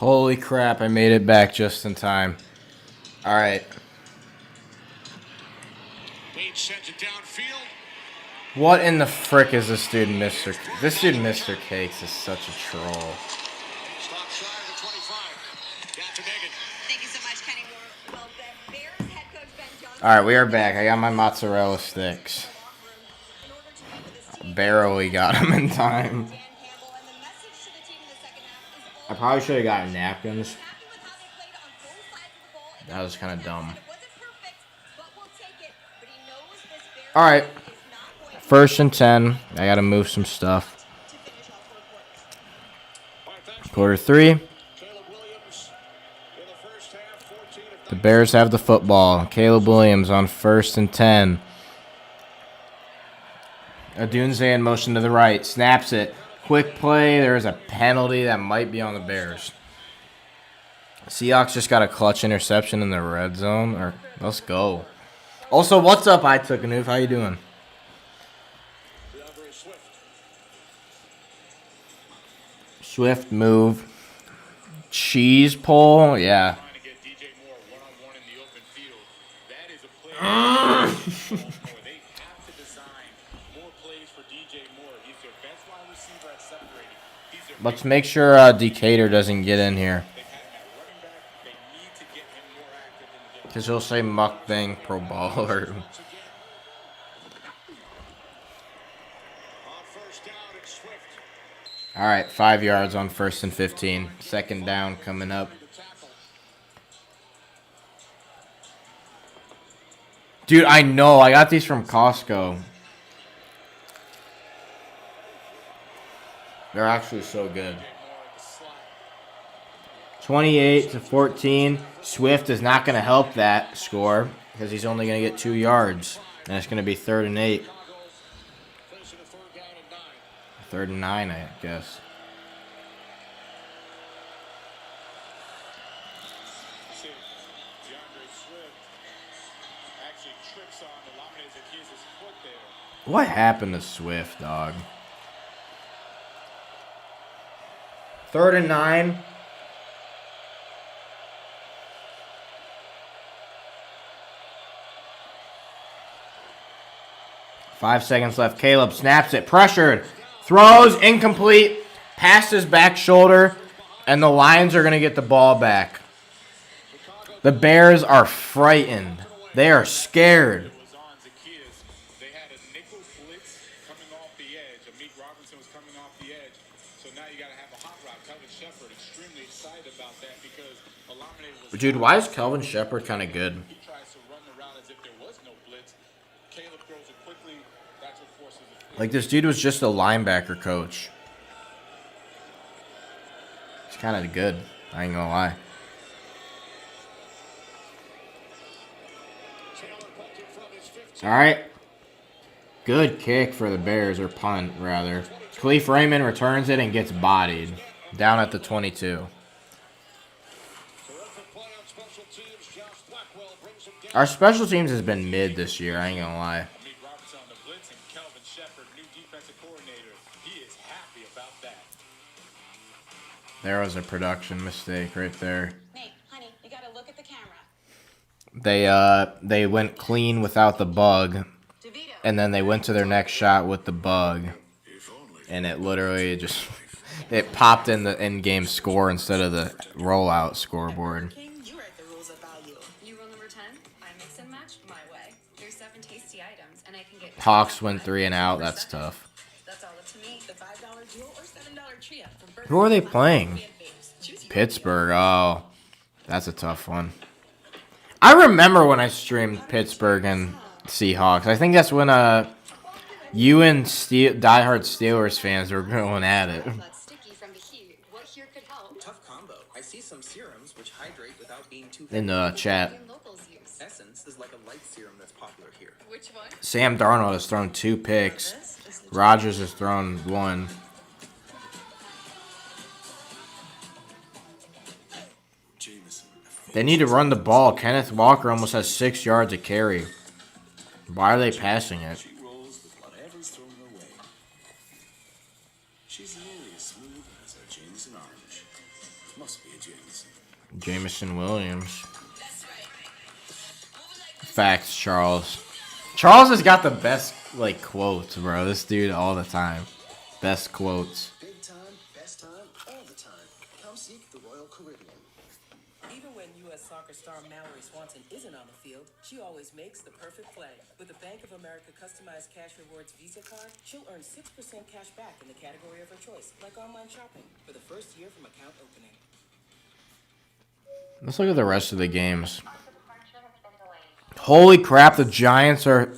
Holy crap, I made it back just in time. All right. Page sends it downfield. What in the frick is this dude, Mr. This dude, Mr. Cakes, is such a troll. Stop shy of the 25. Down to Megan. Thank you so much, Kenny. Well, the Bears head coach Ben Johnson. All right, we are back. I got my mozzarella sticks. Barely got them in time. I probably should have gotten napkins. That was kind of dumb. All right. 1st and 10. I got to move some stuff. Quarter 3. The Bears have the football. Caleb Williams on 1st and 10. Adunze in motion to the right. Snaps it. Quick play. There is a penalty that might be on the Bears. Seahawks just got a clutch interception in the red zone. Let's go. Also, what's up, I Took a Noof? How you doing? Swift move. Cheese pull. Yeah. Let's make sure Decatur doesn't get in here. Because he'll say mukbang pro baller. All right, 5 yards on 1st and 15. 2nd down coming up. Dude, I know. I got these from Costco. They're actually so good. 28-14. Swift is not going to help that score because he's only going to get 2 yards. And it's going to be 3rd and 8. 3rd and 9, I guess. What happened to Swift, dog? 3rd and 9. Five seconds left. Caleb snaps it. Pressured. Throws. Incomplete. Past his back shoulder. And the Lions are going to get the ball back. The Bears are frightened. They are scared. Dude, why is Kelvin Shepard kind of good? Like, this dude was just a linebacker coach. He's kind of good. I ain't gonna lie. All right. Good kick for the Bears, or punt, rather. Khalif Raymond returns it and gets bodied. Down at the 22. Our special teams has been mid this year, I ain't gonna lie. There was a production mistake right there. Nate, honey, you gotta look at the camera. They went clean without the bug, and then they went to their next shot with the bug, and it literally just it popped in the in-game score instead of the rollout scoreboard. Hawks went 3 and out. That's tough. Who are they playing? Pittsburgh. Oh, that's a tough one. I remember when I streamed Pittsburgh and Seahawks. I think that's when you and diehard Steelers fans were going at it. Tough combo. I see some serums which hydrate without being too In the chat. Essence is like a light serum that's popular here. Which one? Sam Darnold has thrown 2 picks. Rodgers has thrown 1. They need to run the ball. Kenneth Walker almost has 6 yards of carry. Why are they passing it? Must be a Jameson. Jameson Williams. Facts, Charles. Charles has got the best, like, quotes, bro. This dude all the time. Best quotes. Big time, best time, all the time. Come seek the Royal Caribbean. Even when U.S. soccer star Mallory Swanson isn't on the field, she always makes the perfect play. With a Bank of America customized cash rewards Visa card, she'll earn 6% cash back in the category of her choice, like online shopping, for the first year from account opening. Let's look at the rest of the games. Holy crap, the Giants are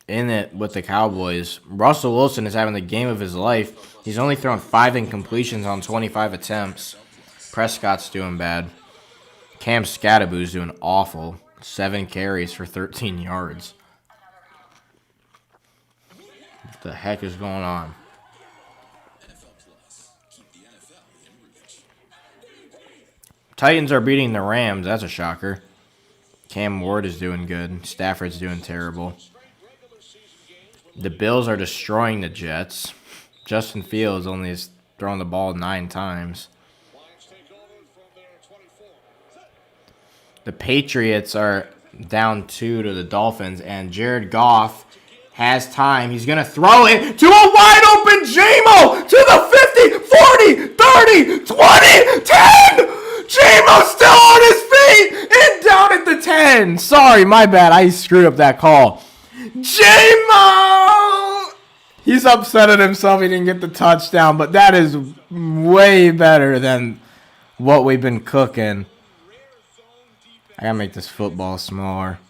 in it with the Cowboys. Russell Wilson is having the game of his life. He's only thrown 5 incompletions on 25 attempts. Prescott's doing bad. Cam Scattaboo's doing awful. 7 carries for 13 yards. What the heck is going on? Titans are beating the Rams. That's a shocker. Cam Ward is doing good. Stafford's doing terrible. The Bills are destroying the Jets. Justin Fields only has thrown the ball 9 times. The Patriots are down 2 to the Dolphins, and Jared Goff has time. He's going to throw it to a wide open J-Mo to the 50, 40, 30, 20, 10! J-Mo's still on his feet and down at the 10. Sorry, my bad. I screwed up that call. J-Mo! He's upset at himself he didn't get the touchdown, but that is way better than what we've been cooking. I gotta make this football smaller.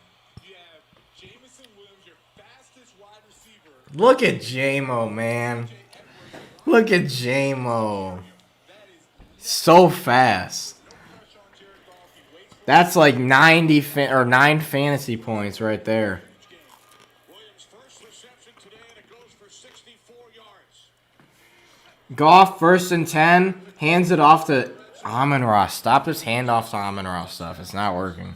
Look at J-Mo, man. Look at J-Mo. So fast. That's like 9 fantasy points right there. Goff, 1st and 10, hands it off to Amon-Ra. Stop this handoff to Amon-Ra stuff. It's not working.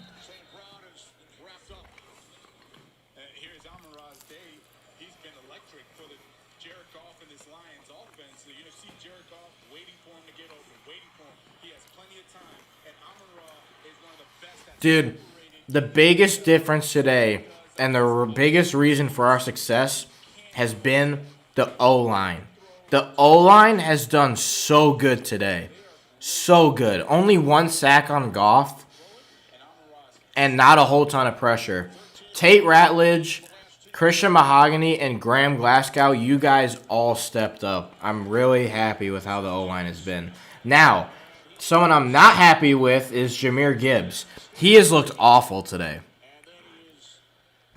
Here's Amon-Ra's day. He's been electric for the Jared Goff and this Lions offense. So you're going to see Jared Goff waiting for him to get open, waiting for him. He has plenty of time, and Amon-Ra is one of the best at Dude, the biggest difference today and the biggest reason for our success has been the O-line. The O-line has done so good today. So good. Only 1 sack on Goff and not a whole ton of pressure. Tate Ratledge, Christian Mahogany, and Graham Glasgow, you guys all stepped up. I'm really happy with how the O-line has been. Now, someone I'm not happy with is Jahmyr Gibbs. He has looked awful today.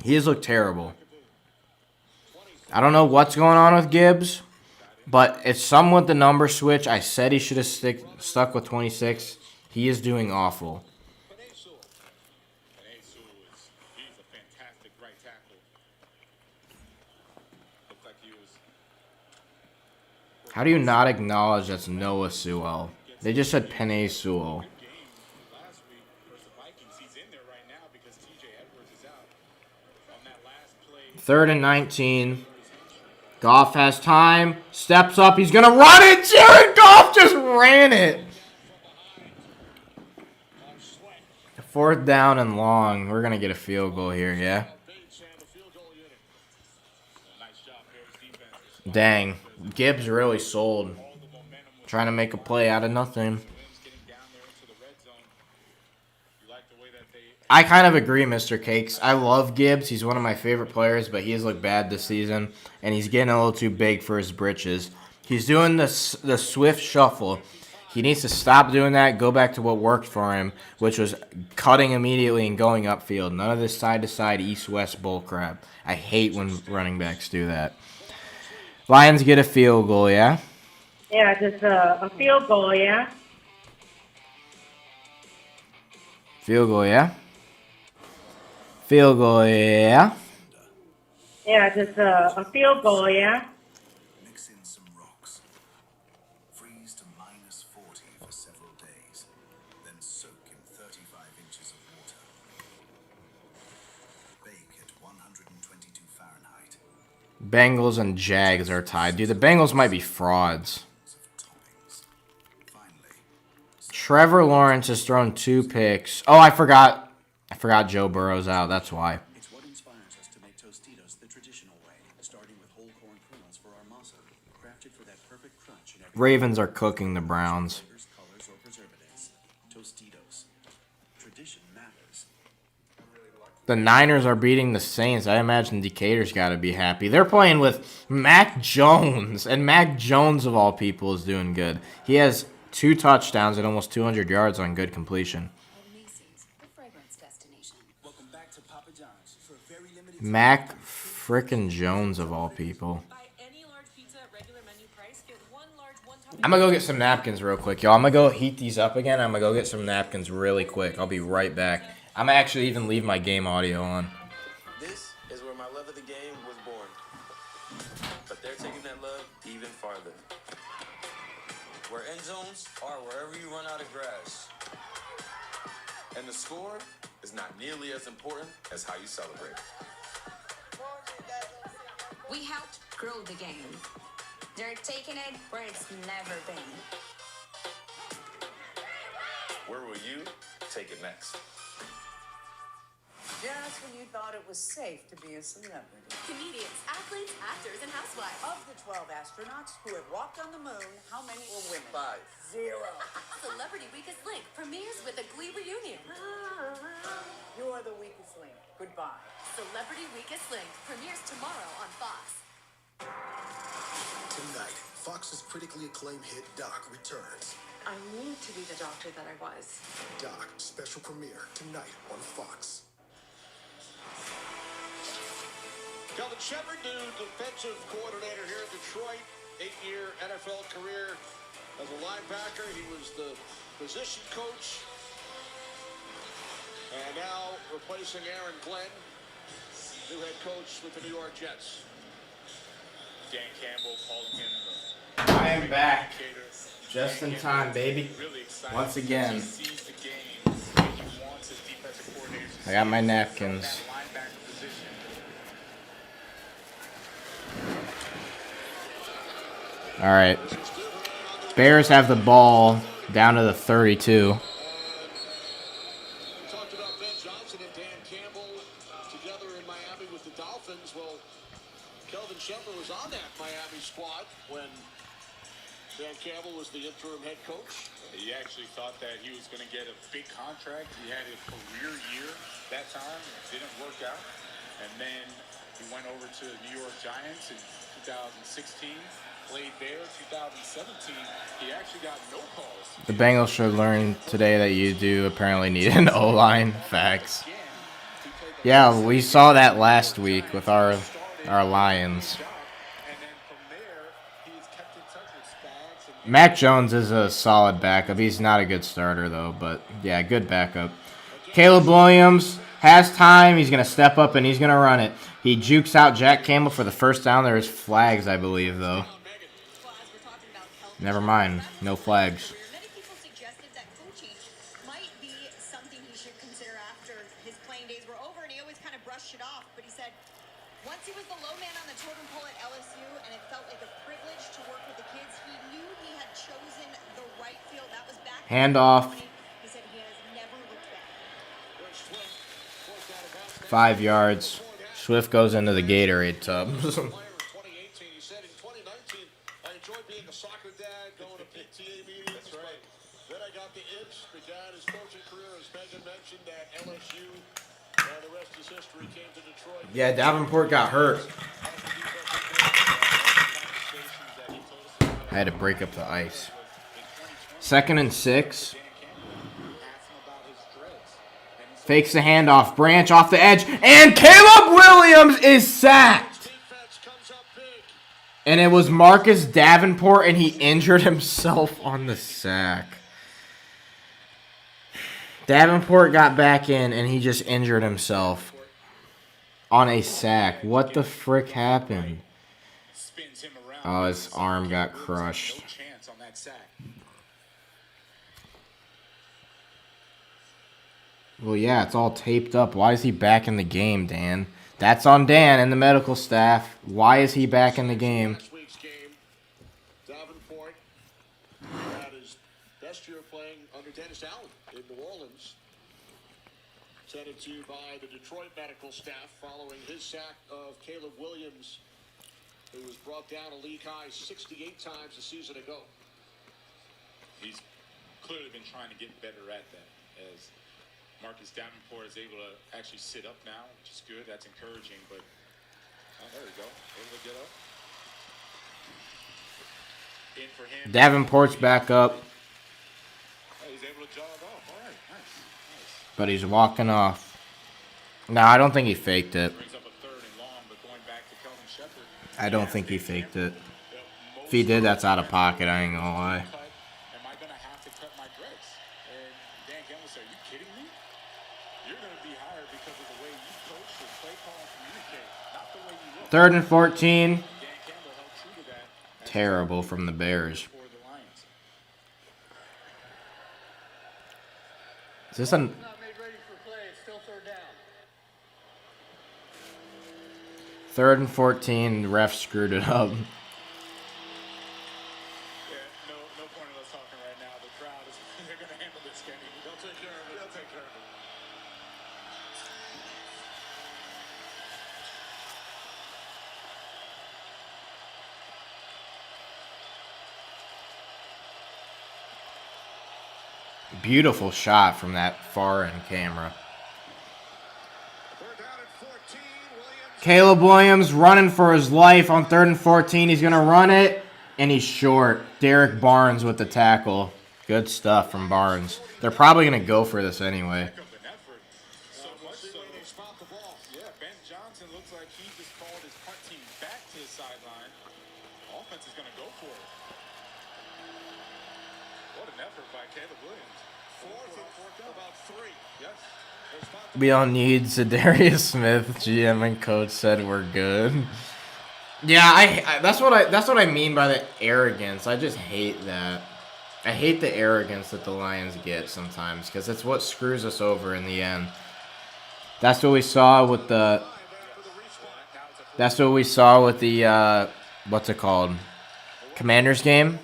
He has looked terrible. I don't know what's going on with Gibbs, but it's some with the number switch. I said he should have stuck with 26. He is doing awful. How do you not acknowledge that's Noah Sewell? They just said Penei Sewell. 3rd and 19. Goff has time. Steps up. He's going to run it. Jared Goff just ran it. 4th down and long. We're going to get a field goal here, yeah? Dang. Gibbs really sold. Trying to make a play out of nothing. I kind of agree, Mr. Cakes. I love Gibbs. He's one of my favorite players, but he has looked bad this season, and he's getting a little too big for his britches. He's doing the swift shuffle. He needs to stop doing that, go back to what worked for him, which was cutting immediately and going upfield. None of this side-to-side, east-west bull crap. I hate when running backs do that. Lions get a field goal, yeah? Yeah, just a field goal, yeah? Field goal, yeah? Field goal, yeah? Yeah, just a field goal, yeah? Mix in some rocks. Freeze to -40 for several days. Then soak in 35 inches of water. Bake at 122 Fahrenheit. Bengals and Jags are tied. Dude, the Bengals might be frauds. Trevor Lawrence has thrown 2 picks. Oh, I forgot Joe Burrow's out. That's why. It's what inspires us to make Tostitos the traditional way, starting with whole corn kernels for our masa, crafted for that perfect crunch in every Ravens are cooking the Browns. flavors, colors, or preservatives. Tostitos. Tradition matters. The Niners are beating the Saints. I imagine Decatur's got to be happy. They're playing with Mac Jones, and Mac Jones, of all people, is doing good. He has 2 touchdowns and almost 200 yards on good completion. Welcome back to Papa John's for a very limited Mac frickin' Jones, of all people. I'm going to go get some napkins real quick, y'all. I'm going to go heat these up again. I'm going to go get some napkins really quick. I'll be right back. I'm going to actually even leave my game audio on. This is where my love of the game was born. But they're taking that love even farther. Where end zones are wherever you run out of grass. And the score is not nearly as important as how you celebrate. We helped grow the game. They're taking it where it's never been. Where will you take it next? Just when you thought it was safe to be a celebrity. Comedians, athletes, actors, and housewives. Of the 12 astronauts who have walked on the moon, how many were women? 5. 0. Celebrity Weakest Link premieres with a Glee reunion. You're the weakest link. Goodbye. Celebrity Weakest Link premieres tomorrow on Fox. Tonight, Fox's critically acclaimed hit Doc returns. I need to be the doctor that I was. Doc, special premiere tonight on Fox. Kelvin Shepard, new defensive coordinator here in Detroit. 8-year NFL career as a linebacker. He was the position coach. And now replacing Aaron Glenn, new head coach with the New York Jets. Dan Campbell calling him I am back. Just in time, baby. Once again. I got my napkins. All right. Bears have the ball down to the 32. Talked about Ben Johnson and Dan Campbell together in Miami with the Dolphins. Well, Kelvin Shepard was on that Miami squad when Dan Campbell was the interim head coach. He actually thought that he was going to get a big contract. He had a career year that time. It didn't work out. And then he went over to the New York Giants in 2016. Played there. 2017, he actually got no calls. The Bengals should learn today that you do apparently need an O-line. Facts. Yeah, we saw that last week with our Lions. Mac Jones is a solid backup. He's not a good starter, though, but yeah, good backup. Caleb Williams has time. He's going to step up and he's going to run it. He jukes out Jack Campbell for the first down. There's flags, I believe, though. Never mind. No flags. Many people suggested that coaching might be something he should consider after his playing days were over, and he always kind of brushed it off. But he said once he was the low man on the totem pole at LSU, and it felt like a privilege to work with the kids, he knew he had chosen the right field. That was back. Handoff. He said he has never looked back. 5 yards. Swift goes into the Gatorade tub. Yeah, Davenport got hurt. I had to break up the ice. 2nd and 6. Fakes the handoff. Branch off the edge. And Caleb Williams is sacked. And it was Marcus Davenport, and he injured himself on the sack. Davenport got back in, and he just injured himself on a sack. What the frick happened? Oh, his arm got crushed. Well, yeah, it's all taped up. Why is he back in the game, Dan? That's on Dan and the medical staff. Why is he back in the game? last year playing under Dennis Allen in New Orleans. Tended to by the Detroit medical staff following his sack of Caleb Williams, who was brought down a league high 68 times a season ago. He's clearly been trying to get better at that, as Marcus Davenport is able to actually sit up now, which is good. That's encouraging, but there we go. Able to get up. In for him. Davenport's back up. Oh, he's able to jog off. All right, nice. But he's walking off. No, I don't think he faked it. Brings up a 3rd and long, but going back to Kelvin Shepherd. I don't think he faked it. If he did, that's out of pocket. I ain't gonna lie. Am I going to have to cut my dreads? And Dan Campbell said, are you kidding me? You're going to be hired because of the way you coach, your play call, and communicate, not the way you look. 3rd and 14. Dan Campbell held true to that. Terrible from the Bears. For the Lions. Is this a... Not made ready for play. It's still 3rd down. 3rd and 14, the ref screwed it up. Yeah, no point in us talking right now. The crowd is, they're going to handle this game. They'll take care of it. They'll take care of it. Beautiful shot from that far end camera. Caleb Williams running for his life on 3rd and 14. He's going to run it, and he's short. Derek Barnes with the tackle. Good stuff from Barnes. They're probably going to go for this anyway. So much so, yeah, Ben Johnson looks like he just called his punt team back to the sideline. Offense is going to go for it. What an effort by Caleb Williams. 4th and about 3. Yes. We all need Zadarius Smith. GM and coach said we're good. Yeah, that's what I mean by the arrogance. I just hate that. I hate the arrogance that the Lions get sometimes because it's what screws us over in the end. That's what we saw with the. That's what we saw with the what's it called? Commanders game.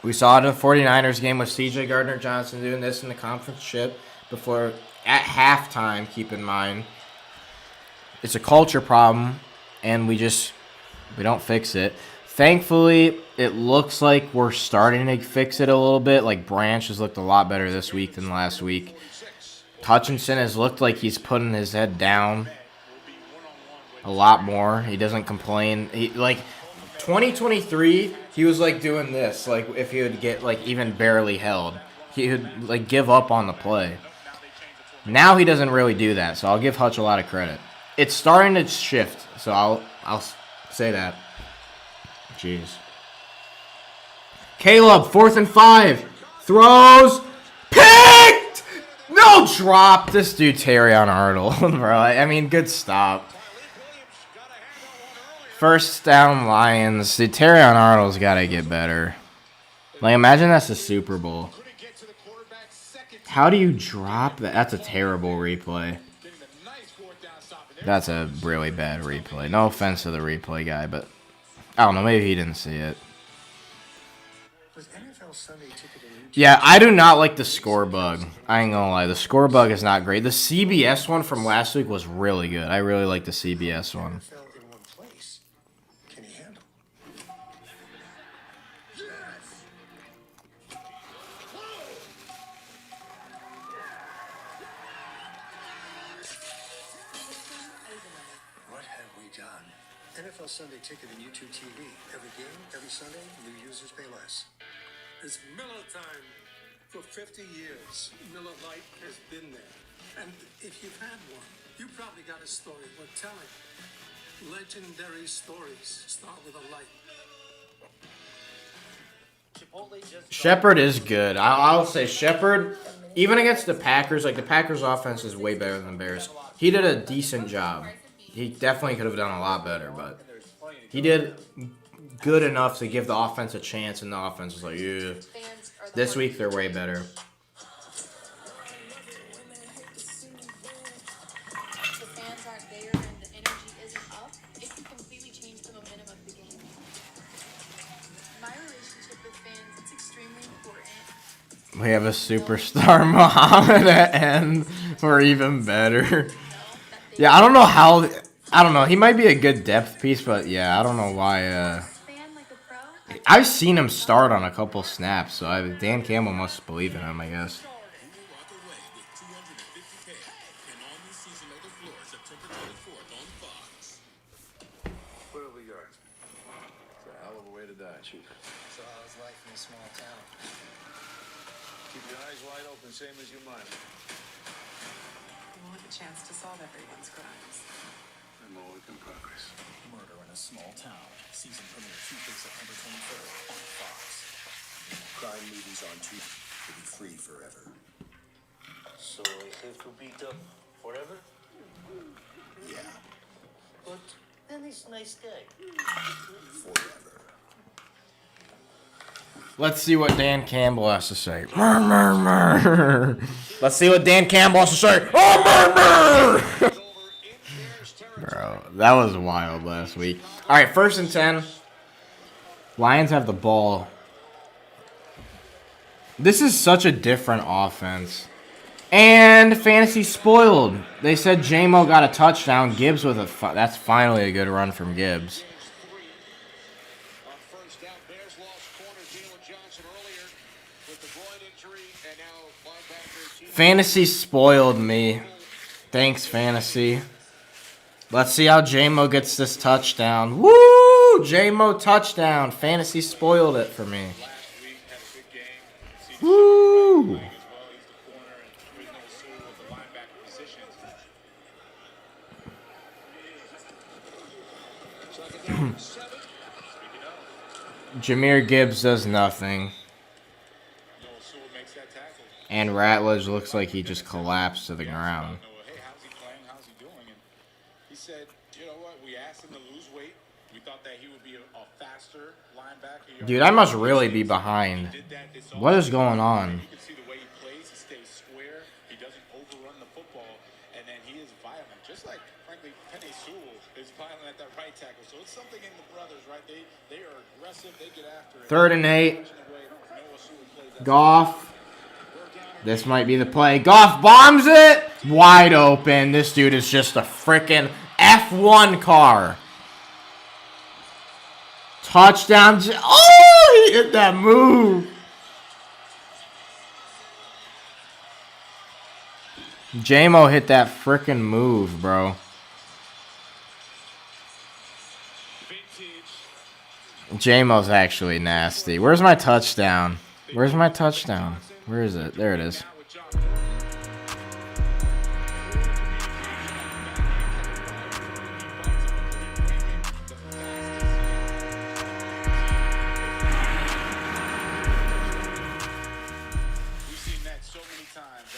We saw it in the 49ers game with C.J. Gardner-Johnson doing this in the conference ship before at halftime. Keep in mind, it's a culture problem, and we don't fix it. Thankfully, it looks like we're starting to fix it a little bit. Like Branch has looked a lot better this week than last week. Hutchinson has looked like he's putting his head down a lot more. He doesn't complain. 2023, he was like doing this. Like if he would get like even barely held, he would like give up on the play. Now he doesn't really do that, so I'll give Hutch a lot of credit. It's starting to shift, so I'll say that. Jeez. Caleb, 4th and 5. Throws. Picked! No drop. This dude, Terrion Arnold, bro. I mean, good stop. First down, Lions. Dude, Terrion Arnold's got to get better. Like, imagine that's the Super Bowl. How do you drop that? That's a terrible replay. That's a really bad replay. No offense to the replay guy, but I don't know. Maybe he didn't see it. Yeah, I do not like the score bug. I ain't gonna lie. The score bug is not great. The CBS one from last week was really good. I really like the CBS one. NFL Sunday Ticket and YouTube TV. Every game, every Sunday, new users pay less. It's Miller time. For 50 years, Miller Lite has been there. And if you've had one, you probably got a story worth telling. Legendary stories start with a light. Shepard is good. I'll say Shepard, even against the Packers, like the Packers' offense is way better than Bears. He did a decent job. He definitely could have done a lot better, but he did good enough to give the offense a chance, and the offense was like, yeah. This week, they're way better. The fans aren't there and the energy isn't up, it can completely change the momentum of the game. My relationship with fans, it's extremely important. We have a superstar Muhammad at end. Or even better. Yeah, I don't know how. I don't know. He might be a good depth piece, but yeah, I don't know why. I've seen him start on a couple snaps, so Dan Campbell must believe in him, I guess. What have we got? It's a hell of a way to die, Chief. So how's life in a small town? Keep your eyes wide open, same as you mine. We want the chance to solve everyone's crimes. I'm a work in progress. Murder in a Small Town. Season premiere Tuesday, September 23rd on Fox. Crime movies on TV will be free forever. So is it to beat up forever? Yeah, But then he's a nice guy. forever. Let's see what Dan Campbell has to say. Murr, murr, murr. Let's see what Dan Campbell has to say. Oh, murmur! Bro, that was wild last week. All right, 1st and 10. Lions have the ball. This is such a different offense. And fantasy spoiled. They said J-Mo got a touchdown. Gibbs with a... That's finally a good run from Gibbs. Fantasy spoiled me. Thanks, Fantasy. Let's see how J-Mo gets this touchdown. Woo! J-Mo touchdown. Fantasy spoiled it for me. Woo! Jahmyr Gibbs does nothing. And Ratledge looks like he just collapsed to the ground. Hey, how's he playing? How's he doing? And he said, you know what? We asked him to lose weight. We thought that he would be a faster linebacker. Dude, I must really be behind. What is going on? You can see the way he plays. He stays square. He doesn't overrun the football. And then he is violent. Just like, frankly, Penny Sewell is violent at that right tackle. So it's something in the brothers, right? They are aggressive. They get after it. 3rd and 8. Goff. This might be the play. Goff bombs it. Wide open. This dude is just a freaking F1 car. Touchdown. Oh, he hit that move. J-Mo hit that freaking move, bro. J-Mo's actually nasty. Where's my touchdown? Where's my touchdown? Where is it? There it is.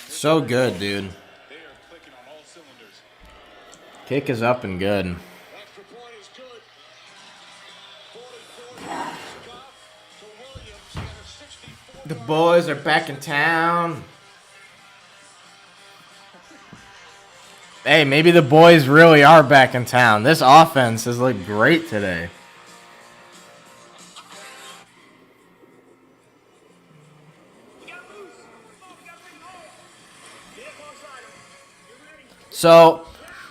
So good, dude. Kick is up and good. The boys are back in town. Hey, maybe the boys really are back in town. This offense has looked great today. So,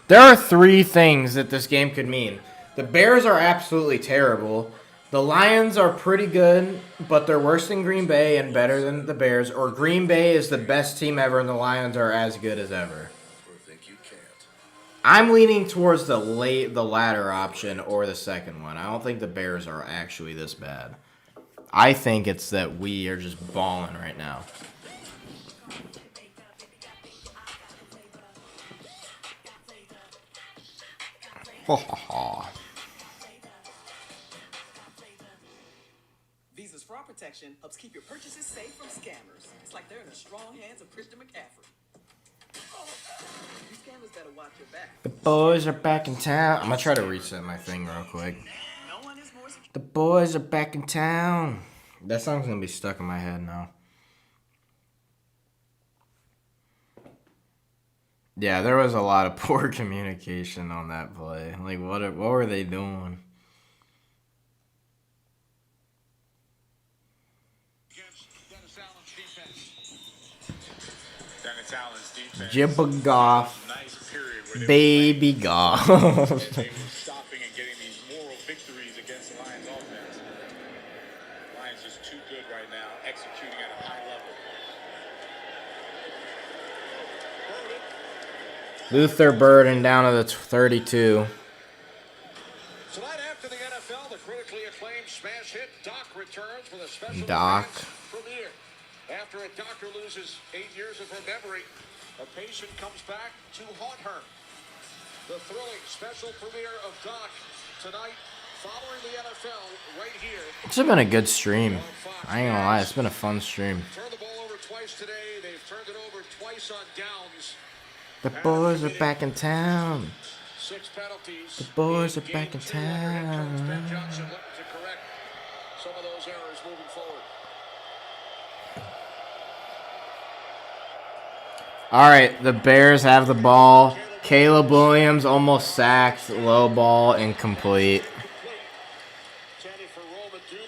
there are 3 things that this game could mean. The Bears are absolutely terrible. The Lions are pretty good, but they're worse than Green Bay and better than the Bears. Or Green Bay is the best team ever and the Lions are as good as ever. I'm leaning towards the latter option or the second one. I don't think the Bears are actually this bad. I think it's that we are just balling right now. Ha ha ha. Visa's fraud protection helps keep your purchases safe from scammers. It's like they're in the strong hands of Christian McCaffrey. These scammers better watch your back. The boys are back in town. I'm gonna try to reset my thing real quick. The boys are back in town. That song's gonna be stuck in my head now. Yeah, there was a lot of poor communication on that play. Like, what were they doing? Allen's defense. Jibba Goff. Nice period where they Baby Goff. they were stopping and getting these moral victories against the Lions offense. Lions just too good right now, executing at a high level. Luther Burden down to the 32. Tonight after the NFL, the critically acclaimed smash hit Doc returns for the special Doc. premiere. After a doctor loses 8 years of her memory, a patient comes back to haunt her. The thrilling special premiere of Doc tonight following the NFL right here. It's been a good stream. I ain't gonna lie, it's been a fun stream. Turned the ball over twice today. They've turned it over twice on downs. The boys are back in town. 6 penalties. The boys are back in town. Ben Johnson looking to correct some of those errors moving forward. All right, the Bears have the ball. Caleb Williams almost sacked. Low ball, incomplete.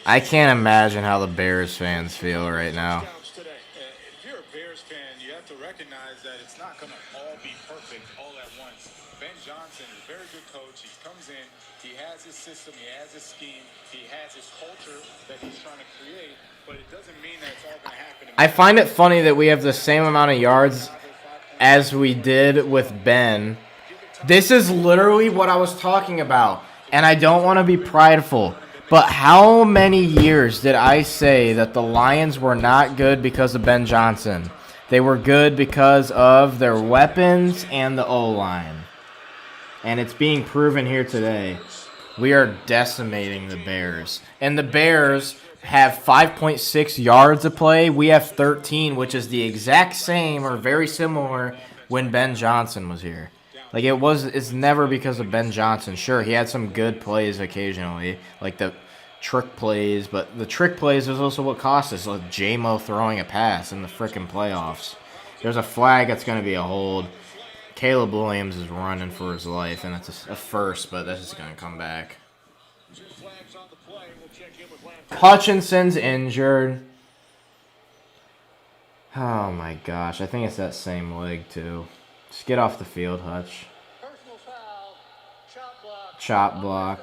I can't imagine how the Bears fans feel right now. If you're a Bears fan, you have to recognize that it's not going to all be perfect all at once. Ben Johnson is a very good coach. He comes in, he has his system, he has his scheme, he has his culture that he's trying to create, but it doesn't mean that it's all going to happen. I find it funny that we have the same amount of yards as we did with Ben. This is literally what I was talking about, and I don't want to be prideful, but how many years did I say that the Lions were not good because of Ben Johnson? They were good because of their weapons and the O-line. And it's being proven here today. We are decimating the Bears. And the Bears have 5.6 yards to play. We have 13, which is the exact same or very similar when Ben Johnson was here. Like it's never because of Ben Johnson. Sure, he had some good plays occasionally, like the trick plays, but the trick plays is also what cost us, like J-Mo throwing a pass in the frickin' playoffs. There's a flag that's going to be a hold. Caleb Williams is running for his life, and that's a first, but that's just going to come back. Hutchinson's injured. Oh my gosh, I think it's that same leg too. Just get off the field, Hutch. Chop block.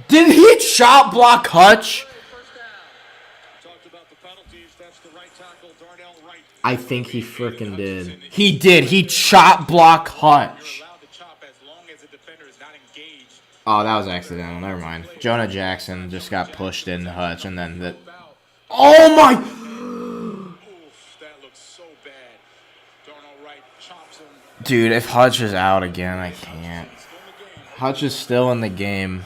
Did he chop block Hutch? I think he frickin' did. He did. He chop block Hutch. Oh, that was accidental. Never mind. Jonah Jackson just got pushed into Hutch, and then the. Oh my! Dude, if Hutch is out again, I can't. Hutch is still in the game.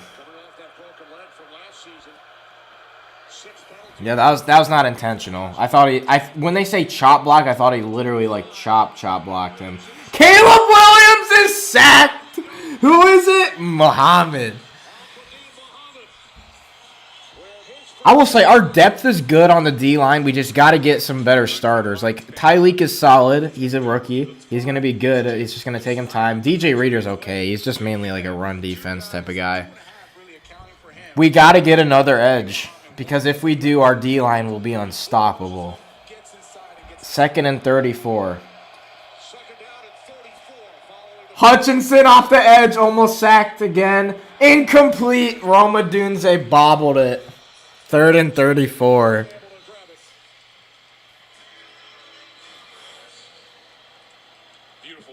Yeah, that was not intentional. I thought when they say chop block, I thought he literally like chop blocked him. Caleb Williams is sacked. Who is it? Muhammad. I will say our depth is good on the D-line. We just got to get some better starters. Like, Tyleek is solid. He's a rookie. He's going to be good. It's just going to take him time. DJ Reader's okay. He's just mainly like a run defense type of guy. We got to get another edge. Because if we do, our D-line will be unstoppable. 2nd and 34. Hutchinson off the edge, almost sacked again. Incomplete. Roma Dunze bobbled it. 3rd and 34.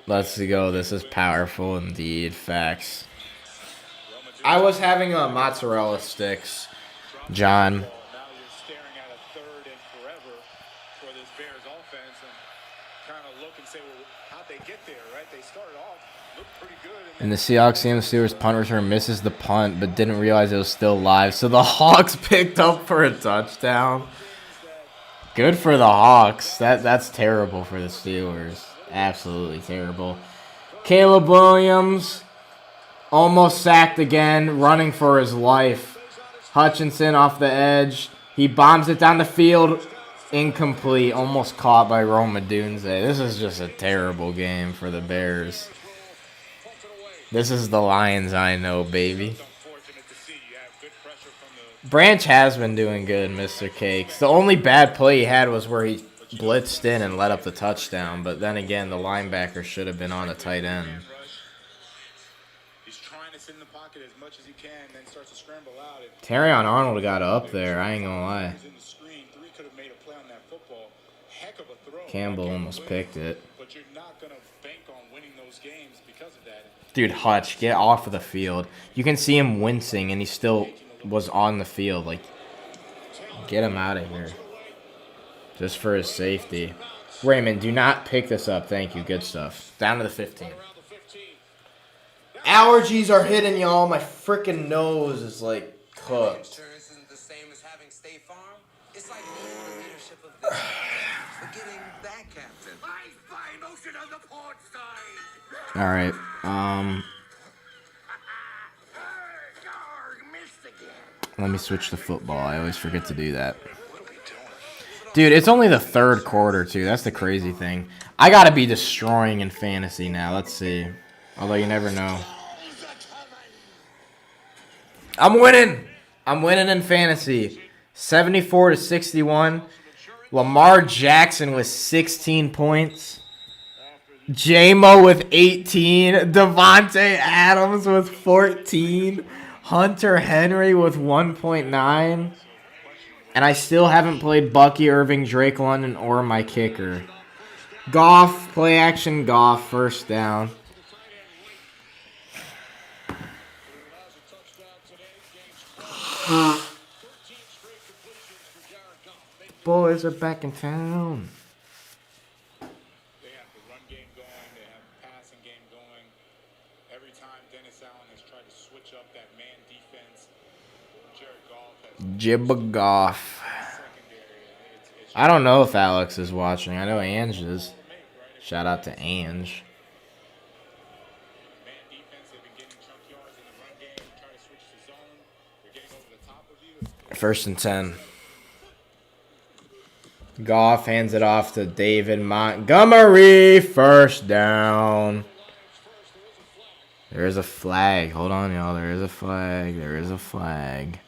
Let's go. This is powerful indeed. Facts. I was having mozzarella sticks, John. And the Seahawks Sam Stewart's punt return misses the punt, but didn't realize it was still live. So the Hawks picked up for a touchdown. Good for the Hawks. That's terrible for the Steelers. Absolutely terrible. Caleb Williams almost sacked again, running for his life. Hutchinson off the edge. He bombs it down the field. Incomplete. Almost caught by Roma Dunze. This is just a terrible game for the Bears. This is the Lions I know, baby. Branch has been doing good, Mr. Cakes. The only bad play he had was where he blitzed in and let up the touchdown. But then again, the linebacker should have been on a tight end. He's trying to sit in the pocket as much as he can, then starts to scramble out. Terrion Arnold got up there. I ain't gonna lie. Campbell almost picked it. But you're not gonna bank on winning those games because of that. Dude, Hutch, get off of the field. You can see him wincing, and he still was on the field. Like, get him out of here. Just for his safety. Raymond, do not pick this up. Thank you. Good stuff. Down to the 15. Allergies are hitting y'all. My freaking nose is, like, cooked. All right. Let me switch to football. I always forget to do that. Dude, it's only the third quarter, too. That's the crazy thing. I got to be destroying in fantasy now. Let's see. Although you never know. I'm winning. I'm winning in fantasy. 74-61. Lamar Jackson with 16 points. J-Mo with 18. Devontae Adams with 14. Hunter Henry with 1.9. And I still haven't played Bucky Irving, Drake London, or my kicker. Goff, play action Goff, first down. Boys are back in town. Jibba Goff. I don't know if Alex is watching. I know Ange is. Shout out to Ange. First and 10. Goff hands it off to David Montgomery. First down. There is a flag. Hold on, y'all. There is a flag. There is a flag.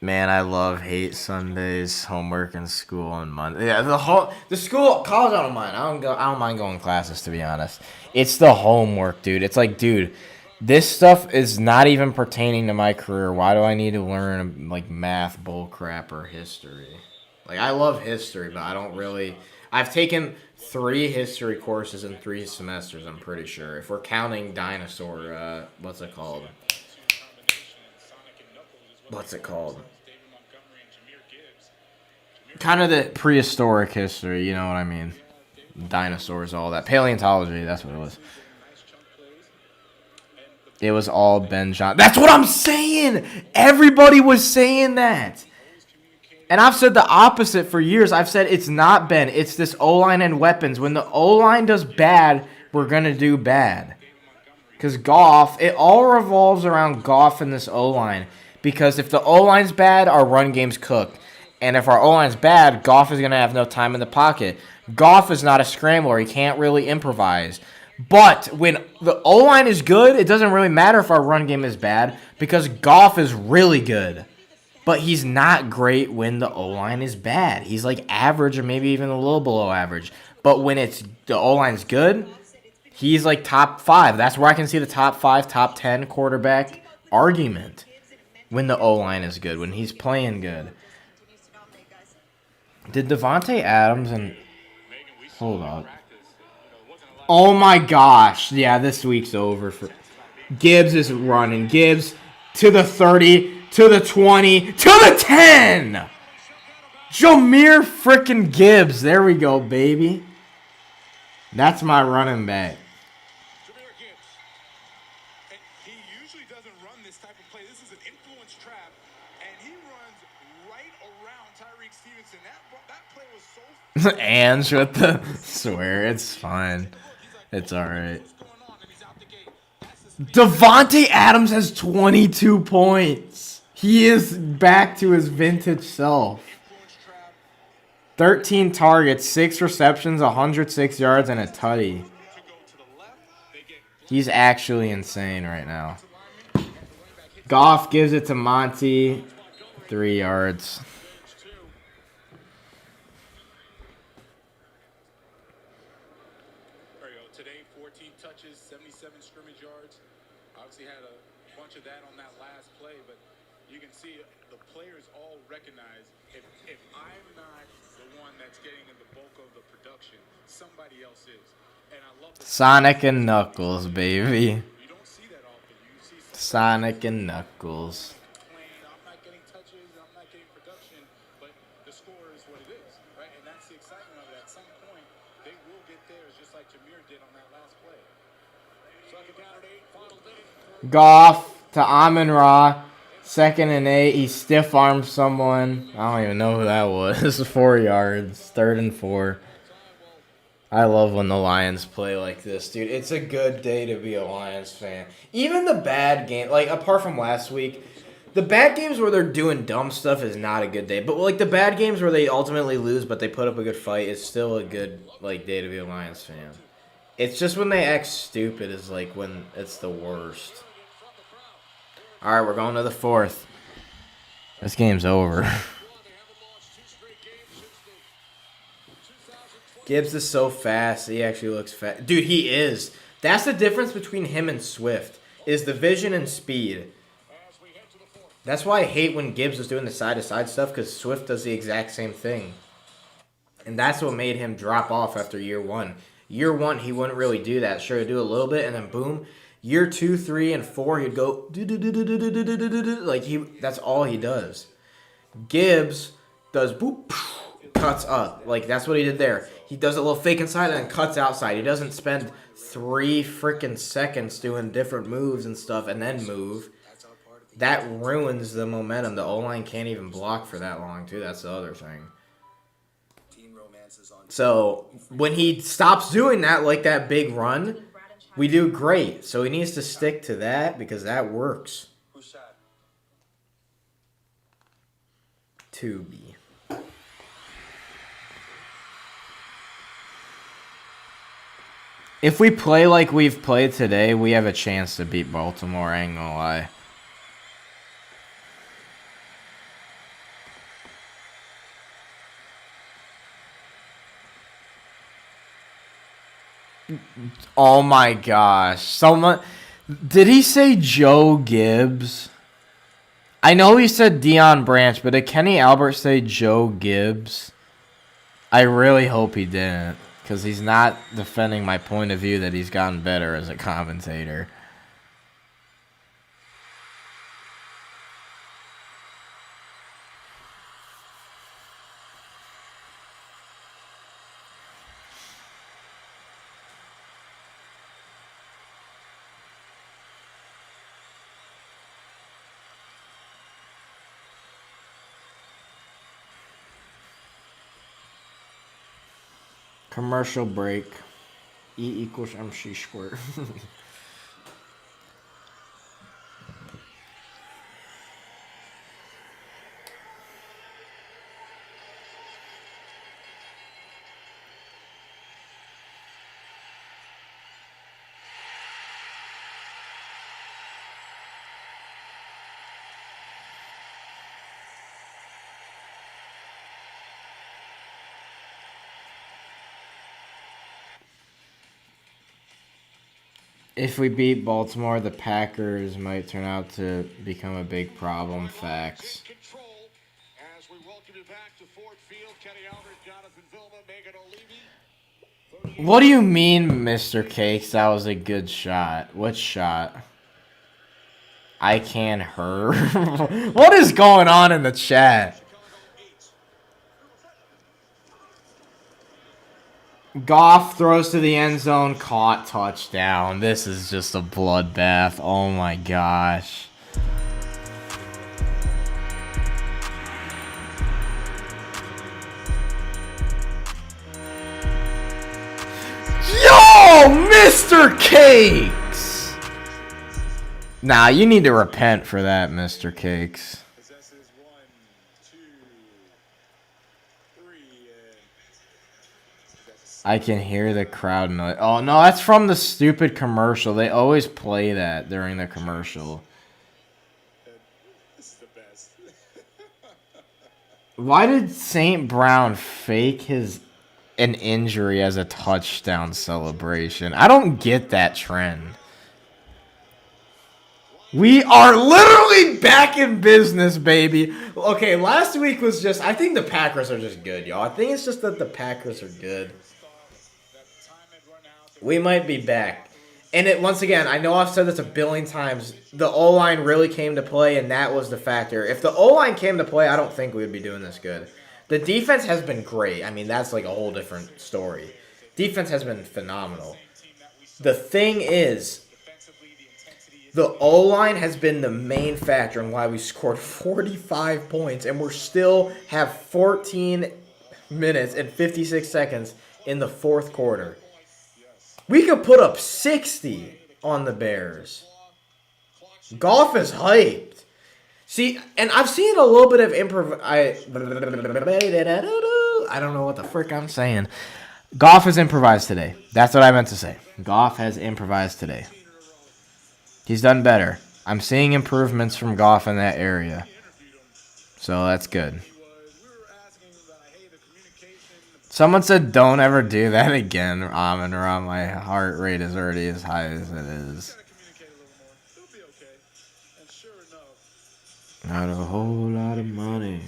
Man, I hate Sundays, homework, and school on Monday. Yeah, the school, college I don't mind. I don't mind going to classes, to be honest. It's the homework, dude. It's like, dude, this stuff is not even pertaining to my career. Why do I need to learn like math, bull crap, or history? Like, I love history, but I don't really. I've taken 3 history courses in 3 semesters. I'm pretty sure, if we're counting dinosaur. What's it called? Kind of the prehistoric history, you know what I mean? Dinosaurs, all that. Paleontology, that's what it was. It was all Ben Johnson. That's what I'm saying! Everybody was saying that. And I've said the opposite for years. I've said it's not Ben. It's this O-line and weapons. When the O-line does bad, we're going to do bad. Because Goff, it all revolves around Goff and this O-line. Because if the O-line's bad, our run game's cooked. And if our O-line's bad, Goff is going to have no time in the pocket. Goff is not a scrambler. He can't really improvise. But when the O-line is good, it doesn't really matter if our run game is bad because Goff is really good. But he's not great when the O-line is bad. He's like average or maybe even a little below average. But when the O-line's good, he's like top 5. That's where I can see the top 5, top 10 quarterback argument. When the O-line is good, when he's playing good. Did Devontae Adams and... Hold on. Oh my gosh. Yeah, this week's over. For Gibbs is running. Gibbs to the 30, to the 20, to the 10! Jameer frickin' Gibbs. There we go, baby. That's my running back. Ange with the swear. It's fine. It's alright. Devontae Adams has 22 points. He is back to his vintage self. 13 targets, 6 receptions, 106 yards, and a tutty. He's actually insane right now. Goff gives it to Monty. 3 yards. There you go. Today, 14 touches, 77 scrimmage yards. Obviously had a bunch of that on that last play, but you can see the players all recognize if I'm not the one that's getting in the bulk of the production, somebody else is. And I love the Sonic and Knuckles, baby. Sonic and Knuckles. I'm not getting touches, I'm not getting production, but the score is what it is, right? And that's the excitement of it. At some point, they will get theirs, just like Jameer did on that last play. Second down and 8, final minute. Goff to Amon-Ra. 2nd and 8. He stiff armed someone. I don't even know who that was. 4 yards. 3rd and 4. I love when the Lions play like this, dude. It's a good day to be a Lions fan. Even the bad game, like apart from last week, the bad games where they're doing dumb stuff is not a good day. But like the bad games where they ultimately lose but they put up a good fight is still a good like day to be a Lions fan. It's just when they act stupid is like when it's the worst. All right, we're going to the 4th. This game's over. Gibbs is so fast. He actually looks fast. Dude, he is. That's the difference between him and Swift, is the vision and speed. That's why I hate when Gibbs was doing the side-to-side stuff, because Swift does the exact same thing. And that's what made him drop off after year 1. Year 1, he wouldn't really do that. Sure, he'd do a little bit, and then boom. Year 2, 3, and 4, he'd go like that's all he does. Gibbs does boop, cuts up. Like that's what he did there. He does a little fake inside and then cuts outside. He doesn't spend 3 freaking seconds doing different moves and stuff and then move. That ruins the momentum. The O-line can't even block for that long, too. That's the other thing. So when he stops doing that, like that big run, we do great. So he needs to stick to that because that works. Tubi. If we play like we've played today, we have a chance to beat Baltimore, I ain't gonna lie. Oh my gosh. Someone... Did he say Joe Gibbs? I know he said Deion Branch, but did Kenny Albert say Joe Gibbs? I really hope he didn't. Because he's not defending my point of view that he's gotten better as a commentator. Commercial break. E equals MC squared. If we beat Baltimore, the Packers might turn out to become a big problem. Facts. As we welcome you back to Ford Field, Kenny Albert, Jonathan Vilma, Megan O'Leary. What do you mean, Mr. Cakes? That was a good shot. What shot? I can her. What is going on in the chat? Goff throws to the end zone, caught, touchdown. This is just a bloodbath. Oh my gosh. Yo, Mr. Cakes! Nah, you need to repent for that, Mr. Cakes. I can hear the crowd noise. Oh, no, that's from the stupid commercial. They always play that during the commercial. Why did St. Brown fake an injury as a touchdown celebration? I don't get that trend. We are literally back in business, baby. Okay, last week was just... I think the Packers are just good, y'all. I think it's just that the Packers are good. We might be back. And once again, I know I've said this a billion times. The O-line really came to play, and that was the factor. If the O-line came to play, I don't think we would be doing this good. The defense has been great. I mean, that's like a whole different story. Defense has been phenomenal. The thing is, the O-line has been the main factor in why we scored 45 points, and we're still have 14 minutes and 56 seconds in the fourth quarter. We could put up 60 on the Bears. Goff is hyped. See, and I've seen a little bit of I don't know what the frick I'm saying. Goff has improvised today. That's what I meant to say. Goff has improvised today. He's done better. I'm seeing improvements from Goff in that area. So that's good. Someone said, don't ever do that again, Amon-Ra. My heart rate is already as high as it is. Not a whole lot of money.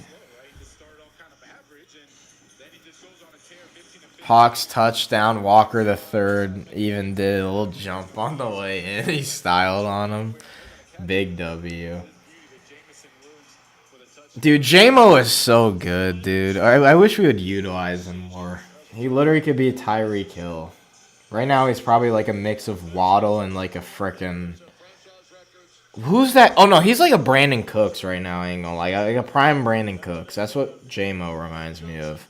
Hawks touchdown. Walker the third even did a little jump on the way in. He styled on him. Big W. Dude, J-Mo is so good, dude. I wish we would utilize him more. He literally could be a Tyreek Hill. Right now, he's probably like a mix of Waddle and like a frickin'... Who's that? Oh, no, he's like a Brandon Cooks right now, I ain't gonna lie. Like a prime Brandon Cooks. That's what J-Mo reminds me of.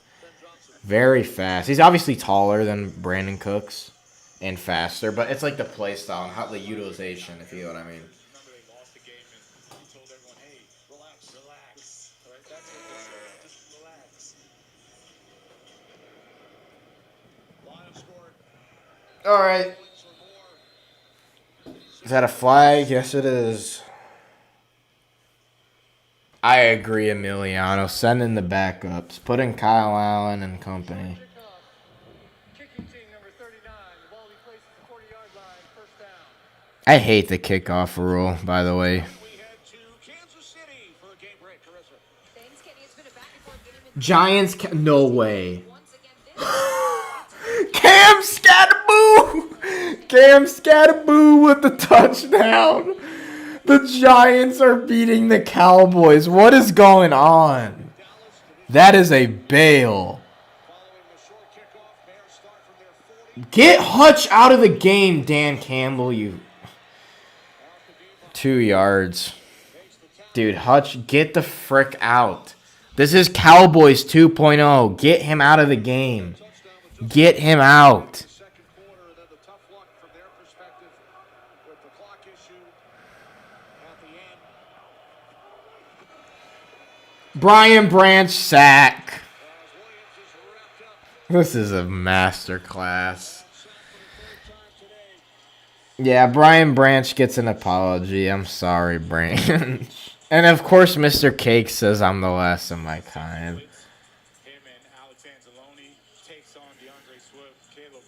Very fast. He's obviously taller than Brandon Cooks and faster, but it's like the play style and how the utilization, if you know what I mean. All right. Is that a flag? Yes, it is. I agree, Emiliano. Send in the backups. Put in Kyle Allen and company. I hate the kickoff rule, by the way. Giants, no way. Cam Scatterboo! Cam Scatterboo with the touchdown. The Giants are beating the Cowboys. What is going on? That is a bail. Get Hutch out of the game, Dan Campbell, you... 2 yards. Dude, Hutch, get the frick out. This is Cowboys 2.0. Get him out of the game. Get him out. Brian Branch sack. This is a masterclass. Yeah, Brian Branch gets an apology. I'm sorry, Branch. And of course, Mr. Cake says I'm the last of my kind.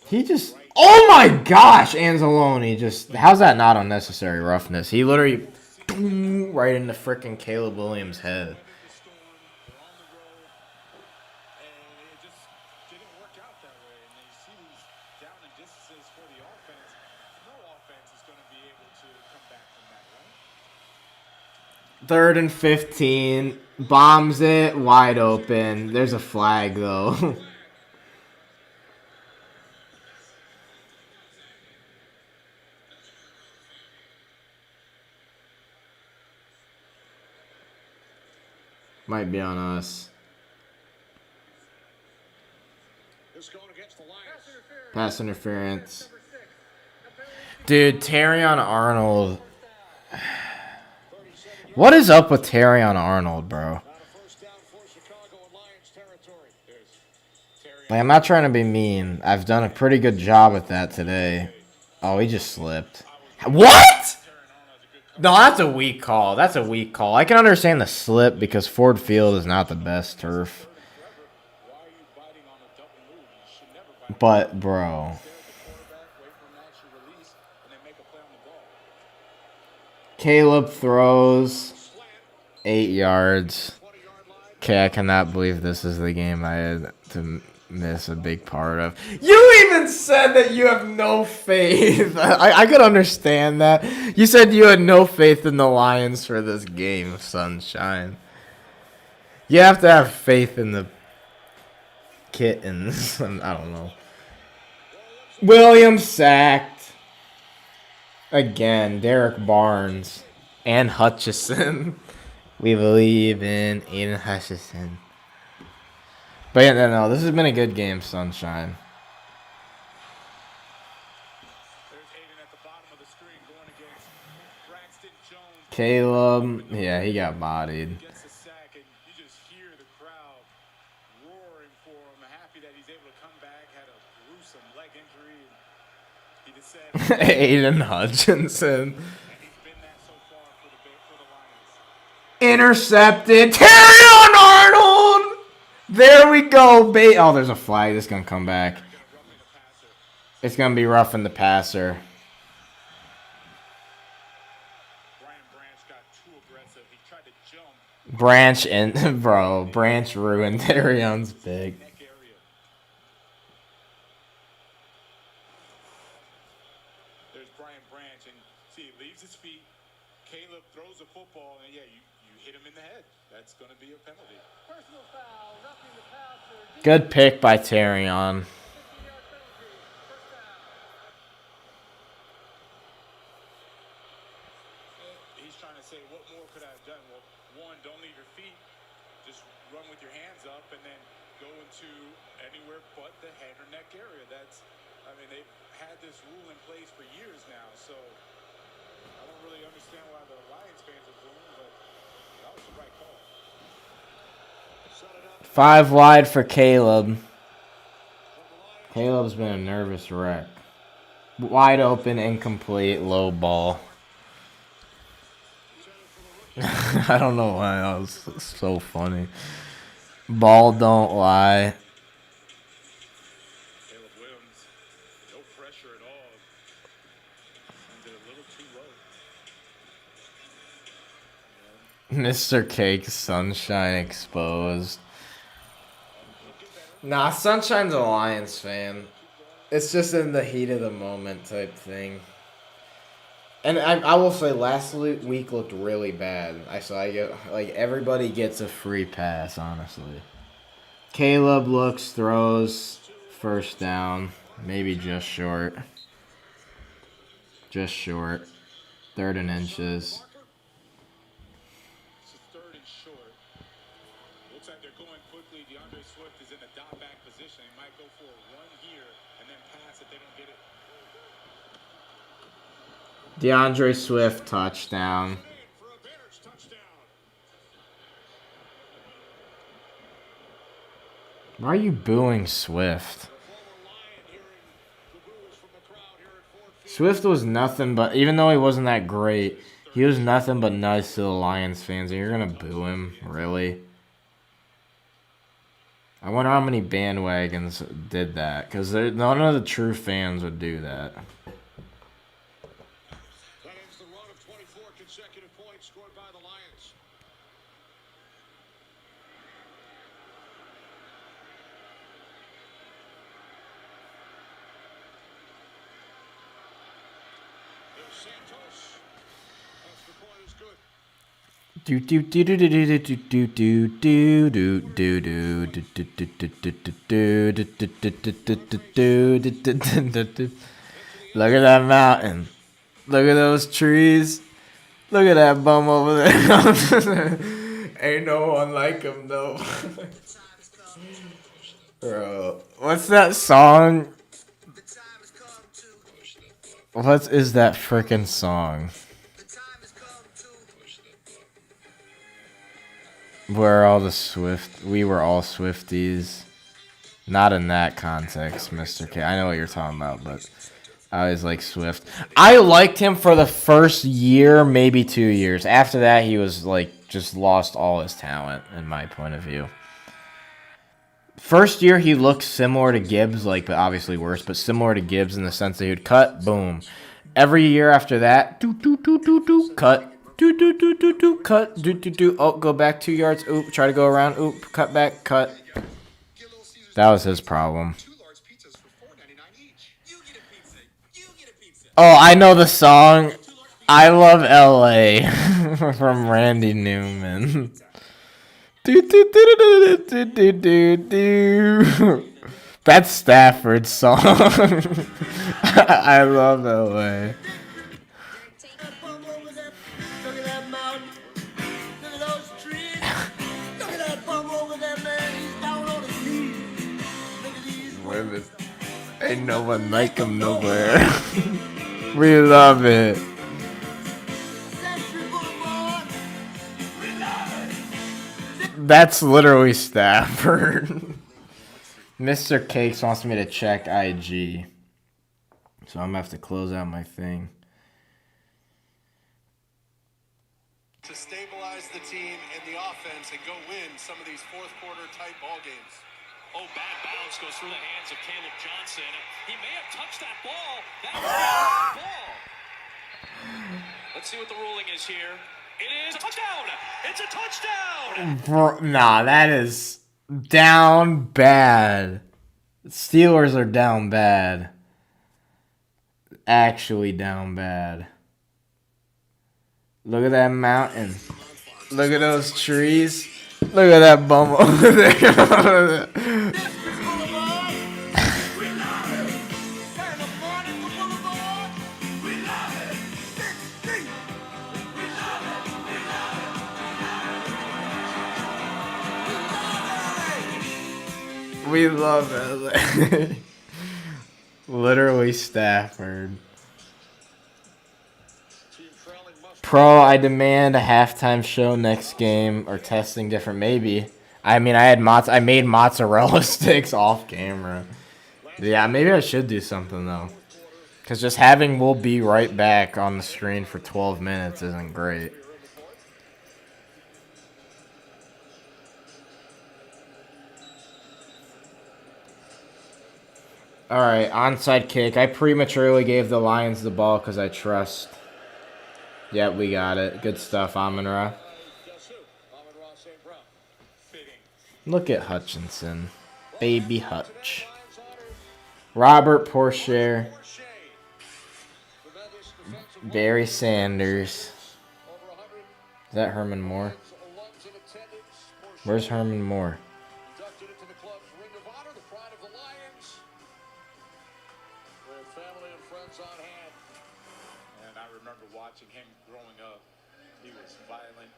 He just... Oh my gosh, Anzalone just... How's that not unnecessary roughness? He literally... Right in the frickin' Caleb Williams' head. Third and 15. Bombs it. Wide open. There's a flag, though. Might be on us. Pass interference. Dude, Terrion Arnold. What is up with Terrion Arnold, bro? Like, I'm not trying to be mean. I've done a pretty good job with that today. Oh, he just slipped. What? No, that's a weak call. That's a weak call. I can understand the slip because Ford Field is not the best turf. But, bro. Caleb throws 8 yards. Okay, I cannot believe this is the game I had to miss a big part of. You even said that you have no faith. I could understand that. You said you had no faith in the Lions for this game, Sunshine. You have to have faith in the kittens. I don't know. Williams sacked. Again, Derek Barnes and Hutchison. We believe in Aiden Hutchison. But yeah, no, this has been a good game, Sunshine. Caleb, yeah, he got bodied. Aiden Hutchinson. Intercepted. Terrion Arnold! There we go. Oh, there's a flag. This is going to come back. It's going to be roughing the passer. Branch and bro, Branch ruined Terrion's big. There's Brian Branch, and see, he leaves his feet. Caleb throws a football, and yeah, you hit him in the head. That's going to be a penalty. Personal foul, roughing the passer. Good pick by Terrion. He's trying to say, what more could I have done? Well, one, don't leave your feet. Just run with your hands up and then go into anywhere but the head or neck area. I mean, they've had this rule in place for years now, so I don't really understand why the Lions fans are doing, but that was the right call. 5 wide for Caleb. Caleb's been a nervous wreck. Wide open, incomplete, low ball. I don't know why that was so funny. Ball don't lie. Caleb Williams, no pressure at all. Ended a little too low. Mr. Cake, Sunshine exposed. Nah, Sunshine's a Lions fan. It's just in the heat of the moment type thing. And I will say, last week looked really bad. I get like everybody gets a free pass, honestly. Caleb looks, throws, first down, maybe just short. Just short. 3rd and inches. Third and short. Looks like they're going quickly. DeAndre Swift is in a dot back position. He might go for a run here and then pass if they don't get it. DeAndre Swift touchdown. Why are you booing Swift? Swift was nothing but, even though he wasn't that great, he was nothing but nice to the Lions fans. And you're going to boo him? Really? I wonder how many bandwagons did that. Because none of the true fans would do that. That ends the run of 24 consecutive points scored by the Lions. There's Santos. That's the point is good. Do do do do do do do do do do do do do do do do. Look at that mountain. Look at those trees. Look at that bum over there. Ain't no one like him though. Bro, what's that song? What is that frickin' song? We're all the Swift. We were all Swifties. Not in that context, Mr. K. I know what you're talking about, but I always like Swift. I liked him for the first year, maybe 2 years. After that, he was like just lost all his talent, in my point of view. First year, he looked similar to Gibbs, like, but obviously worse, but similar to Gibbs in the sense that he would cut, boom. Every year after that, cut, cut, oh, go back 2 yards, oop, try to go around, oop, cut back, cut. That was his problem. Oh, I know the song, I Love L.A. from Randy Newman. That's Stafford's song. I love LA. Women. Ain't no one like him nowhere. We love it. That's literally Stafford. Mr. Cakes wants me to check IG. So I'm going to have to close out my thing. To stabilize the team in the offense and go win some of these fourth quarter type ball games. Oh, bad bounce goes through the hands of Caleb Johnson. He may have touched that ball. That was the ball. Let's see what the ruling is here. It is a touchdown. It's a touchdown. Bro, nah, that is down bad. Steelers are down bad. Actually down bad. Look at that mountain. Look at those trees. Look at that bum over there. We love LA. Literally Stafford. Pro, I demand a halftime show next game or testing different. Maybe. I mean, I made mozzarella sticks off camera. Yeah, maybe I should do something though. Because just having "We'll be right back" on the screen for 12 minutes isn't great. Alright, onside kick. I prematurely gave the Lions the ball because I trust. Yep, we got it. Good stuff, Amon-Ra. Look at Hutchinson. Baby Hutch. Robert Porcher. Barry Sanders. Is that Herman Moore? Where's Herman Moore? And I remember watching him growing up. He was violent.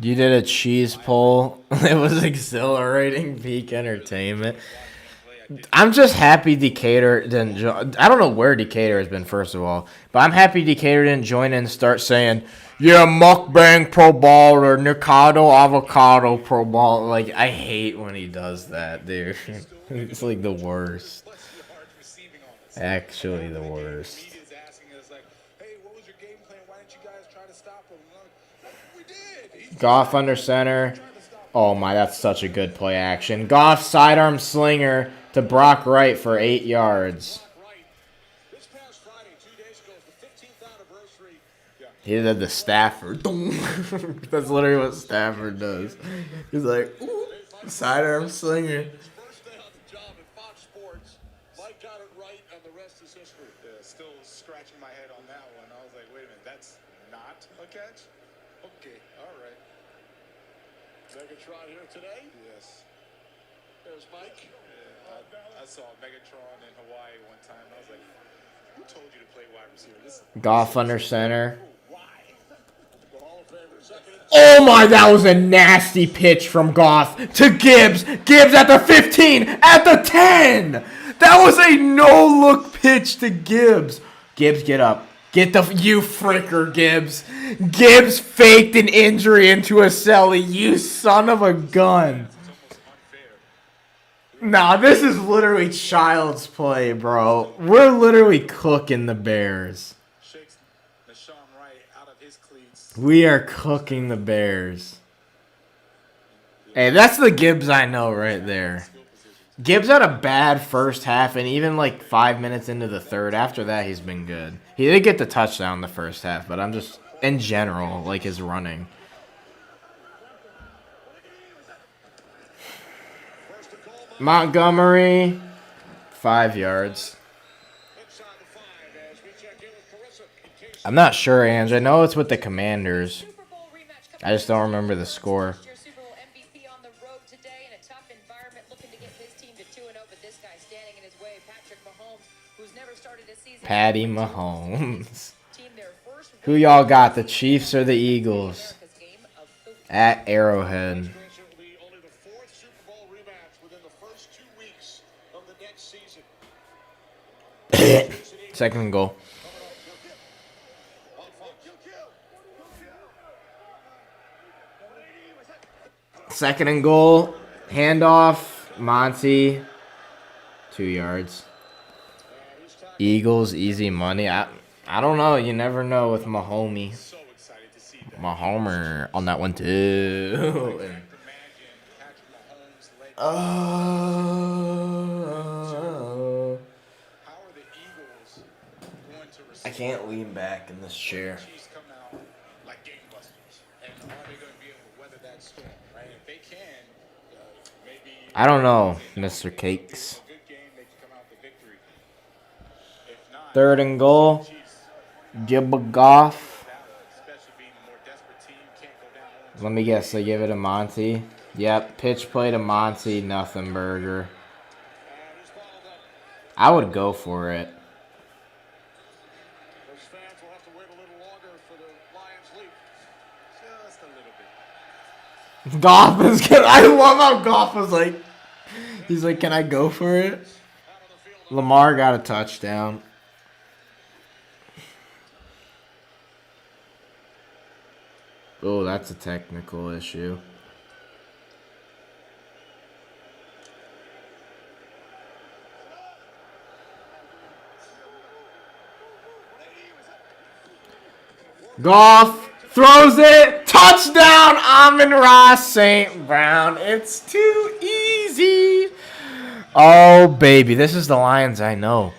You did a cheese poll. It was exhilarating. Peak entertainment. I'm just happy Decatur didn't join. I don't know where Decatur has been, first of all. But I'm happy Decatur didn't join in and start saying, yeah, mukbang pro baller, Nikado avocado pro baller. Like, I hate when he does that, dude. It's like the worst. Actually the worst. Goff under center. Oh my, that's such a good play action. Goff sidearm slinger to Brock Wright for 8 yards. He did the Stafford. That's literally what Stafford does. He's like, ooh, sidearm slinger. Still scratching my head on that one. I was like, wait a minute, that's not a catch? Okay, all right. Megatron here today? Yes. There's Mike. Yeah, I saw Megatron in Hawaii one time. I was like, who told you to play wide receiver? Goff under center. Oh my, that was a nasty pitch from Goff to Gibbs. Gibbs at the 15, at the 10. That was a no-look pitch to Gibbs. Gibbs, get up. Get the, you fricker, Gibbs. Gibbs faked an injury into a celly, you son of a gun. Nah, this is literally child's play, bro. We're literally cooking the Bears. We are cooking the Bears. Hey, that's the Gibbs I know right there. Gibbs had a bad first half, and even like 5 minutes into the third, after that, he's been good. He did get the touchdown in the first half, but I'm just, in general, like his running. Montgomery, 5 yards. I'm not sure, Ange. I know it's with the Commanders. I just don't remember the score. Patty Mahomes. Who y'all got, the Chiefs or the Eagles? At Arrowhead. Second and goal. Second and goal. Handoff. Monty. 2 yards. Eagles, easy money. I don't know. You never know with Mahomey. Mahomer on that one too. I can't lean back in this chair. I don't know, Mr. Cakes. Third and goal. Gibba Goff. Let me guess, they give it to Monty. Yep, pitch play to Monty, nothing burger. I would go for it. Goff is good. I love how Goff was like, he's like, can I go for it? Lamar got a touchdown. Oh, that's a technical issue. Goff throws it. Touchdown, Amon-Ra St. Brown. It's too easy. Oh, baby. This is the Lions I know.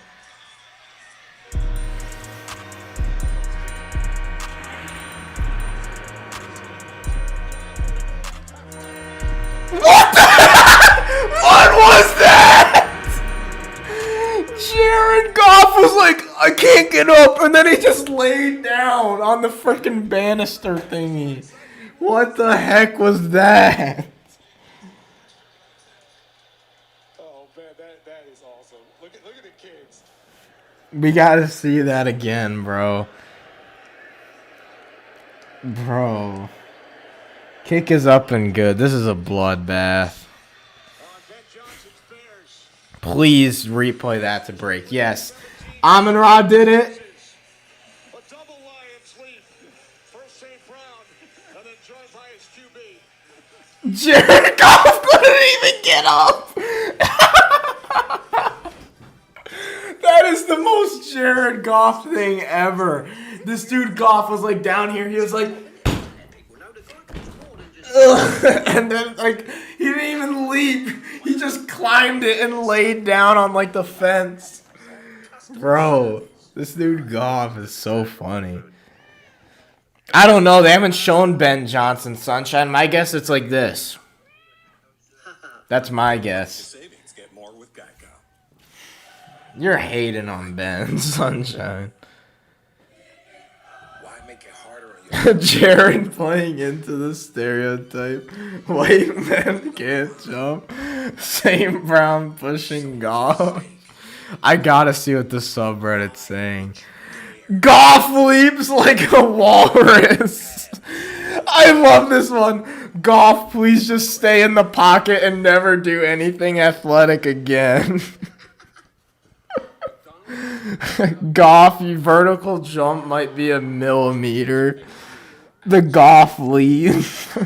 What the What was that? Jared Goff was like, I can't get up, and then he just laid down on the freaking banister thingy. What the heck was that? Oh man, that is awesome. Look at the kids. We gotta see that again, bro. Bro. Kick is up and good. This is a bloodbath. Please replay that to break. Yes. Amon-Ra did it. Jared Goff couldn't even get up. That is the most Jared Goff thing ever. This dude Goff was like down here. He was like, ugh. And then like he didn't even leap. He just climbed it and laid down on like the fence. Bro, this dude Goff is so funny. I don't know. They haven't shown Ben Johnson Sunshine. My guess it's like this. That's my guess. You're hating on Ben Sunshine. Jared playing into the stereotype. White men can't jump. St. Brown pushing Goff. I gotta see what the subreddit's saying. Goff leaps like a walrus. I love this one. Goff, please just stay in the pocket and never do anything athletic again. Goff, your vertical jump might be a millimeter. The Goff leave.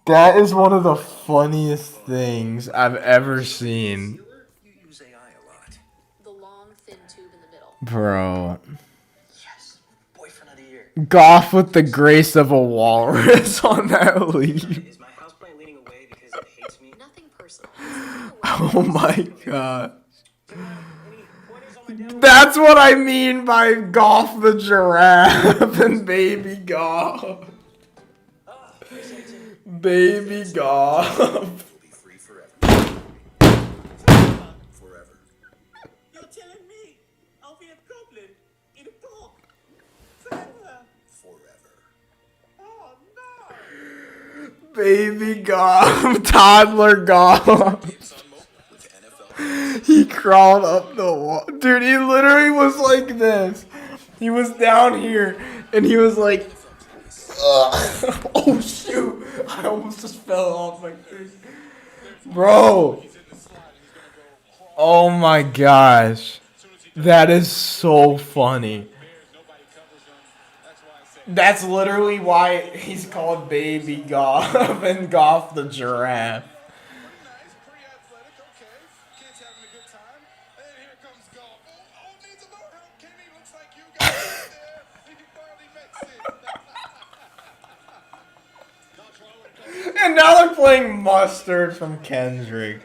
That is one of the funniest things I've ever seen. You use AI a lot. The long, thin tube in the middle. Bro. Yes. Boyfriend of the year. Goff with the grace of a walrus on that lead. Is my houseplant leaning away because it hates me? Nothing personal. Oh my god. That's what I mean by Goff the giraffe and baby Goff. Baby Goff. Will be free forever. Forever. You're telling me I'll be a goblin in a book forever? Forever. Oh no! Baby Goff. Toddler Goff. He crawled up the wall. Dude, he literally was like this. He was down here and he was like, oh shoot. I almost just fell off my face. Bro. Oh my gosh. That is so funny. That's literally why he's called Baby Goff and Goff the giraffe. And now they're playing Mustard from Kendrick.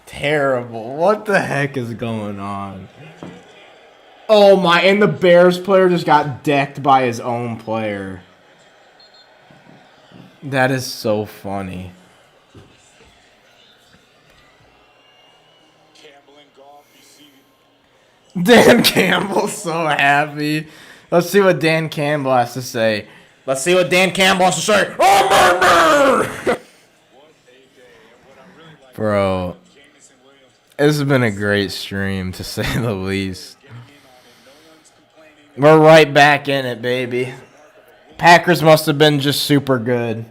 Terrible. What the heck is going on? Oh my, and the Bears player just got decked by his own player. That is so funny. Dan Campbell's so happy. Let's see what Dan Campbell has to say. Let's see what Dan Campbell has to say. Oh, Bro, this has been a great stream, to say the least. We're right back in it, baby. Packers must have been just super good.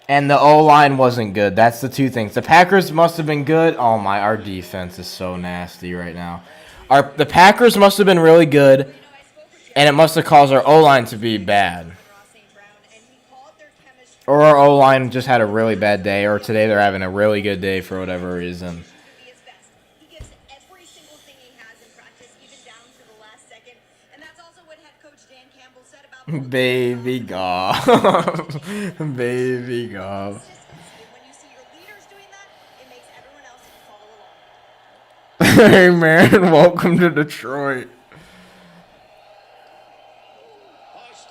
And the O-line wasn't good. That's the two things. The Packers must have been good. Oh my, our defense is so nasty right now. The Packers must have been really good, and it must have caused our O-line to be bad. Or our O-line just had a really bad day, or today they're having a really good day for whatever reason. Baby Goff. Baby Goff. Hey man, welcome to Detroit.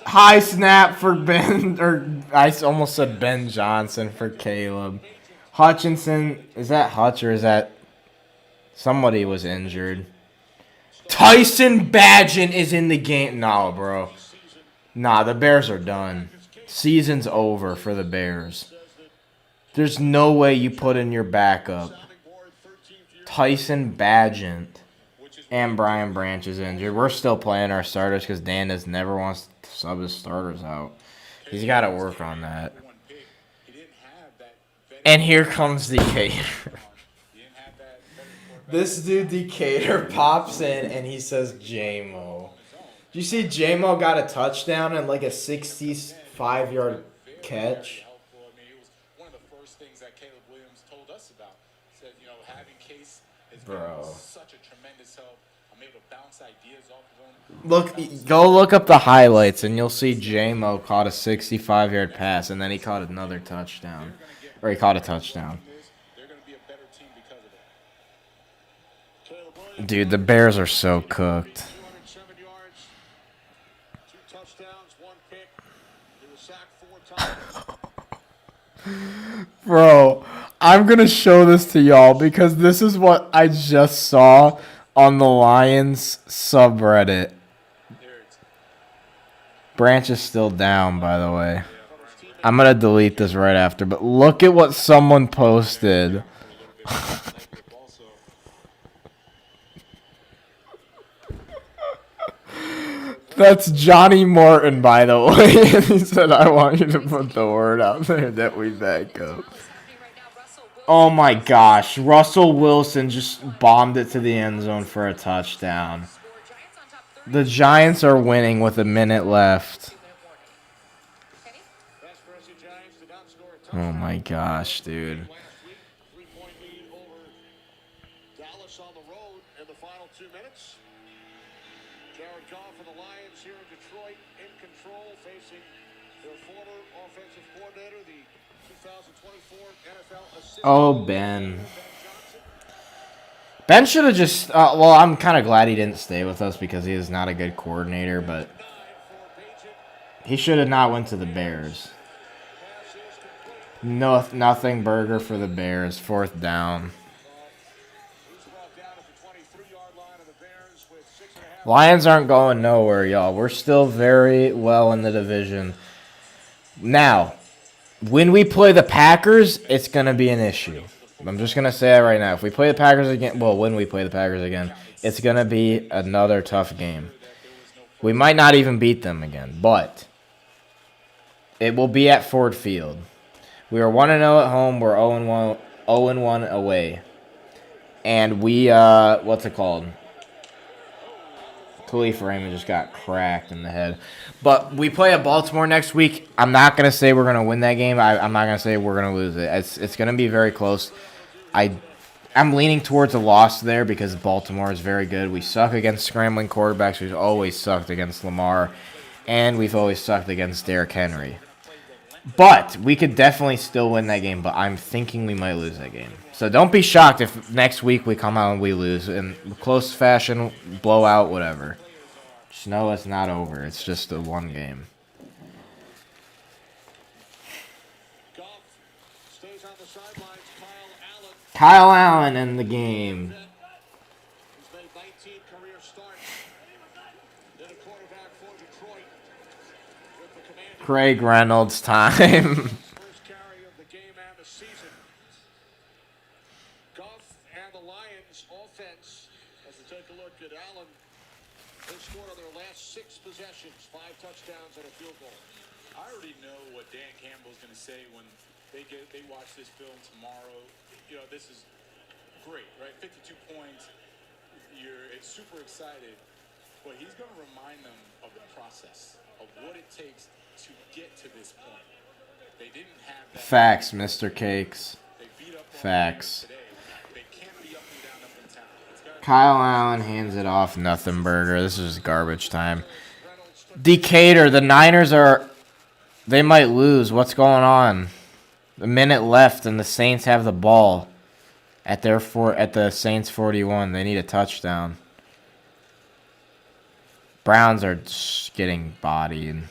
High snap for Ben, or I almost said Ben Johnson for Caleb. Hutchinson, is that Hutch or is that somebody was injured? Tyson Bagent is in the game. No, bro. Nah, the Bears are done. Season's over for the Bears. There's no way you put in your backup. Tyson Bagent and Brian Branch is injured. We're still playing our starters because Dan never wants to sub his starters out. He's got to work on that. And here comes Decatur. This dude Decatur pops in and he says J-Mo. Do you see J-Mo got a touchdown and like a 65-yard catch? Bro. Look, go look up the highlights and you'll see J-Mo caught a 65-yard pass and then he caught another touchdown. Or he caught a touchdown. Dude, the Bears are so cooked. Bro, I'm going to show this to y'all because this is what I just saw on the Lions subreddit. Branch is still down, by the way. I'm going to delete this right after, but look at what someone posted. That's Johnny Morton, by the way. And he said, I want you to put the word out there that we back up. Oh my gosh. Russell Wilson just bombed it to the end zone for a touchdown. The Giants are winning with a minute left. Oh my gosh, dude. Three-point lead over Dallas on the road in the final 2 minutes. Jared Goff and the Lions here in Detroit in control, facing their former offensive coordinator, the 2024 NFL assistant. Oh, Ben. Ben should have just. Well, I'm kind of glad he didn't stay with us because he is not a good coordinator, but he should have not went to the Bears. No, nothing burger for the Bears. 4th down. Lions aren't going nowhere, y'all. We're still very well in the division. Now, when we play the Packers, it's going to be an issue. I'm just going to say that right now. If we play the Packers again, well, when we play the Packers again, it's going to be another tough game. We might not even beat them again, but it will be at Ford Field. We are 1-0 at home. We're 0-1 away. And we, what's it called? Khalif Raymond just got cracked in the head. But we play at Baltimore next week. I'm not going to say we're going to win that game. I'm not going to say we're going to lose it. It's going to be very close. I'm leaning towards a loss there because Baltimore is very good. We suck against scrambling quarterbacks. We've always sucked against Lamar. And we've always sucked against Derrick Henry. But we could definitely still win that game. But I'm thinking we might lose that game. So don't be shocked if next week we come out and we lose in close fashion, blowout, whatever. Just know it's not over. It's just a one game. Kyle Allen in the game. Craig Reynolds time. Possessions, 5 touchdowns and a field goal. I already know what Dan Campbell's going to say when they watch this film tomorrow. You know, this is great, right? 52 points. It's super excited, but he's going to remind them of the process of what it takes to get to this point. They didn't have that. Facts, Mr. Cakes. Facts. They can't be up and down, up and down. Kyle Allen hands it off. Nothing burger. This is garbage time. Decatur, the Niners they might lose. What's going on? A minute left, and the Saints have the ball at the Saints 41. They need a touchdown. Browns are just getting bodied.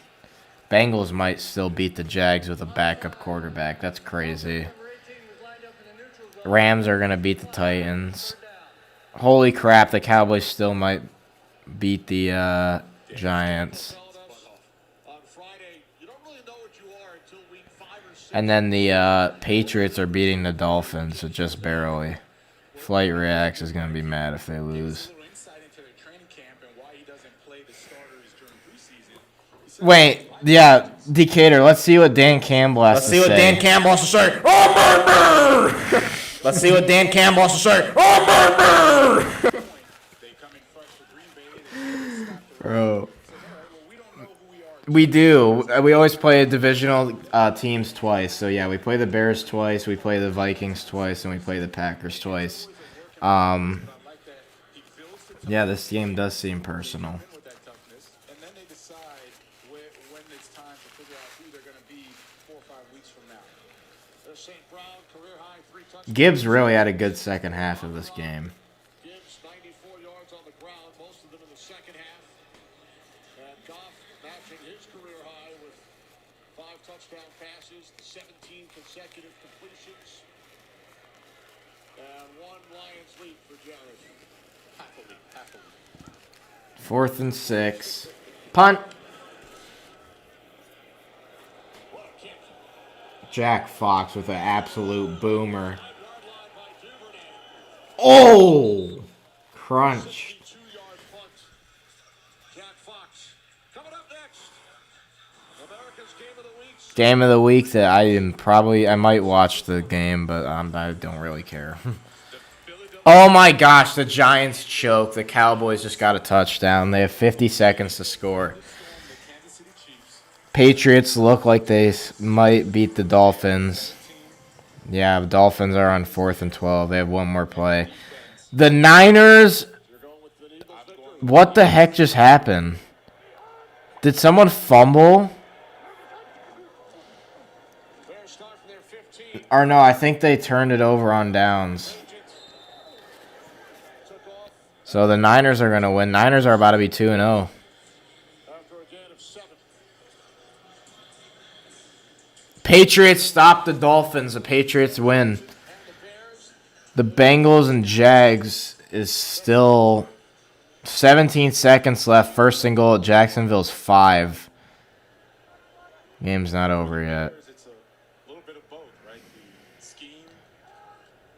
Bengals might still beat the Jags with a backup quarterback. That's crazy. Rams are going to beat the Titans. Holy crap, the Cowboys still might beat the Giants. And then the Patriots are beating the Dolphins, so just barely. Flight Reacts is going to be mad if they lose. Wait, yeah, Decatur, let's see what Dan Campbell has to say. Let's see what Dan Campbell has to say. Oh, let's see what Dan Campbell has to say. Oh, Bro. We do. We always play divisional teams twice. So, yeah, we play the Bears twice, we play the Vikings twice, and we play the Packers twice. Yeah, this game does seem personal. Gibbs really had a good second half of this game. Gibbs 94 yards on the ground, most of them in the second half. And Goff matching his career high with 5 touchdown passes, 17 consecutive completions, and 1 Lions lead for Jared. Happily. 4th and 6. Punt. Jack Fox with an absolute boomer. Oh! Crunch. Game of the week that I might watch the game, but I don't really care. Oh my gosh, the Giants choke. The Cowboys just got a touchdown. They have 50 seconds to score. Patriots look like they might beat the Dolphins. Yeah, the Dolphins are on 4th and 12. They have one more play. The Niners, what the heck just happened? Did someone fumble? Or no, I think they turned it over on downs. So the Niners are going to win. Niners are about to be 2-0. Patriots stop the Dolphins. The Patriots win. The Bengals and Jags is still 17 seconds left. First and goal at Jacksonville's 5. Game's not over yet. It's a little bit of both, right? The scheme,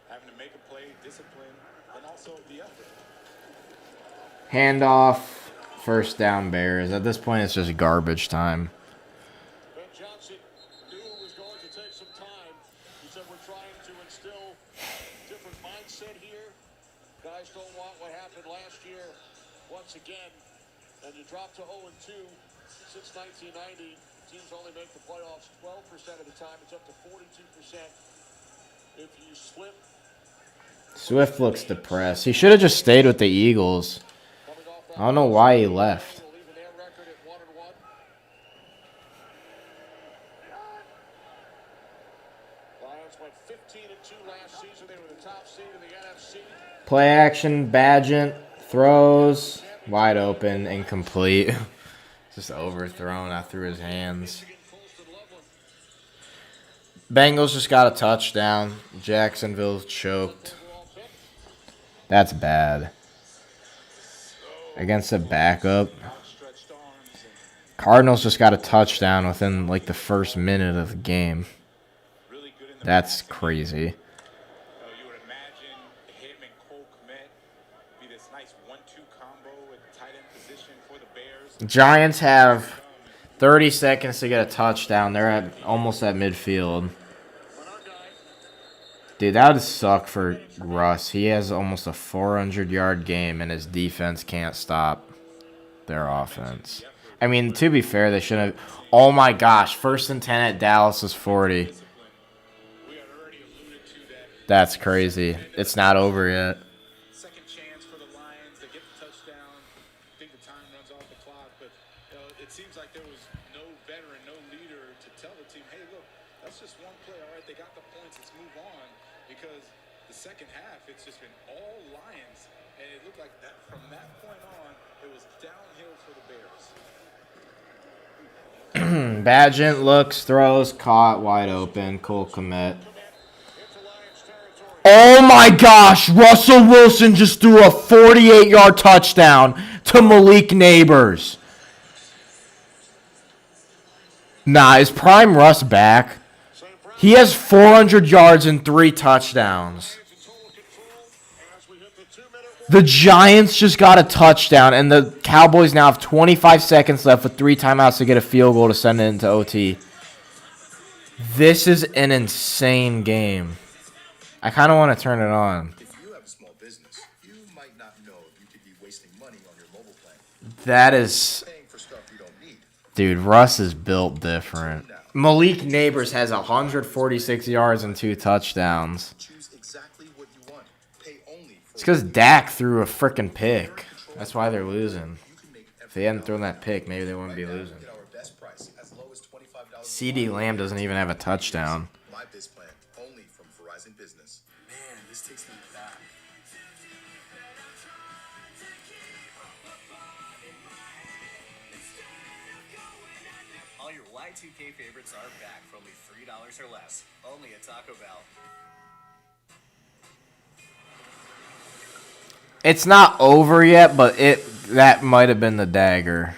having to make a play, discipline, and also the effort. Handoff, first down Bears. At this point, it's just garbage time. Ben Johnson knew it was going to take some time. He said we're trying to instill different mindset here. Guys don't want what happened last year once again. And you drop to 0-2 since 1990. Teams only make the playoffs 12% of the time. It's up to 42% if you slip. Swift looks depressed. He should have just stayed with the Eagles. I don't know why he left. Lions went 15-2 last season. They were the top seed in the NFC. Play action, Badgent throws, wide open, incomplete. Just overthrown out through his hands. Bengals just got a touchdown. Jacksonville choked. That's bad. Against a backup. Cardinals just got a touchdown within like the first minute of the game. That's crazy. You would imagine him and Cole Kmet be this nice 1-2 combo at tight end position for the Bears. Giants have 30 seconds to get a touchdown. They're almost at midfield. Dude, that would suck for Russ. He has almost a 400-yard game, and his defense can't stop their offense. I mean, to be fair, they shouldn't have. Oh, my gosh. 1st and 10 at Dallas is 40. That's crazy. It's not over yet. Second chance for the Lions. They get the touchdown. I think the time runs off the clock, but it seems like there was no veteran, no leader to tell the team, hey, look, that's just one play. All right, they got the points. Let's move on. Because the second half, it's just been all Lions. And it looked like that from that point on, it was downhill for the Bears. Badgent looks, throws, caught, wide open. Cole Kmet. Oh my gosh, Russell Wilson just threw a 48-yard touchdown to Malik Neighbors. Nah, is Prime Russ back? He has 400 yards and 3 touchdowns. The Giants just got a touchdown, and the Cowboys now have 25 seconds left with 3 timeouts to get a field goal to send it into OT. This is an insane game. I kind of want to turn it on. If you have a small business, you might not know if you could be wasting money on your mobile plan. That is... Paying for stuff you don't need. Dude, Russ is built different. Malik Neighbors has 146 yards and 2 touchdowns. Choose exactly what you want. Pay only for It's because Dak threw a freaking pick. That's why they're losing. If they hadn't thrown that pick, maybe they wouldn't be losing. Get our best price as low as $25. CeeDee Lamb doesn't even have a touchdown. My Biz plan only from Verizon Business. Man, this takes me back. All your Y2K favorites are back for only $3 or less. Only at Taco Bell. It's not over yet, but that might have been the dagger.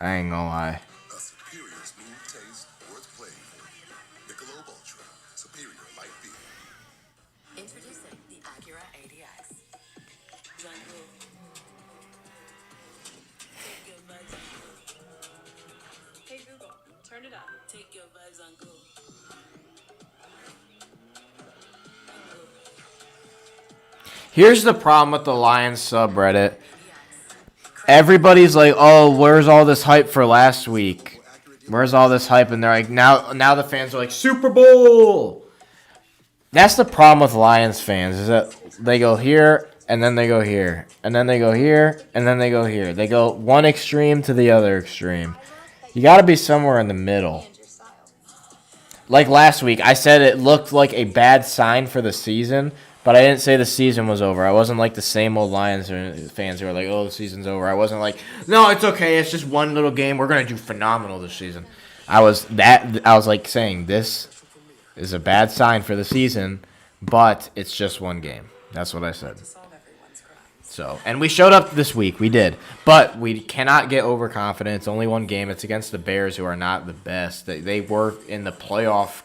I ain't gonna lie. A superior smooth taste worth playing for. Michelob Ultra. Superior might be. Introducing the Acura ADX. Jungle. Take your vibes on go. Hey Google, turn it up. Take your vibes on go. Here's the problem with the Lions subreddit. Everybody's like, oh, where's all this hype for last week? Where's all this hype? And they're like, now the fans are like, Super Bowl! That's the problem with Lions fans, is that they go here, and then they go here, and then they go here, and then they go here. They go one extreme to the other extreme. You got to be somewhere in the middle. Like last week, I said it looked like a bad sign for the season, but I didn't say the season was over. I wasn't like the same old Lions fans who are like, oh, the season's over. I wasn't like, no, it's okay. It's just one little game. We're going to do phenomenal this season. I was like saying this is a bad sign for the season, but it's just one game. That's what I said. So, and we showed up this week. We did. But we cannot get overconfident. It's only one game. It's against the Bears, who are not the best. They were in the playoff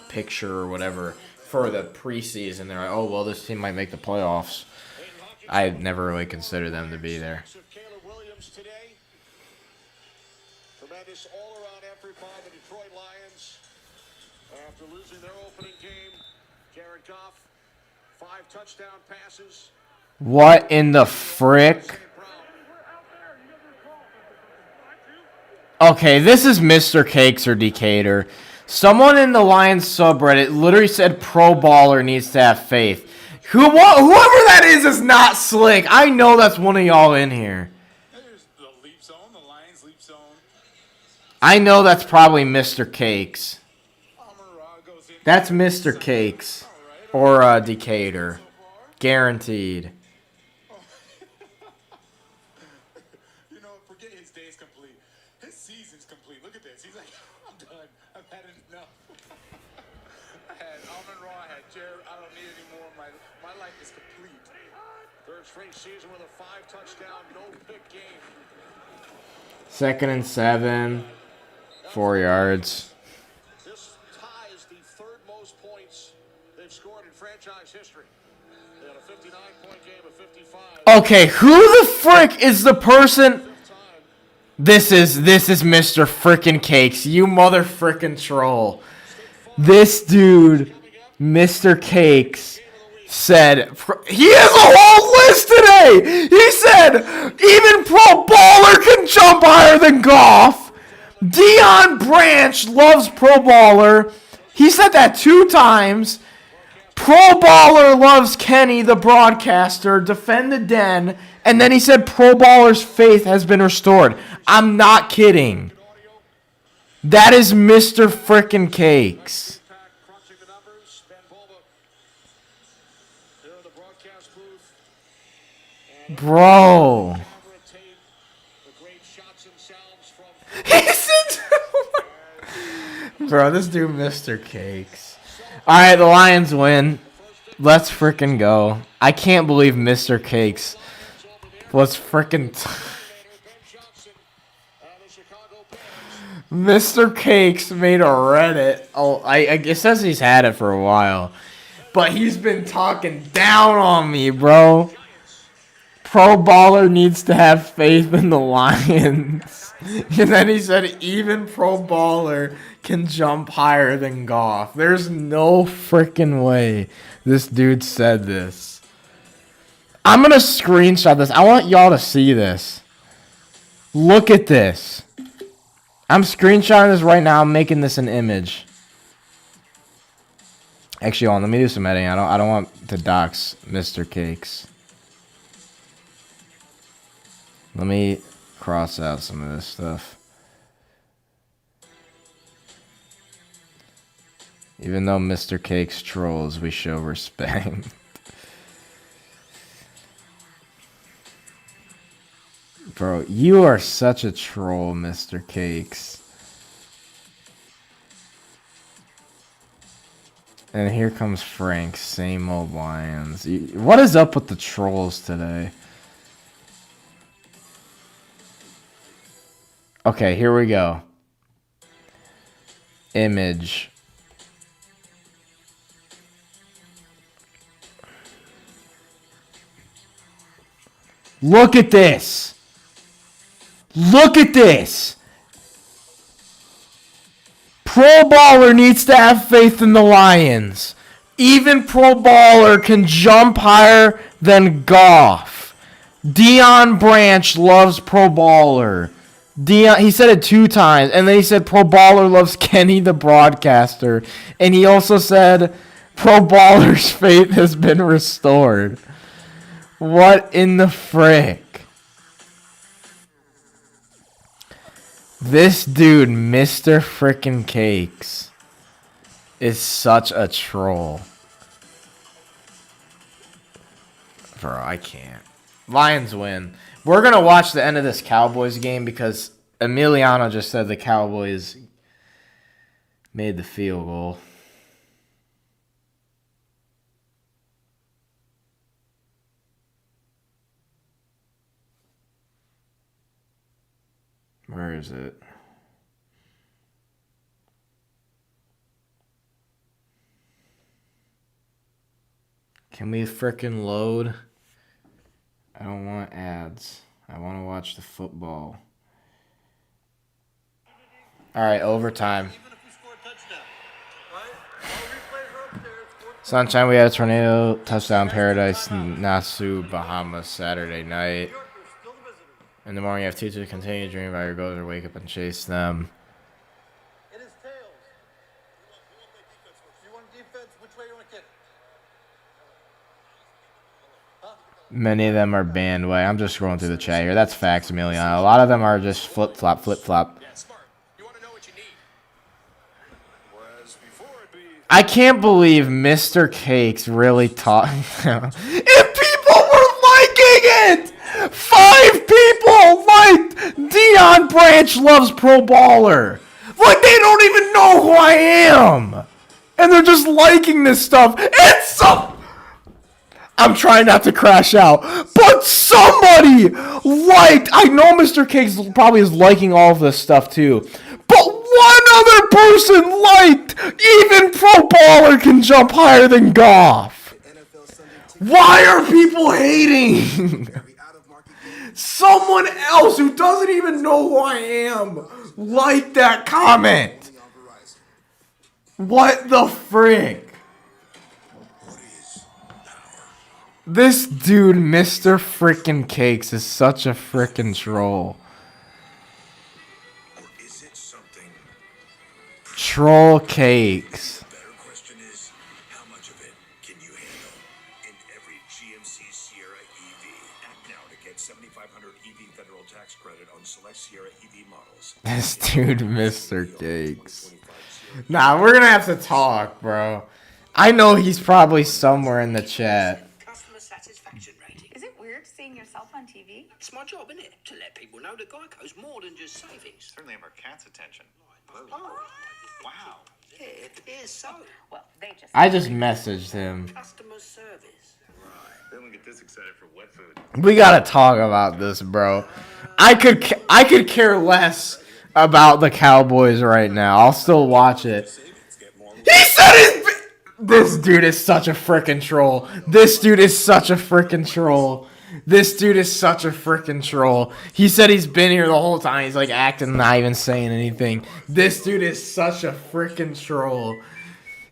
picture or whatever for the preseason. They're like, oh, well, this team might make the playoffs. I never really considered them to be there. Tremendous all-around effort by the Detroit Lions. After losing their opening game, Jared Goff, 5 touchdown passes. What in the frick? Okay, this is Mr. Cakes or Decatur. Someone in the Lions subreddit literally said Pro Baller needs to have faith. Whoever that is not slick. I know that's one of y'all in here. I know that's probably Mr. Cakes. That's Mr. Cakes. Or Decatur. Guaranteed. You know, forget his day's complete. His season's complete. Look at this. He's like, I'm done. I've had enough. I had Almond Raw. I had Jared. I don't need any more. My life is complete. Third straight season with a 5-touchdown, no-pick game. 2nd and 7. 4 yards. This ties the third most points they've scored in franchise history. They had a 59-point game, a 55. Okay, who the frick is the person? This is Mr. Frickin' Cakes, you mother frickin' troll. This dude, Mr. Cakes, said he has a whole list today. He said even Pro Baller can jump higher than Goff. Deion Branch loves Pro Baller. He said that 2 times. Pro Baller loves Kenny, the broadcaster. Defend the den. And then he said Pro Baller's faith has been restored. I'm not kidding. That is Mr. Frickin' Cakes. Bro. Bro, this dude Mr. Cakes. Alright, the Lions win. Let's frickin' go. I can't believe Mr. Cakes was frickin' Mr. Cakes made a Reddit. Oh, it says he's had it for a while. But he's been talking down on me, bro. Pro Baller needs to have faith in the Lions. And then he said even Pro Baller can jump higher than Goff. There's no freaking way this dude said this. I'm going to screenshot this. I want y'all to see this. Look at this. I'm screenshotting this right now. I'm making this an image. Actually, hold on, let me do some editing. I don't want to dox Mr. Cakes. Let me cross out some of this stuff. Even though Mr. Cakes trolls, we show respect. Bro, you are such a troll, Mr. Cakes. And here comes Frank, same old Lions. What is up with the trolls today? Okay, here we go. Image. Look at this. Look at this. Pro Baller needs to have faith in the Lions. Even Pro Baller can jump higher than Goff. Deion Branch loves Pro Baller. Dion, he said it 2 times, and then he said Pro Baller loves Kenny the broadcaster, and he also said Pro Baller's faith has been restored. What in the frick? This dude, Mr. Frickin' Cakes, is such a troll. Bro, I can't. Lions win. We're going to watch the end of this Cowboys game because Emiliano just said the Cowboys made the field goal. Where is it? Can we frickin' load? I don't want ads. I want to watch the football. All right, overtime. Sunshine, we had a tornado, touchdown, Paradise, Nassau, Bahamas, Saturday night. In the morning, you have teachers to continue to dream about your goals or wake up and chase them. It is tails. You want defense? Which way you want to kick? Many of them are bandway. I'm just scrolling through the chat here. That's facts, Emiliano. A lot of them are just flip-flop, flip-flop. I can't believe Mr. Cakes really taught them. And people were liking it! 5 people liked Dion Branch loves Pro Baller. Like, they don't even know who I am. And they're just liking this stuff. It's so... I'm trying not to crash out. But somebody liked... I know Mr. Cakes probably is liking all of this stuff too. But one other person liked even Pro Baller can jump higher than Goff. Why are people hating? Someone else who doesn't even know who I am liked that comment. What the frick? This dude, Mr. Frickin' Cakes, is such a frickin' troll. Troll Cakes. The better question is, how much of it can you handle? In every GMC Sierra EV. Act now to get $7,500 EV federal tax credit on select Sierra EV models. This dude, Mr. Cakes. Nah, we're gonna have to talk, bro. I know he's probably somewhere in the chat. Customer satisfaction rating. Is it weird seeing yourself on TV? It's my job, isn't it? To let people know that Geico's more than just savings. Certainly have our cat's attention. Oh, wow. Yeah, it appears so. Well, they just... I just messaged him. Customer service. Right. They don't get this excited for wet food. We gotta talk about this, bro. I could care less about the Cowboys right now. I'll still watch it. He said his... This dude is such a frickin' troll. This dude is such a frickin' troll. This dude is such a frickin' troll. He said he's been here the whole time. He's like acting, not even saying anything. This dude is such a frickin' troll.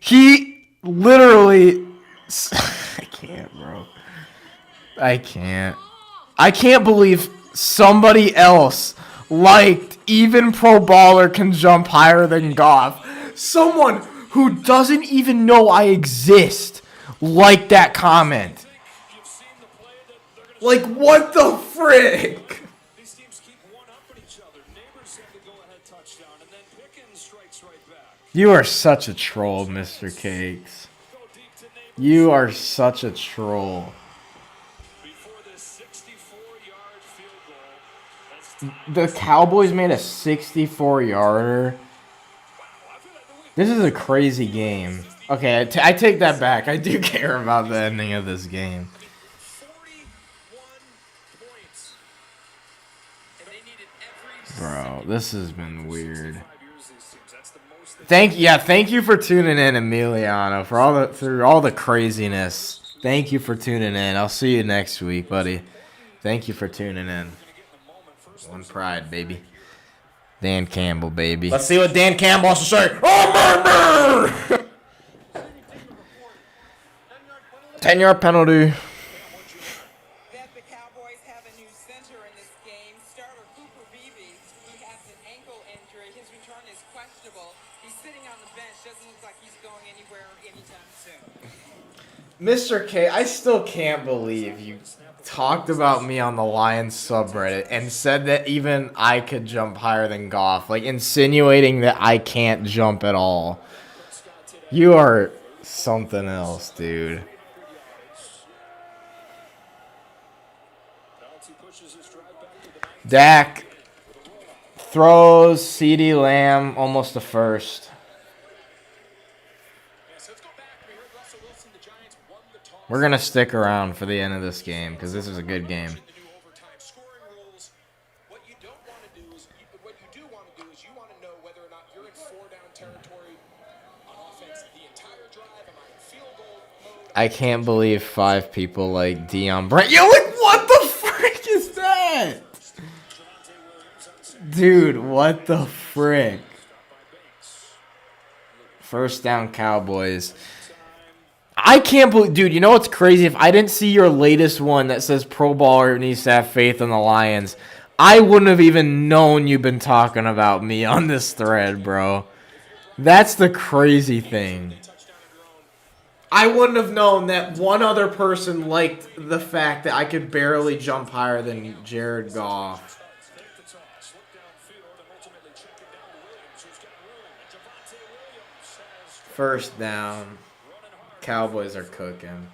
He literally... I can't, bro. I can't. I can't believe somebody else liked even Pro Baller can jump higher than Goff. Someone who doesn't even know I exist liked that comment. Like, what the frick? These teams keep one-upping each other. Neighbors have the go-ahead touchdown, and then Pickens strikes right back. You are such a troll, Mr. Cakes. You are such a troll. The Cowboys made a 64-yarder. This is a crazy game. Okay, I take that back. I do care about the ending of this game. Bro, this has been weird. Thank you for tuning in, Emiliano, for through all the craziness. Thank you for tuning in. I'll see you next week, buddy. Thank you for tuning in. One pride, baby. Dan Campbell, baby. Let's see what Dan Campbell has to say. Oh, 10-yard penalty. That the Cowboys have a new center in this game. Starter Cooper Beebe, he Mr. K, I still can't believe you talked about me on the Lions subreddit and said that even I could jump higher than Goff, like insinuating that I can't jump at all. You are something else, dude. Dak throws CeeDee Lamb almost a first. We're going to stick around for the end of this game because this is a good game. What you do want to do is you want to know whether or not you're in 4-down territory on offense the entire drive. Am I in field goal mode? I can't believe 5 people like Deion Brand. Yo, like, what the frick is that? Dude, what the frick? First down, Cowboys. I can't believe, dude, you know what's crazy? If I didn't see your latest one that says Pro Baller needs to have faith in the Lions, I wouldn't have even known you've been talking about me on this thread, bro. That's the crazy thing. I wouldn't have known that one other person liked the fact that I could barely jump higher than Jared Goff. First down. Cowboys are cooking.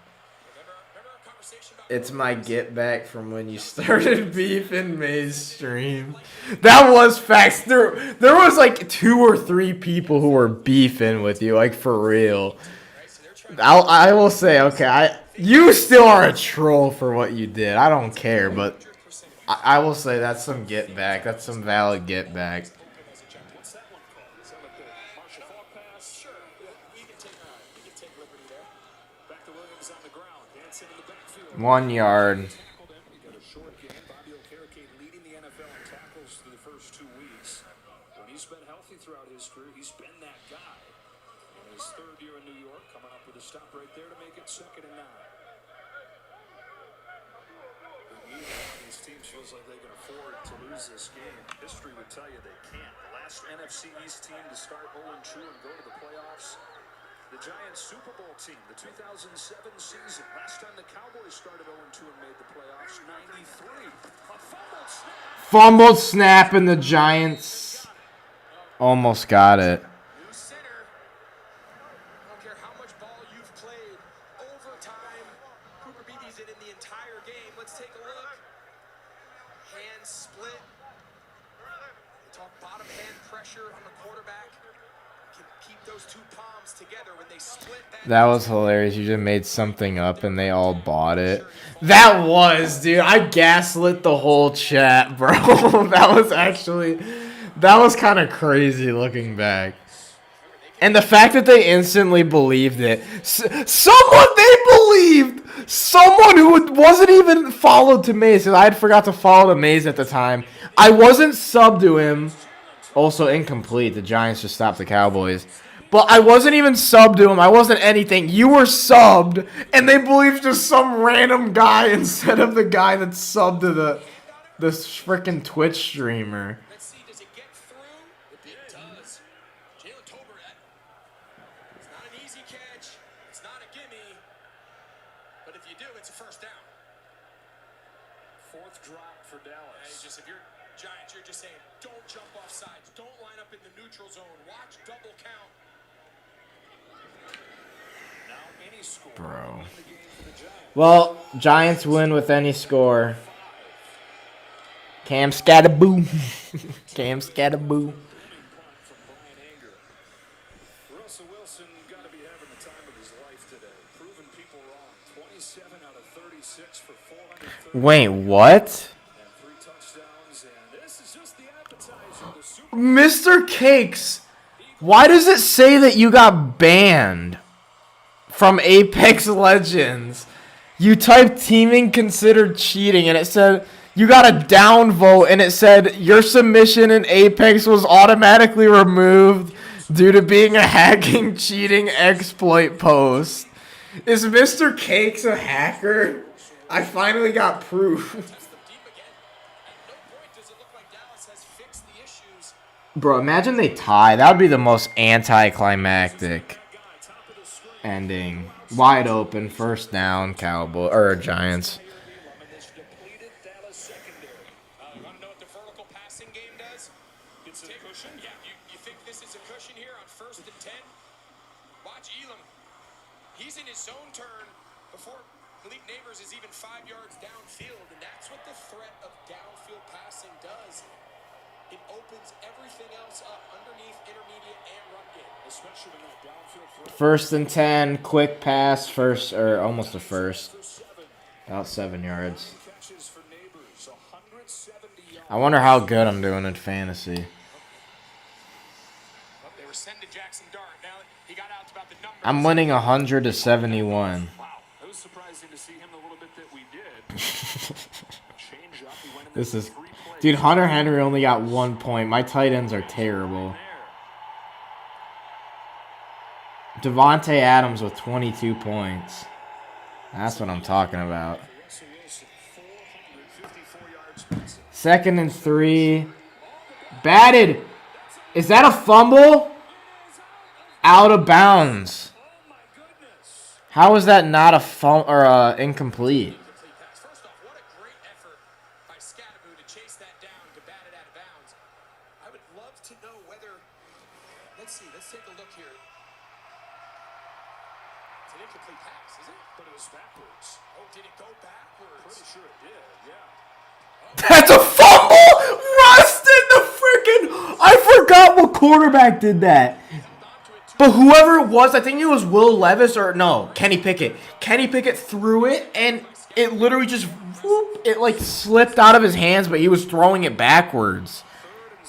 It's my get back from when you started beefing May's stream. That was facts. There was like 2 or 3 people who were beefing with you, like for real. I will say, okay, you still are a troll for what you did. I don't care, but I will say that's some get back. That's some valid get back. 1 yard. Leading the NFL in tackles through the first 2 weeks. When he's been healthy throughout his career, he's been that guy. In his 3rd year in New York, coming up with a stop right there to make it 2nd and 9. These teams feels like they can afford to lose this game. History would tell you they can't. The last NFC East team to start 0-2 and go to the playoffs. The Giants Super Bowl team, the 2007 season. Last time the Cowboys started 0-2 and made the playoffs, 93. A fumbled snap. Fumbled snap and the Giants almost got it. New center. I don't care how much ball you've played. Overtime. Cooper Beebe's in the entire game. Let's take a look. Hand split. They talk bottom hand pressure on the quarterback. Can keep those 2 palms together when they split that. That was hilarious. You just made something up and they all bought it. That was, dude. I gaslit the whole chat, bro. That was kind of crazy looking back. And the fact that they instantly believed it. Someone who wasn't even followed to Maze. I had forgot to follow to Maze at the time. I wasn't subbed to him. Also incomplete. The Giants just stopped the Cowboys. But I wasn't even subbed to him. I wasn't anything. You were subbed, and they believed just some random guy instead of the guy that's subbed to the freaking Twitch streamer. Let's see, does it get through? It does. Jalen Tolbert. It's not an easy catch. It's not a gimme. But if you do, it's a first down. 4th drop for Dallas. If you're Giants, you're just saying, don't jump off sides. Don't line up in the neutral zone. Watch double count. Bro. Well, Giants win with any score. Cam Scatterboo. Cam Scatterboo. Russell Wilson got to be having the time of his life today. Proving people wrong. 27 out of 36 for 430. Wait, what? And 3 touchdowns, and this is just the appetizer. The Super Mr. Cakes, why does it say that you got banned from Apex Legends? You typed teaming considered cheating, and it said you got a downvote, and it said your submission in Apex was automatically removed due to being a hacking, cheating exploit post. Is Mr. Cakes a hacker? I finally got proof. Bro, imagine they tie. That would be the most anticlimactic. ending. Wide open, first down, Cowboy or Giants. You want to know what the vertical passing game does? It's a cushion? Yeah, you think this is a cushion here on 1st and 10? Watch Elam. He's in his zone turn before Malik Neighbors is even 5 yards downfield, and that's what the threat of downfield passing does. It opens everything else up underneath intermediate and run game, especially when that downfield threat. 1st and 10, quick pass, first or almost a first. About 7 yards. I wonder how good I'm doing in fantasy. They were sending Jackson Dart. Now he got out to about the number. I'm winning 100-71. Wow, it was surprising to see him the little bit that we did. Change up. He went in This is, dude. Hunter Henry only got 1 point. My tight ends are terrible. Devontae Adams with 22 points. That's what I'm talking about. 2nd and 3. Batted. Is that a fumble? Out of bounds. How is that not a fumble or incomplete? First off, what a great effort by Scatteroo to chase that down to bat it out of bounds. I would love to know whether. Let's see. Let's take a look here. It's an incomplete pass, is it? But it was backwards. Oh, did it go backwards? Pretty sure it did. Yeah. That's a fumble! Rusted the freaking... I forgot what quarterback did that. But whoever it was, I think it was Will Levis or... No, Kenny Pickett. Kenny Pickett threw it, and it literally just... Whoop, it, like, slipped out of his hands, but he was throwing it backwards.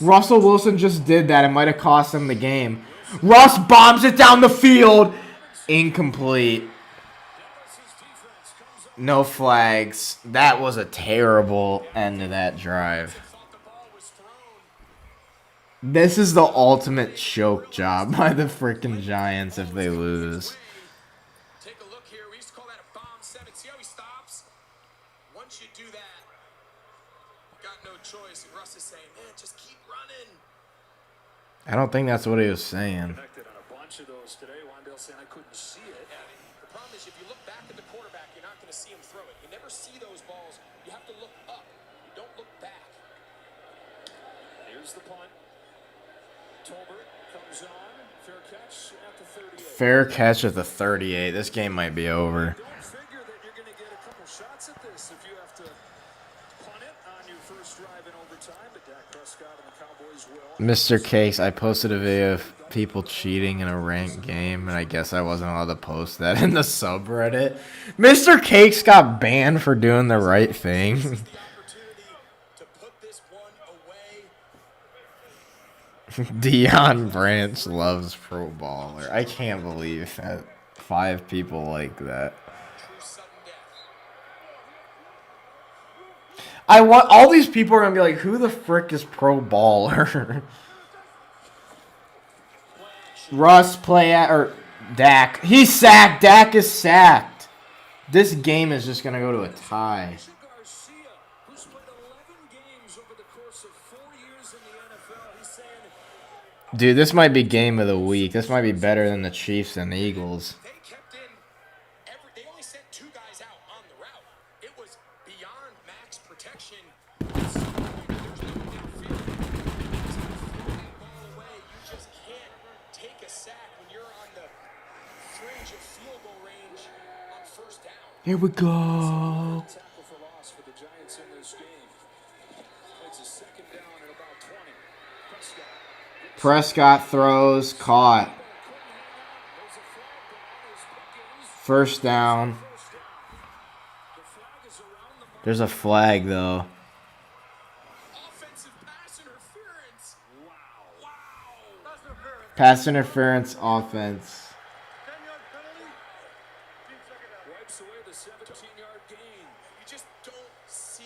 Russell Wilson just did that. It might have cost him the game. Russ bombs it down the field. Incomplete. No flags. That was a terrible end to that drive. This is the ultimate choke job by the freaking Giants if they lose. Take a look here. We used to call that a bomb 7. See how he stops? Once you do that, got no choice. And Russ is saying, man, just keep running. I don't think that's what he was saying. Connected on a bunch of those today. Wandale saying I couldn't see it. Yeah, the problem is if you look back at the quarterback, you're not going to see him throw it. You never see those balls. You have to look up. You don't look back. Here's the punt. Tolbert comes on. Fair catch at the 38. Fair catch at the 38. This game might be over. Don't figure that you're going to get a couple shots at this if you have to punt it on your first drive in overtime. But Dak Prescott and the Cowboys will. Mr. Cakes, I posted a video of people cheating in a ranked game, and I guess I wasn't allowed to post that in the subreddit. Mr. Cakes got banned for doing the right thing. Deion Branch loves pro baller. I can't believe that 5 people like that. I want all these people are gonna be like, who the frick is pro baller? Russ play at or Dak. He's sacked. Dak is sacked. This game is just gonna go to a tie. Dude, this might be game of the week. This might be better than the Chiefs and Eagles. They only sent 2 guys out on the route. It was beyond max protection. You just can't take a sack when you're on the fringe of field goal range on first down. Here we go. Tackle for loss for the Giants in this game. It's a 2nd down and about 20. Prescott throws, caught. First down. There's a flag, though. Pass interference, offense. Wipes away the 17-yard gain. You just don't see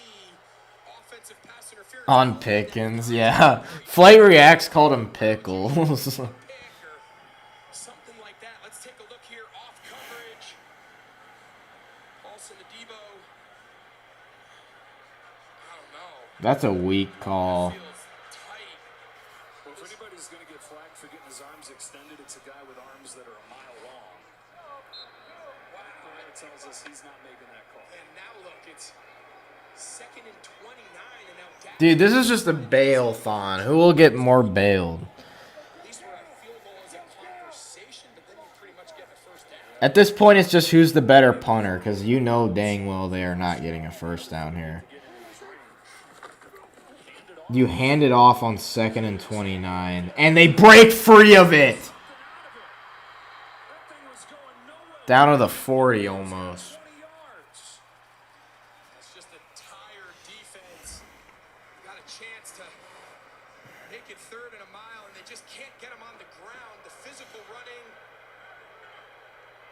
offensive pass interference. On Pickens, yeah. Flight Reacts called him Pickles. Something like that. Let's take a look here. Off coverage. Paulson to Debo. I don't know. That's a weak call. Well, if anybody's going to get flagged for getting his arms extended, it's a guy with arms that are a mile long. that tells us he's not making that call. And now look, it's 2nd and 29, and now Dak. Dude, this is just a bail-thon. Who will get more bailed? At this point, it's just who's the better punter, because you know dang well they are not getting a first down here. You hand it off on 2nd and 29, and they break free of it! Down to the 40 almost. It's just a tired defense. Got a chance to make it 3rd and a mile, and they just can't get him on the ground. The physical running,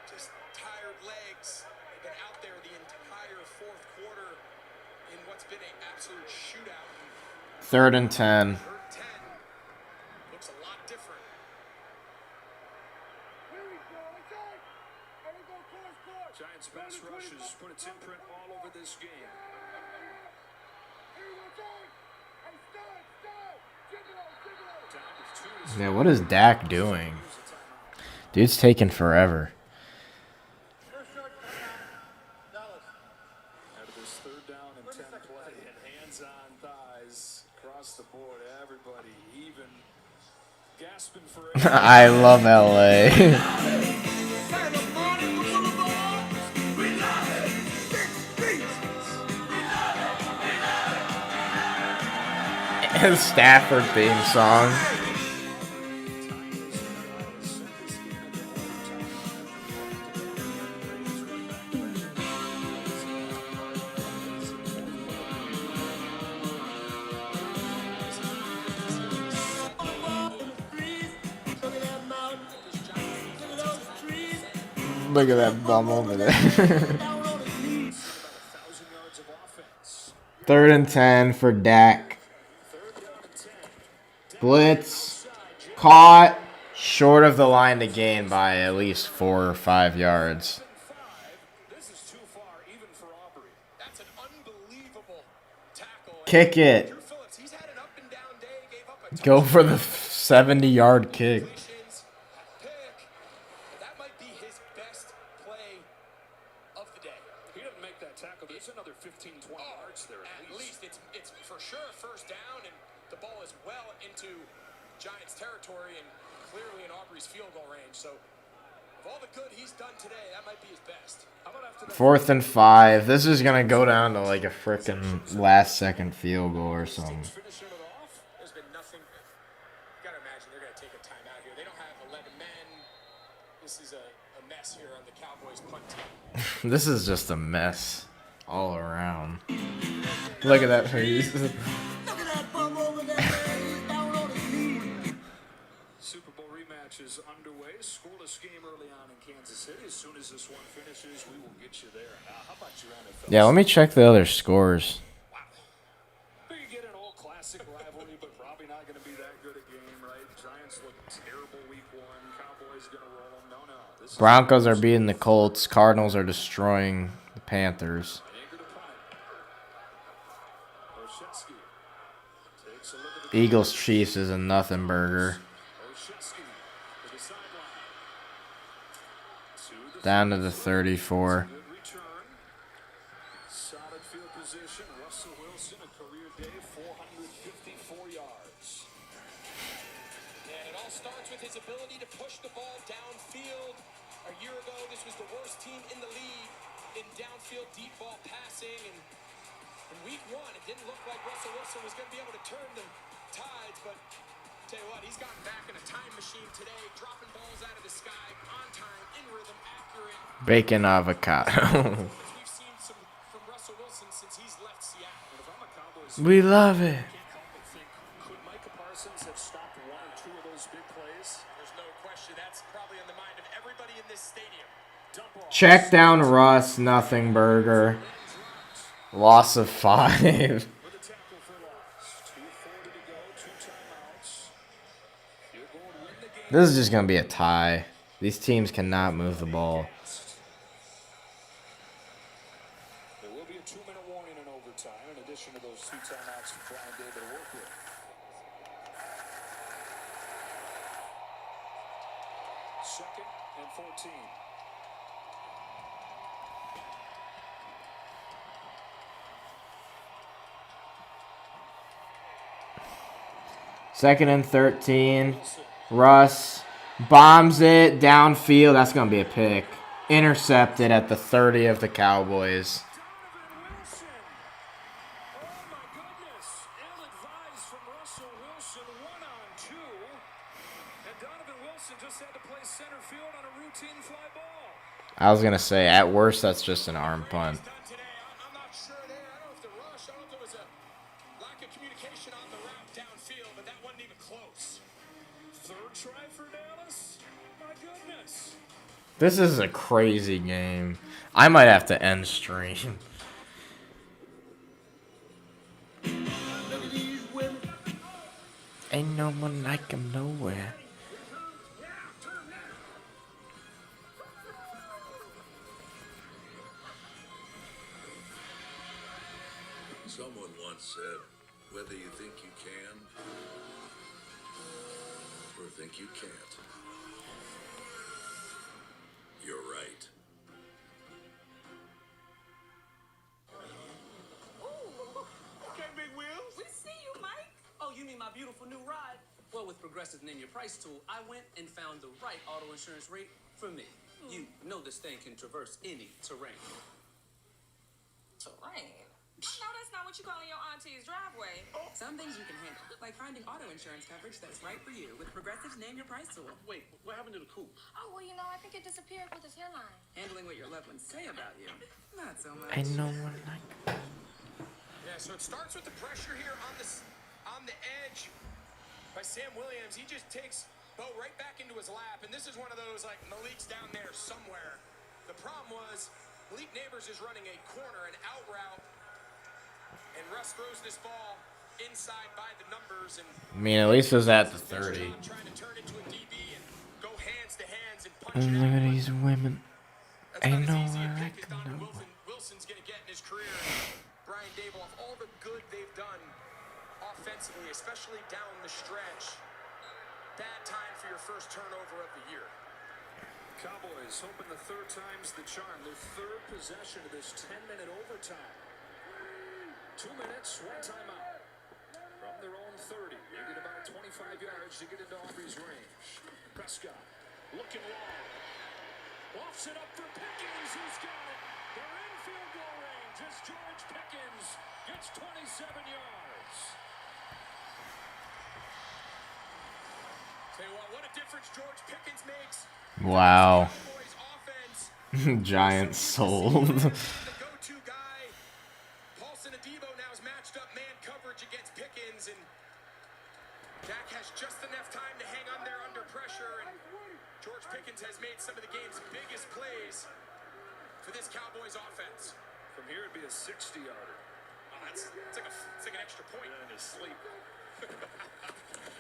just tired legs. They've been out there the entire 4th quarter in what's been an absolute shootout. 3rd and 10. Looks a lot different. Giants pass rushes put its imprint all over this game. Yeah, what is Dak doing? Dude's taking forever. Out of this 3rd down and 10 play, and hands on thighs across the board. Everybody even gasping for air. I love LA. Stafford theme song. Look at that bum over there. 3rd and 10 for Dak. Blitz. Caught. Short of the line to gain by at least 4 or 5 yards. Kick it. Go for the 70-yard kick. That might be his best play of the day. He doesn't make that tackle. There's another 15, 20 yards there at least. It's for sure a first down, and the ball is well into Giants territory and clearly in Aubrey's field goal range. So of all the good he's done today, that might be his best. How about after that? 4th and 5. This is going to go down to like a frickin' last-second field goal or something. There's been nothing. You gotta imagine they're gonna take a timeout here. They don't have 11 men. This is a mess here on the Cowboys punt team. This is just a mess all around. Look at that face. Super Bowl rematch is underway. Scoreless game early on in Kansas City. As soon as this one finishes, we will get you there. How about your NFL? Yeah, let me check the other scores. You get an old classic rivalry, but probably not going to be that good a game, right? Giants look terrible week 1. Cowboys going to roll them. No. Broncos are beating the Colts. Cardinals are destroying the Panthers. Eagles Chiefs is a nothing burger. Down to the 34. Solid field position. Russell Wilson, a career day, 454 yards. And it all starts with his ability to push the ball downfield. A year ago, this was the worst team in the league in downfield deep ball passing. And in week 1, it didn't look like Russell Wilson was going to be able to turn the tides. But tell you what, he's gotten back in a time machine today, dropping balls out of the sky, on time, in rhythm, accurate. Bacon avocado. We've seen some from Russell Wilson since he's left Seattle. We love it. Could Micah Parsons have stopped 1 or 2 of those big plays? There's no question. That's probably on the mind of everybody in this stadium. Check down Russ, nothing burger. Loss of 5. This is just going to be a tie. These teams cannot move the ball. There will be a 2-minute warning in overtime, in addition to those 2 timeouts for Brian David to work with. Second and 14. 2nd and 13. Russ bombs it downfield. That's going to be a pick. Intercepted at the 30 of the Cowboys. I was going to say, at worst, that's just an arm punt. This is a crazy game. I might have to end stream. Ain't no one like him nowhere. Someone once said, whether you think you can or think you can't, you're right. Okay, Big Wheels. We see you, Mike. Oh, you mean my beautiful new ride? Well, with Progressive Name Your Price tool, I went and found the right auto insurance rate for me. You know this thing can traverse any terrain. Terrain? No, that's not what you call in your auntie's driveway. Some things you can handle, like finding auto insurance coverage that's right for you with Progressive's Name Your Price tool. Wait, what happened to the coupe? Oh, well, you know, I think it disappeared with his hairline. Handling what your loved ones say about you, not so much. Ain't no one like him. Yeah, so it starts with the pressure here on the edge by Sam Williams. He just takes Bo right back into his lap, and this is one of those, like, Malik's down there somewhere. The problem was Malik Neighbors is running a corner, an out route, and Russ throws this ball inside by the numbers. And I mean, at least it was at the 30. trying to turn into a DB and go hands to hands and punch And it look out. at these women. Ain't no one like them nowhere. Wilson's going to get in his career. Brian Dable, of all the good they've done offensively, especially down the stretch, bad time for your first turnover of the year. Cowboys hoping the third time's the charm. Their third possession of this 10-minute overtime. 2 minutes, one timeout. From their own 30, they get about 25 yards to get into Aubrey's range. Prescott looking long. Lofts it up for Pickens, who's got it. They're in field goal range as George Pickens gets 27 yards. Tell you what a difference George Pickens makes. Wow. Giants sold. The go-to guy, Paulson Adebo now is matched up man coverage against Pickens, and Dak has just enough time to hang on there under pressure, and George Pickens has made some of the game's biggest plays for this Cowboys offense. From here, it'd be a 60-yarder. Oh, it's like an extra point. In his sleep.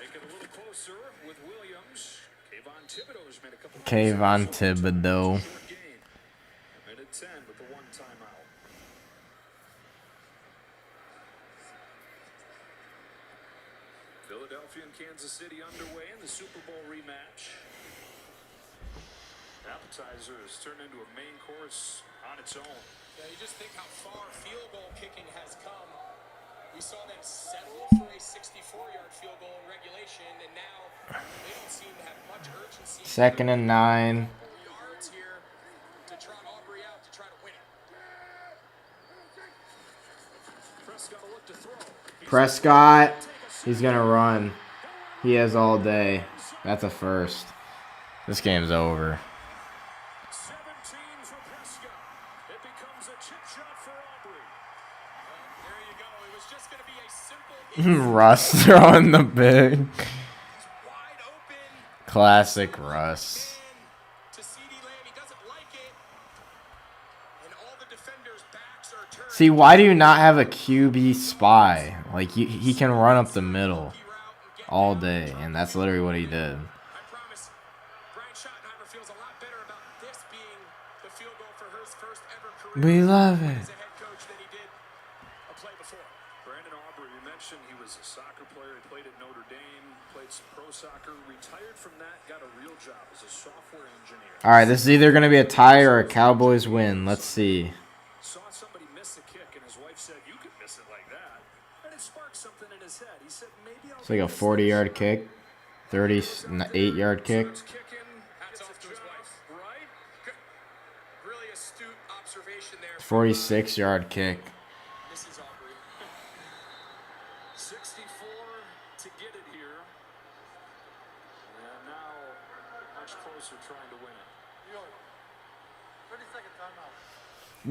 Make it a little closer with Williams. Kayvon Thibodeau's made a couple of Kayvon Thibodeau. Minute 10 with the one timeout. Philadelphia and Kansas City underway in the Super Bowl rematch. Appetizers turn into a main course on its own. Yeah, you just think how far field goal kicking has come. We saw them settle for a 64-yard field goal in regulation, and now they don't seem to have much urgency. 2nd and 9. Yards here to trot Aubrey out to try to win it. Prescott will look to throw. Prescott, he's going to run. He has all day. That's a first. This game's over. 17 for Prescott. It becomes a chip shot for Aubrey. There you go. It was just going to be a simple Russ throwing the big. Classic Russ. to CD Lamb. He doesn't like it. And all the defenders' backs are turned. See, why do you not have a QB spy? Like, he can run up the middle all day, and that's literally what he did. I promise Brian Schottenheimer feels a lot better about this being the field goal for his first ever career We love it. as a head coach than he did a play before. Brandon Aubrey, we mentioned he was a soccer player. He played at Notre Dame, played some pro soccer, retired from that, got a real job as a software engineer. All right, this is either going to be a tie or a Cowboys win. Let's see. Saw somebody miss a kick, and his wife said, "You could miss it like that." And it sparked something in his head. He said, "Maybe I'll It's like a 40-yard kick, 38-yard kick. Hats off to his wife. Right? Really astute observation there. 46-yard kick. Mrs. Aubrey. 64 to get it here. And now much closer trying to win it. 30-second timeout.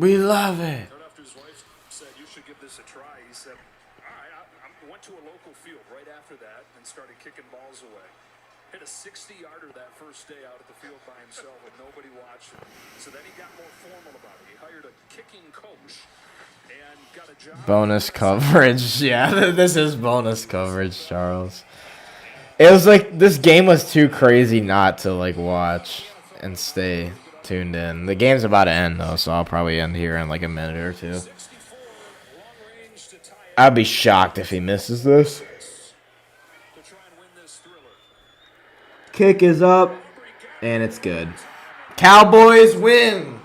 We love it. Right after his wife said, you should give this a try, he said, all right, I went to a local field right after that and started kicking balls away. Hit a 60-yarder that first day out at the field by himself with nobody watching. So then he got more formal about it. He hired a kicking coach and got a job. Bonus coverage. Yeah, this is bonus coverage, Charles. It was like this game was too crazy not to like watch and stay tuned in. The game's about to end though, so I'll probably end here in like a minute or two. I'd be shocked if he misses this. Kick is up, and it's good. Cowboys win.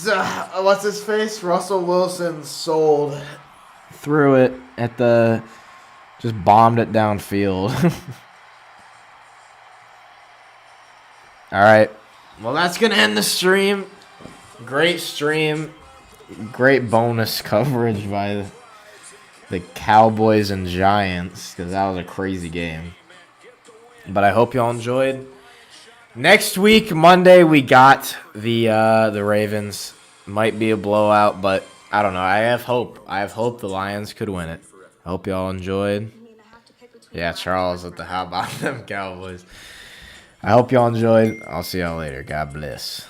What's his face? Russell Wilson sold through it at the, just bombed it downfield. All right. Well, that's going to end the stream. Great stream. Great bonus coverage by the Cowboys and Giants, because that was a crazy game. But I hope y'all enjoyed. Next week, Monday, we got the Ravens. Might be a blowout, but I don't know. I have hope. I have hope the Lions could win it. I hope y'all enjoyed. Yeah, Charles with the how about them Cowboys. I hope y'all enjoyed. I'll see y'all later. God bless.